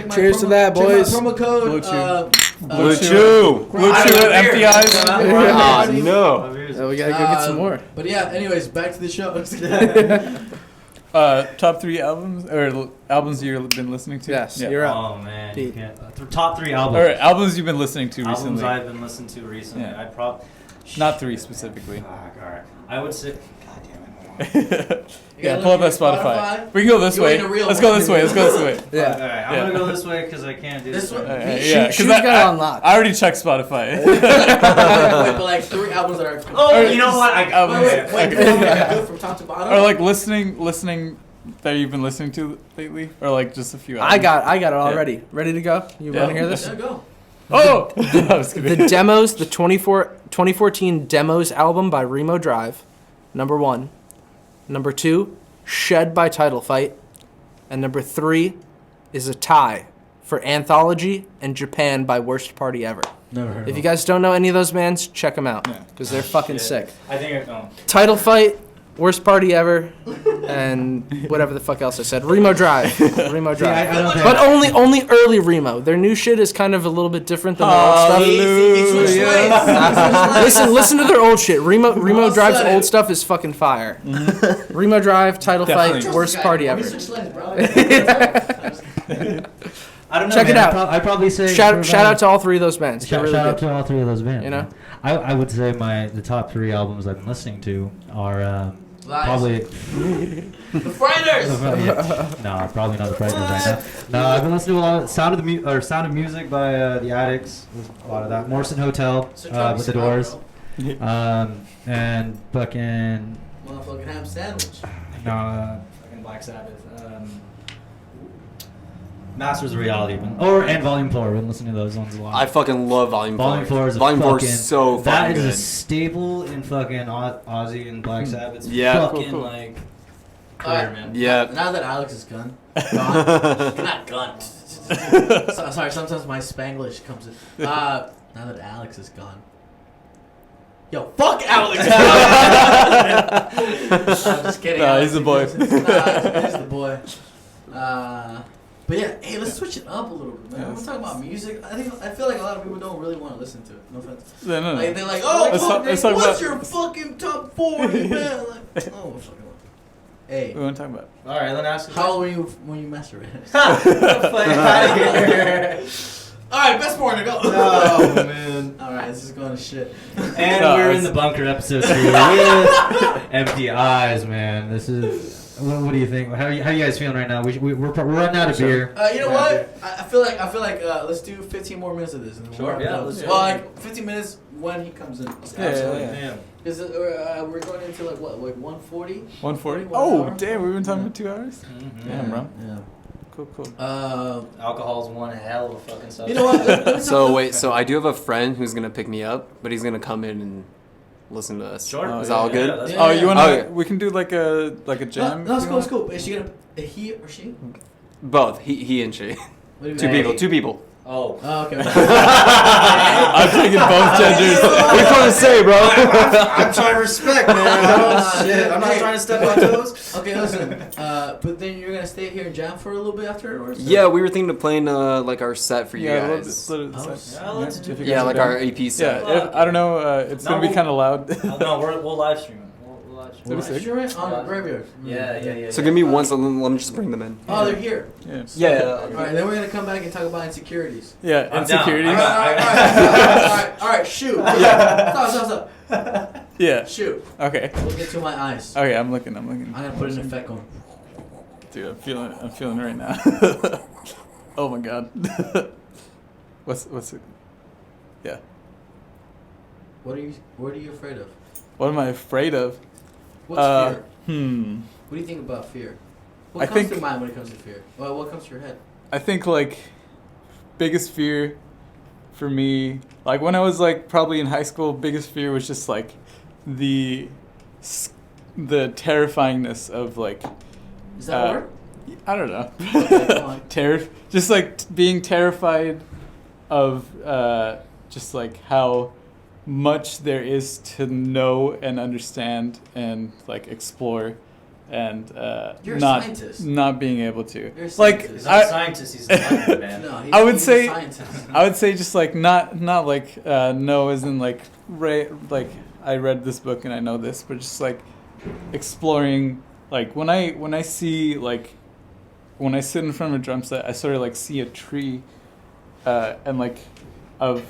my. Cheers promo, to that, check my boys. promo code. Blue Chew. Blue Chew. Blue I Chew don't at hear it. Mptis. Ah, no. Oh, we gotta go get some more. But yeah, anyways, back to the show. Top 3 albums or albums you've been listening to? Yes, Yeah. you're up. Oh man, you Pete. can't. Top 3 albums. Or albums you've been listening to Albums recently. I've been listening to recently. Yeah. I'd probably Not 3 specifically. Fuck, all right. I would say. God damn it. Yeah, pull up that Spotify. We can go this You way. ain't a real Let's go one. this way. Let's go this way. Yeah. All right, I'm Yeah. gonna go this way because I can't do This this. one? way. Yeah, Shoot, 'cause Shoot's got it unlocked. I already checked Spotify. Wait, but like 3 albums that are. Oh, you know what? I Albums. Wait, Okay. good from top to bottom. Or like listening that you've been listening to lately, or like just a few. Albums. I got it already. Ready to go? You Yeah. want to hear this? Yeah, go. Oh, I was kidding. The demos, the 2014 Demos album by Remo Drive, number 1. Number 2, Shed by Title Fight. And number 3 is a tie for Anthology and Japan by Worst Party Ever. Never heard If you guys don't know any of those bands, check them out Yeah. because they're fucking Shit. sick. I think. Oh. Title Fight, Worst Party Ever, and whatever the fuck else I said. Remo Drive. Remo See, I Drive. don't think But only early Remo. Their new shit is kind of a little bit different than their old stuff. Listen to their old shit. Remo Well Drive's said. old stuff is fucking fire. Remo Drive, Title Definitely. Fight, Worst Party Ever. I don't know. Check it man. out. I'd probably say Shout out to all 3 of those bands. They're Shout, really shout out good. to all 3 of those bands. You know? man. I would say the top 3 albums I've been listening to are Probably. The Frighteners. No, probably not the Frighteners right now. No, I've been listening to a lot of Sound of Music by the Addicts. There's a lot of that. Morrison Hotel with the Doors. And fucking. Motherfucking ham sandwich. No, fucking Black Sabbath. Masters of Reality, and Volume 4. I've been listening to those ones a lot. I fucking love Volume 4. Volume 4 is Volume 4 is so fucking that good. is a staple in fucking Ozzy and Black Sabbath's Yeah. fucking Cool. like career, man. Yeah. Now that Alex is gone, not gone. Sorry, sometimes my Spanglish comes in. Now that Alex is gone. Yo, fuck Alex! I'm just kidding. Nah, Alex, he's the boy. He's the boy. But yeah, hey, let's switch it up a little bit, man. Yeah, We're talking about music. I feel like a lot of people don't really want to listen to it. No offense. No. Like they're like, oh, Let's fuck, talk- let's talk what's about- your fucking top 40, man? Like, oh, fucking. Hey, We want to talk about. All right, then ask. how old were you when you masturbated? Fuck out of here. All right, best porn to go. Oh man. All right, this is going to shit. And No, we're in it's- the bunker episode 3 with Empty Eyes, man. This is. What do you think? How are you guys feeling right now? We're running out of beer. You know what? I feel like let's do 15 more minutes of this. And then Sure, we'll wrap it yeah, up. let's do Well, it. like 15 minutes when he comes in. Yeah. Because we're going into like what, like 140? 140? 1 Oh, hour? damn, we've been talking for 2 hours? Damn, bro. Yeah. Cool. Alcohol's one hell of a fucking substance. You know what? Let me So talk- wait, so I do have a friend who's gonna pick me up, but he's gonna come in and listen to us. Sure. Is that all good? that's Yeah. Oh, you want to? Oh, yeah. We can do like a jam? No, if it's you cool, it's want? cool. Is she gonna, he or she? Both. He and she. What do you Two mean? people. Oh. Oh, okay. I'm taking both genders. What are you trying to say, bro? I'm trying to respect, man. Oh, shit. I'm not Hey. trying to step on toes. Okay, listen. But then you're gonna stay here and jam for a little bit afterwards? Yeah, we were thinking of playing like our set for you Yeah, guys. Oh, Yeah, let's do If you it. Yeah, guys are like down. our AP set. Yeah, I don't know. It's No, gonna be we'll- kind of loud. No, we'll live stream it. We'll live stream That'd it. be sick. Sure, right? On Yeah. Graveyard. Yeah. So give me one, so let me just bring them in. Oh, they're here. Yeah. Yeah. Alright, then we're gonna come back and talk about insecurities. Yeah, I'm insecurities. down. Alright, shoot. Stop. Yeah. Shoot. Okay. Look into my eyes. Okay, I'm looking. I'm gonna put an effect on. Dude, I'm feeling it right now. Oh my god. What's it? Yeah. What are you afraid of? What am I afraid of? What's fear? What What do you think about fear? What I comes think- to mind when it comes to fear? Well, what comes to your head? I think like biggest fear for me, like when I was like probably in high school, biggest fear was just like the terrifyingness of like Is that a word? I don't know. Okay, go on. Just like being terrified of just like how much there is to know and understand and like explore and You're a not scientist. not being able to You're a like scientist. He's not a scientist, he's a scientist, man. No, I would he's say- a scientist. I would say just like not like know as in like like I read this book and I know this, but just like exploring like when I see like when I sit in front of a drum set, I sort of like see a tree and like of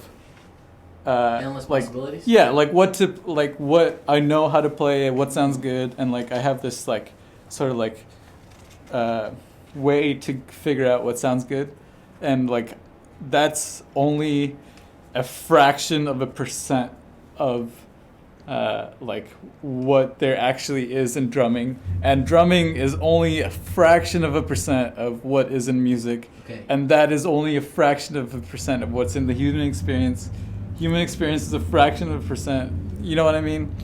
Endless like possibilities? yeah, like what I know how to play, what sounds good, and like I have this like sort of like way to figure out what sounds good, and like that's only a fraction of a percent of like what there actually is in drumming, and drumming is only a fraction of a percent of what is in music, Okay. and that is only a fraction of a percent of what's in the human experience. Human experience is a fraction of a percent. You know what I mean?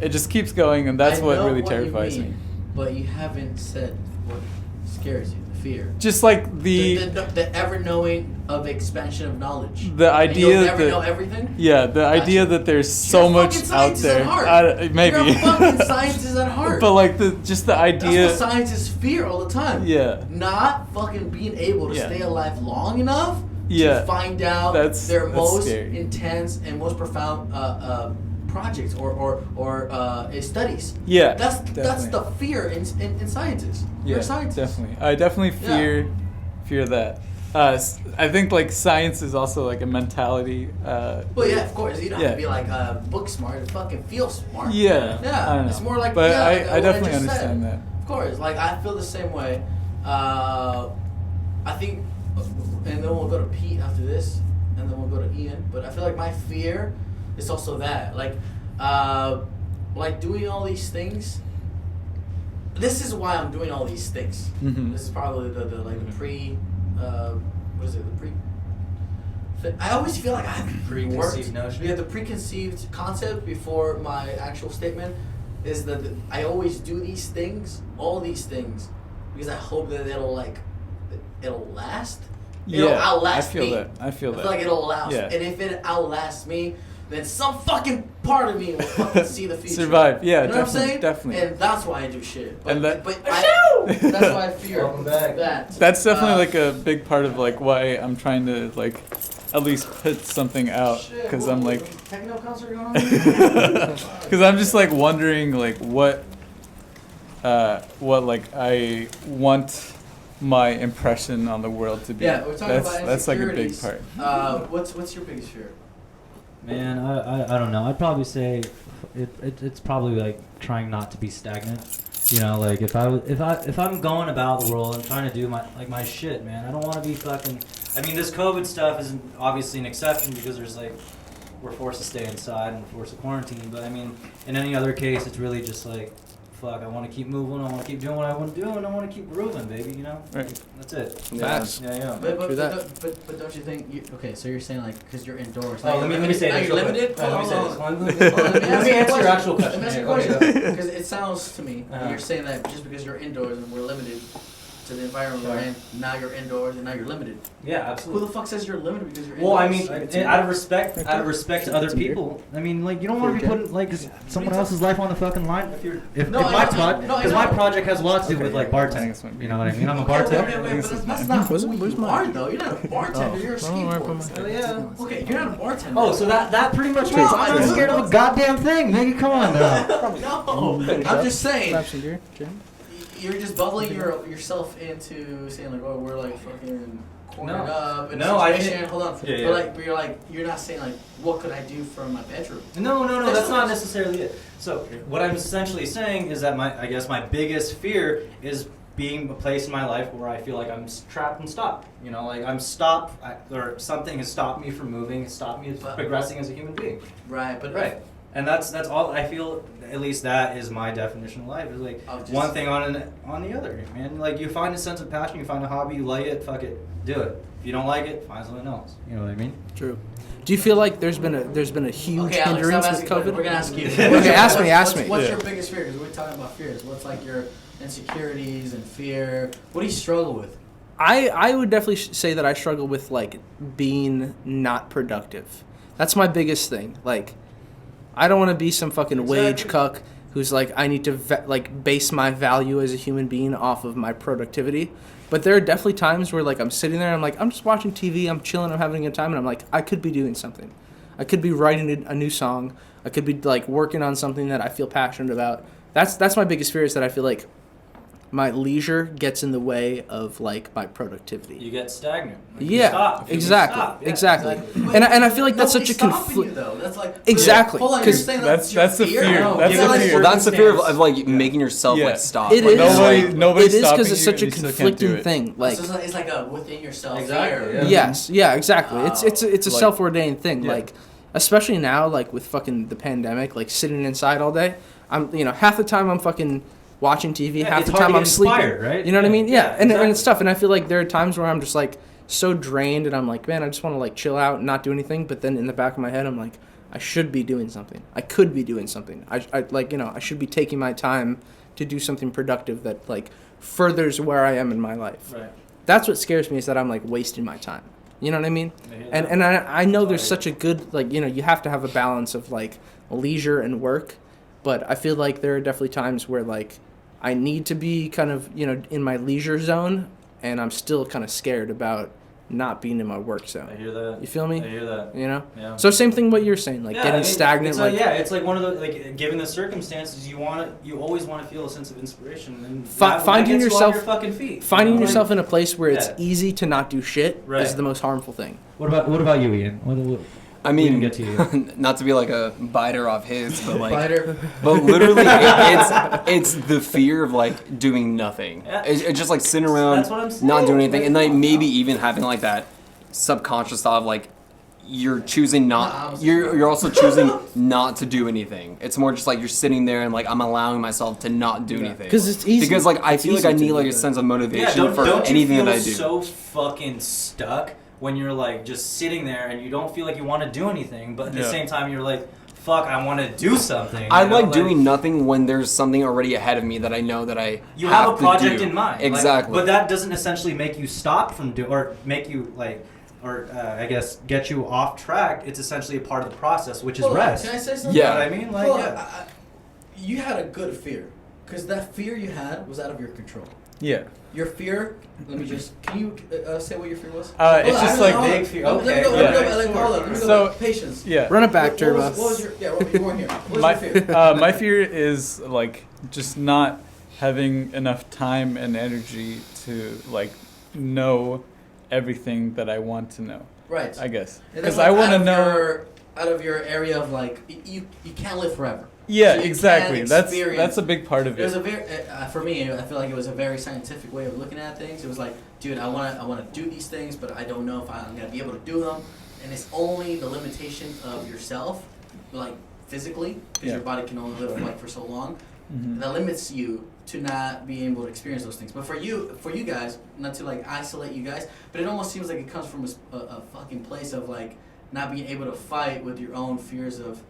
It just keeps going, and that's I what know really what you terrifies mean, me. But you haven't said what scares you, the fear. Just like The ever knowing of expansion of knowledge. the And idea you'll never that know everything? yeah, the idea Gotcha. that there's You're so a much fucking out scientist there. at heart. Maybe. You're a fucking scientist at heart. But like just the idea. That's what scientists fear all the time. Yeah. Not fucking being able to Yeah. stay alive long enough Yeah. to find out That's their most scary. intense and most profound projects or studies. Yeah. That's definitely. the fear in scientists. You're Yeah, a scientist. definitely. I definitely Yeah. fear that. I think like science is also like a mentality. Well, yeah, of course. You don't have Yeah. to be like book smart. You fucking feel smart. Yeah. Yeah. I don't know. It's more like. But yeah, like I what definitely just understand said. that. Of course. Like I feel the same way. I think, and then we'll go to Pete after this, and then we'll go to Ian. But I feel like my fear is also that, like doing all these things. This is why I'm doing all these things. Mhm. This is probably the pre, what is it? The pre. I always feel like I have Preconceived notion? Yeah, the preconceived concept before my actual statement is that I always do these things, all these things, because I hope that it'll last. It'll Yeah, outlast I feel me. that. I feel I that. feel like it'll outlast. Yeah. And if it outlasts me, then some fucking part of me will fucking see the future. Survive. Yeah, You know what I'm definitely, saying? definitely. And that's why I do shit. But, And that- that's why I fear Welcome back. that. That's definitely like a big part of like why I'm trying to like at least put something out because I'm like Techno concert going on? because I'm just like wondering like what like I want my impression on the world to be. Yeah, we're talking about that's like a big insecurities. part. What's your biggest fear? Man, I don't know. I'd probably say it's probably like trying not to be stagnant. You know, like if I'm going about the world and trying to do my shit, man, I don't want to be fucking. I mean, this COVID stuff is obviously an exception because there's like we're forced to stay inside and forced to quarantine. But I mean, in any other case, it's really just like, fuck, I want to keep moving. I want to keep doing what I want to do, and I want to keep grooving, baby. You know, Right. that's it. Facts. Yeah. But True that. don't you think? Okay, so you're saying like because you're indoors. Oh, let me say Are this. you real quick. limited? Let me say Hold this. on. Let me answer your actual question. Let me ask you a Yeah, question. okay. Because it sounds to me Uh-huh. you're saying that just because you're indoors and we're limited to the environment we're in, now you're indoors and now you're limited. Yeah, Who absolutely. the fuck says you're limited because you're Well, indoors? I mean, out of respect to other people. I mean, like, you don't want to be putting like someone else's life on the fucking line. If No, I my know, project, no, I because my know. project has a lot to do with like bartending. You know what I mean? I'm a bartender. Wait, but that's not Where's who you my- are though. You're not a bartender. You're a skateboarder. Oh, yeah. Okay, you're not a bartender. Oh, so that pretty much Well, means I'm not scared of a goddamn thing, nigga. Come on now. No, I'm just saying. Grab some beer, Jim. You're just bubbling yourself into saying like, oh, we're like fucking cornered No. up in No, a I situation. didn't- Hold on. Yeah. But you're not saying like, what could I do from my bedroom? No, that's not necessarily it. So what I'm essentially saying is that I guess my biggest fear is being a place in my life where I feel like I'm trapped and stopped. You know, like I'm stopped, or something has stopped me from moving, has stopped me from progressing as a human being. Right, but Right. And that's all I feel. At least that is my definition of life. Is like Of just- one thing on the other, man. Like you find a sense of passion, you find a hobby, you like it, fuck it, do it. If you don't like it, find something else. You know what I mean? True. Do you feel like there's been a huge Okay, Alex, hindrance I'm with asking, COVID? we're gonna ask you. Okay, ask me. What's Yeah. your biggest fear? Because we're talking about fears. What's like your insecurities and fear? What do you struggle with? I would definitely say that I struggle with like being not productive. That's my biggest thing. Like, I don't want to be some fucking wage cuck who's like I need to base my value as a human being off of my productivity. But there are definitely times where like I'm sitting there, I'm like I'm just watching TV, I'm chilling, I'm having a good time, and I'm like I could be doing something. I could be writing a new song. I could be like working on something that I feel passionate about. That's my biggest fear is that I feel like my leisure gets in the way of like my productivity. You get stagnant. Like, you Yeah, stop. You exactly, stop. Yeah, exactly. Like, And I feel like that's such nobody's a stopping conflict. you, though. That's like Exactly, Hold on, you're 'cause saying that's your the fear. No, That's yeah, the like, fear. Well, that's the fear of circumstance. like making yourself Yeah. like stop. It like, is. Nobody's It is stopping because it's you, such a and you still can't conflicting do it. thing. Like, So it's like a within yourself Exactly, fear. yeah. yes, yeah, exactly. It's a Like- self-ordained thing. Yeah. Like, especially now, like with fucking the pandemic, like sitting inside all day. I'm half the time I'm fucking watching TV, Yeah, half it's the hard time to I'm get sleeping. inspired, right? You know what I Yeah. mean? Yeah, Yeah, and exactly. it's tough. And I feel like there are times where I'm just like so drained, and I'm like, man, I just want to like chill out and not do anything. But then in the back of my head, I'm like, I should be doing something. I could be doing something. I like I should be taking my time to do something productive that like furthers where I am in my life. Right. That's what scares me is that I'm like wasting my time. You know what I mean? And I know there's such a good like you have to have a balance of like leisure and work, but I feel like there are definitely times where like I need to be kind of in my leisure zone, and I'm still kind of scared about not being in my work I zone. hear that. You feel me? I hear that. You know? Yeah. So same thing what you're saying, like Yeah, getting I mean, stagnant. It's like it's like one of the like given the circumstances, you always want to feel a sense of inspiration, and finding gets you yourself on your fucking feet. finding you know? yourself in a place where it's Yeah. easy to not do shit Right. is the most harmful thing. What about you, Ian? What I we didn't mean, get to you. not to be like a biter off his, but like, Spider. but literally, it's the fear of like doing nothing. Yeah. It's just like sitting around, That's what I'm saying. not doing anything, and like maybe even having like that subconscious thought of like you're choosing not. You're also choosing not to do anything. It's more just like you're sitting there and like I'm allowing myself to not do anything. Because it's easy. Because like I It's feel like easy I to need do like a that. sense of Yeah, motivation for don't anything you feel that I do. so fucking stuck when you're like just sitting there and you don't feel like you want to do anything, but at the Yeah. same time you're like, fuck, I want to do something. I you know? like doing nothing when there's something already ahead of me that I know that I You have a to project do. in mind, Exactly. but that doesn't essentially make you stop from or make you like, or I guess get you off track. It's essentially a part of the process, which is Hold on, rest. Can I say something? Yeah. You know what I mean? Like, Hold on, yeah. you had a good fear, because that fear you had was out of your control. Yeah. Your fear. Let me just. Can you say what your fear was? It's Hold on, just hold like on, hold on. big fear. Let me Okay, go, yeah. let me go, hold on, let me go So- back. Patience. Yeah. Run it back, What Turbo. was your? Yeah, you weren't here. What was My your fear? my fear is like just not having enough time and energy to like know everything that I want to know. Right. I guess And that's because I want to out of know. out of your area of like you can't live forever. Yeah, So you exactly. can't That's experience- a big part of There's it. a very for me. I feel like it was a very scientific way of looking at things. It was like, dude, I want to do these things, but I don't know if I'm gonna be able to do them. And it's only the limitation of yourself, like physically, because Yeah. your body can only live like for so long. Mhm. That limits you to not being able to experience those things. But for you guys, not to like isolate you guys, but it almost seems like it comes from a fucking place of like not being able to fight with your own fears of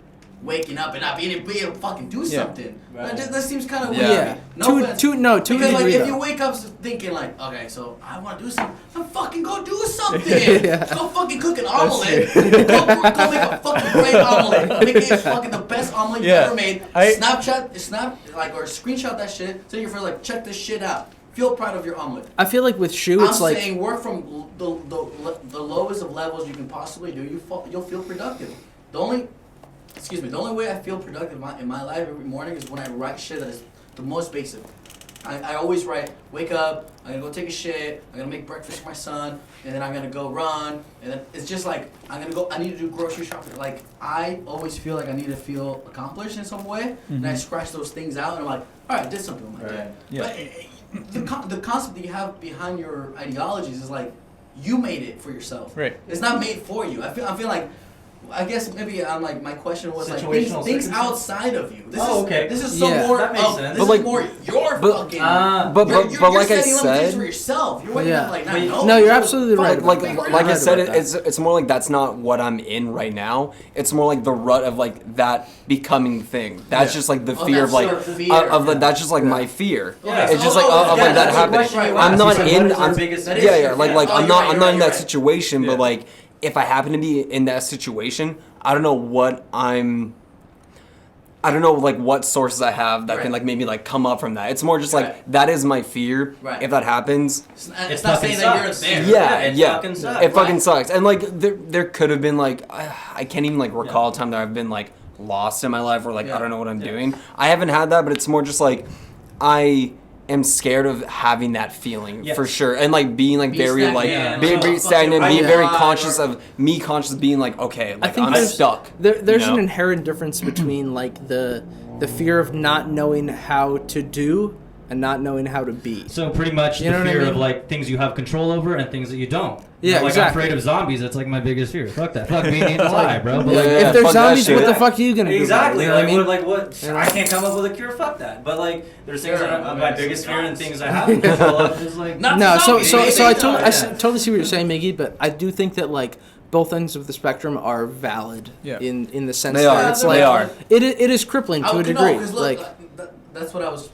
waking up and not being able to fucking do Yeah. something. Right. That seems kind of Yeah. weird. Yeah. No offense. To a Because like degree, if though. you wake up thinking like, okay, so I want to do something, then fucking go do something. Yeah. Go fucking cook an omelet. go make a fucking great omelet. Make it fucking the best omelet you Yeah. ever made. I- Or screenshot that shit. So you're like, check this shit out. Feel proud of your omelet. I feel like with Shu, it's I'm like saying work from the lowest of levels you can possibly do. You'll feel productive. The only way I feel productive in my life every morning is when I write shit that is the most basic. I always write, wake up, I'm gonna go take a shit, I'm gonna make breakfast for my son, and then I'm gonna go run, and then it's just like, I need to do grocery shopping. Like, I always feel like I need to feel accomplished in some way, and I Mhm. scratch those things out, and I'm like, alright, I did something with my day. Right. Yeah. But the concept that you have behind your ideologies is like, you made it for yourself. Right. It's not made for you. I feel like, I guess maybe I'm like, my question was like Situational things circumstances? outside of you. Oh, okay. This is so Yeah. more That makes of, sense. this But is like- more your but- fucking. But you're like I setting limitations said, for yourself. You're waking Yeah. up like, But you- No, you're absolutely right. like about that. like I Right said, about that. it's more like that's not what I'm in right now. It's more like the rut of like that becoming thing. That's Yeah. just like the Oh, fear that's of like your fear. of like Yeah. that's just like my fear. Yeah. It's just like of like that that's the happening. question you I'm asked. not You said, in. what is our I'm, biggest That fear? is yeah, your like fear. like Oh, I'm you're not right, I'm you're not right, in you're that right. situation, Yeah. but like if I happen to be in that situation, I don't know what I don't know like what sources I have that Right. can like maybe like come up from that. It's more just like Right. that is my fear. Right. If that happens, It's not fucking saying that you're sucks. there. yeah, it fucking sucks. It fucking Right. sucks. And like there could have been like I can't even like recall a time that I've been like lost in my life or like Yeah. I don't know what I'm Yeah. doing. I haven't had that, but it's more just like I am scared of having that feeling Yes. for sure, and like being like Be very stagnant. like Yeah. being very Fucking stagnant, being right very vibe conscious or- of me, conscious of being like okay, like think I'm there's- stuck. There's you know? an inherent difference between like the fear of not knowing how to do and not knowing how to be. So pretty much You know the what I fear of mean? like things you have control over and things that you don't. Yeah, like exactly. I'm afraid of zombies. That's like my biggest fear. Fuck that. Fuck being alive, bro. But Yeah, like, yeah, if there's fuck that zombies, shit. what the fuck are you gonna do? Exactly. about it? You know Like, what I mean? what? You know? I can't come up with a cure. Fuck that. But like, there's things Sure, that are but my it's biggest fear and nuts. things I have control of is like. Not No, so zombies, so baby. so I Yeah. totally see what you're saying, Miggy, but I do think that like both ends of the spectrum are valid Yeah. in the sense They that are. it's They like are. it is crippling to a degree. No, 'cause look, like that's what I was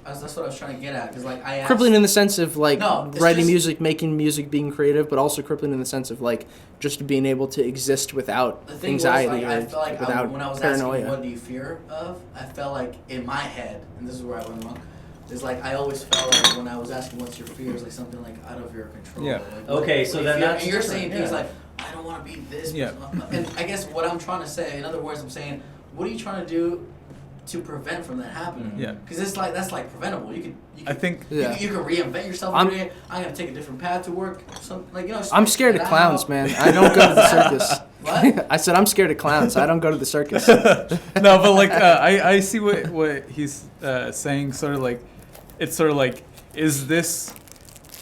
trying to get at. Because like I asked, crippling in the sense of like No, it's writing just- music, making music, being creative, but also crippling in the sense of like just being able to exist without The thing anxiety was, like, I or felt like without when I was paranoia. asking what do you fear of, I felt like in my head, and this is where I went wrong, is like I always felt like when I was asking what's your fear, it's like something like out of your control. Yeah. Like, Okay, so then fear- that's and you're saying different, things yeah. like I don't want to be this. Yeah. person. And I guess what I'm trying to say, in other words, I'm saying, what are you trying to do to prevent from that happening? Yeah. Because it's like that's like preventable. You could. I think Yeah. You can reinvent yourself I'm- every day. I'm gonna take a different path to work. Some like I'm scared of and I clowns, know- man. I don't go to the circus. What? I said I'm scared of clowns. I don't go to the circus. no, but like I see what he's saying. Sort of like, it's sort of like, is this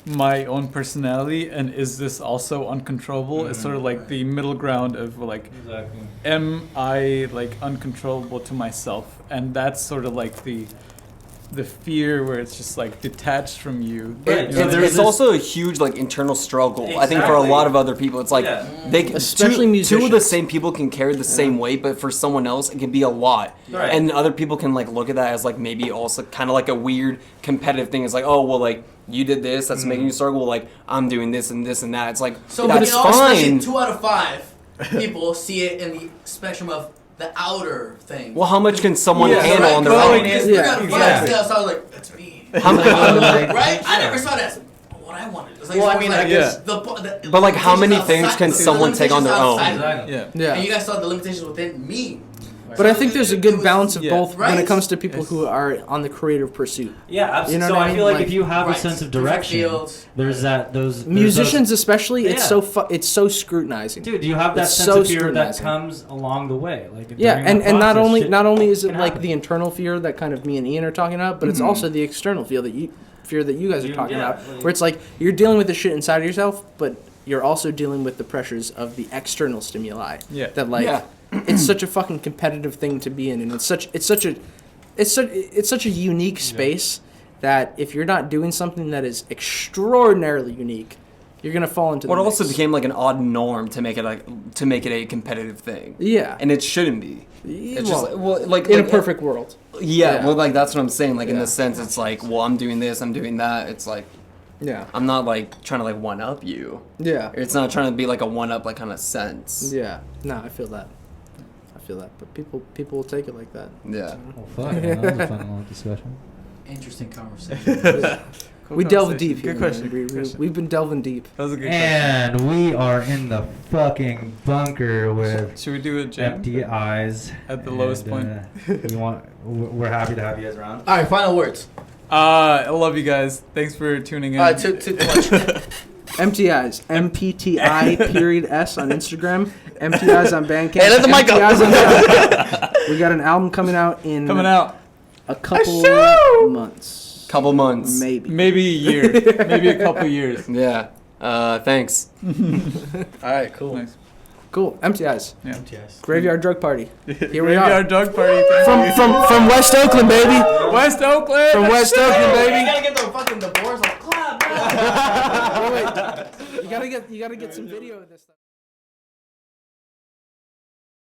my own personality, and is this also uncontrollable? It's sort of like the middle ground of like, Exactly. am I like uncontrollable to myself? And that's sort of like the fear where it's just like detached from you. Right. You So know, there's It's this- also a huge like internal struggle. I think for a Exactly. lot of other people, it's like Yeah. they can, Especially two of the musicians. same people can carry the same weight, but for someone else, it can be a lot. Right. And other people can like look at that as like maybe also kind of like a weird competitive thing. It's like, oh well, like you did this, that's making you struggle. Like I'm doing this and this and that. It's like So that's you know, especially fine. 2 out of 5 people see it in the spectrum of the outer thing. Well, how much can someone Yeah. handle Right? on their Well, own? like, Because Yeah, 3 out of 5 exactly. see outside like that's me. How Like, many- right? I never saw that as what I wanted. It's like, Well, I it's mean, like I guess- the But, like, how many limitations things can outside- someone the take on their limitations own? outside of me. yeah. Yeah. And you guys saw the limitations within me. But I think there's a good balance of Yeah. both when it Right? comes to people who are on the creative pursuit. Yeah, absolutely. You know So what I I mean? feel like Like- if you have Right. a sense of Different direction, fields. there's that those there's Musicians, especially, it's Yeah. so it's so scrutinizing. Dude, you have that It's sense so of fear that scrutinizing. comes along the way. Like Yeah, during and, the and not process, only shit not only is it can like happen. the internal fear that kind of me and Ian are talking about, but it's also the external fear that you guys are You- talking yeah, about, like- where it's like you're dealing with the shit inside of yourself, but you're also dealing with the pressures of the external stimuli. Yeah. That like Yeah. it's such a fucking competitive thing to be in, and it's such a unique space that if you're not doing something that is extraordinarily unique, you're gonna fall into. Well, the it also mix. became like an odd norm to make it a competitive thing. Yeah. And it shouldn't be. It's just like in a like, perfect world. Yeah, Yeah. well, like that's what I'm saying. Like in Yeah. the sense, it's like, well, I'm doing this, I'm doing that. It's like Yeah. I'm not like trying to like one up you. Yeah. It's not trying to be like a one up like kind of sense. Yeah. No, I feel that. But people will take it like that. Yeah. Oh, fuck. Man, that was a fun little discussion. Interesting conversation. Cool We delve conversation. deep here. Good question. Man. Good question. We've been delving deep. That was a good question. And we are in the fucking bunker with Should we do a jam? empty eyes. At the lowest point. We're happy to have you guys around. All right, final words. I love you guys. Thanks for tuning in. To Empty Eyes. MPTI period S on Instagram. Empty Eyes on Bandcamp. Hey, let the mic Empty up. Eyes on SoundCloud. We got an album coming out in Coming out. a couple months. Couple months. Maybe. Maybe a year. Maybe a couple years. Yeah. Thanks. All right, cool. Nice. Cool. Empty Eyes. Yeah. Graveyard Drug Party. Here we Our are. dog party. From West Oakland, baby. West Oakland. From West Oakland, baby. You gotta get the boards like clap. Wait. You gotta get some video of this stuff.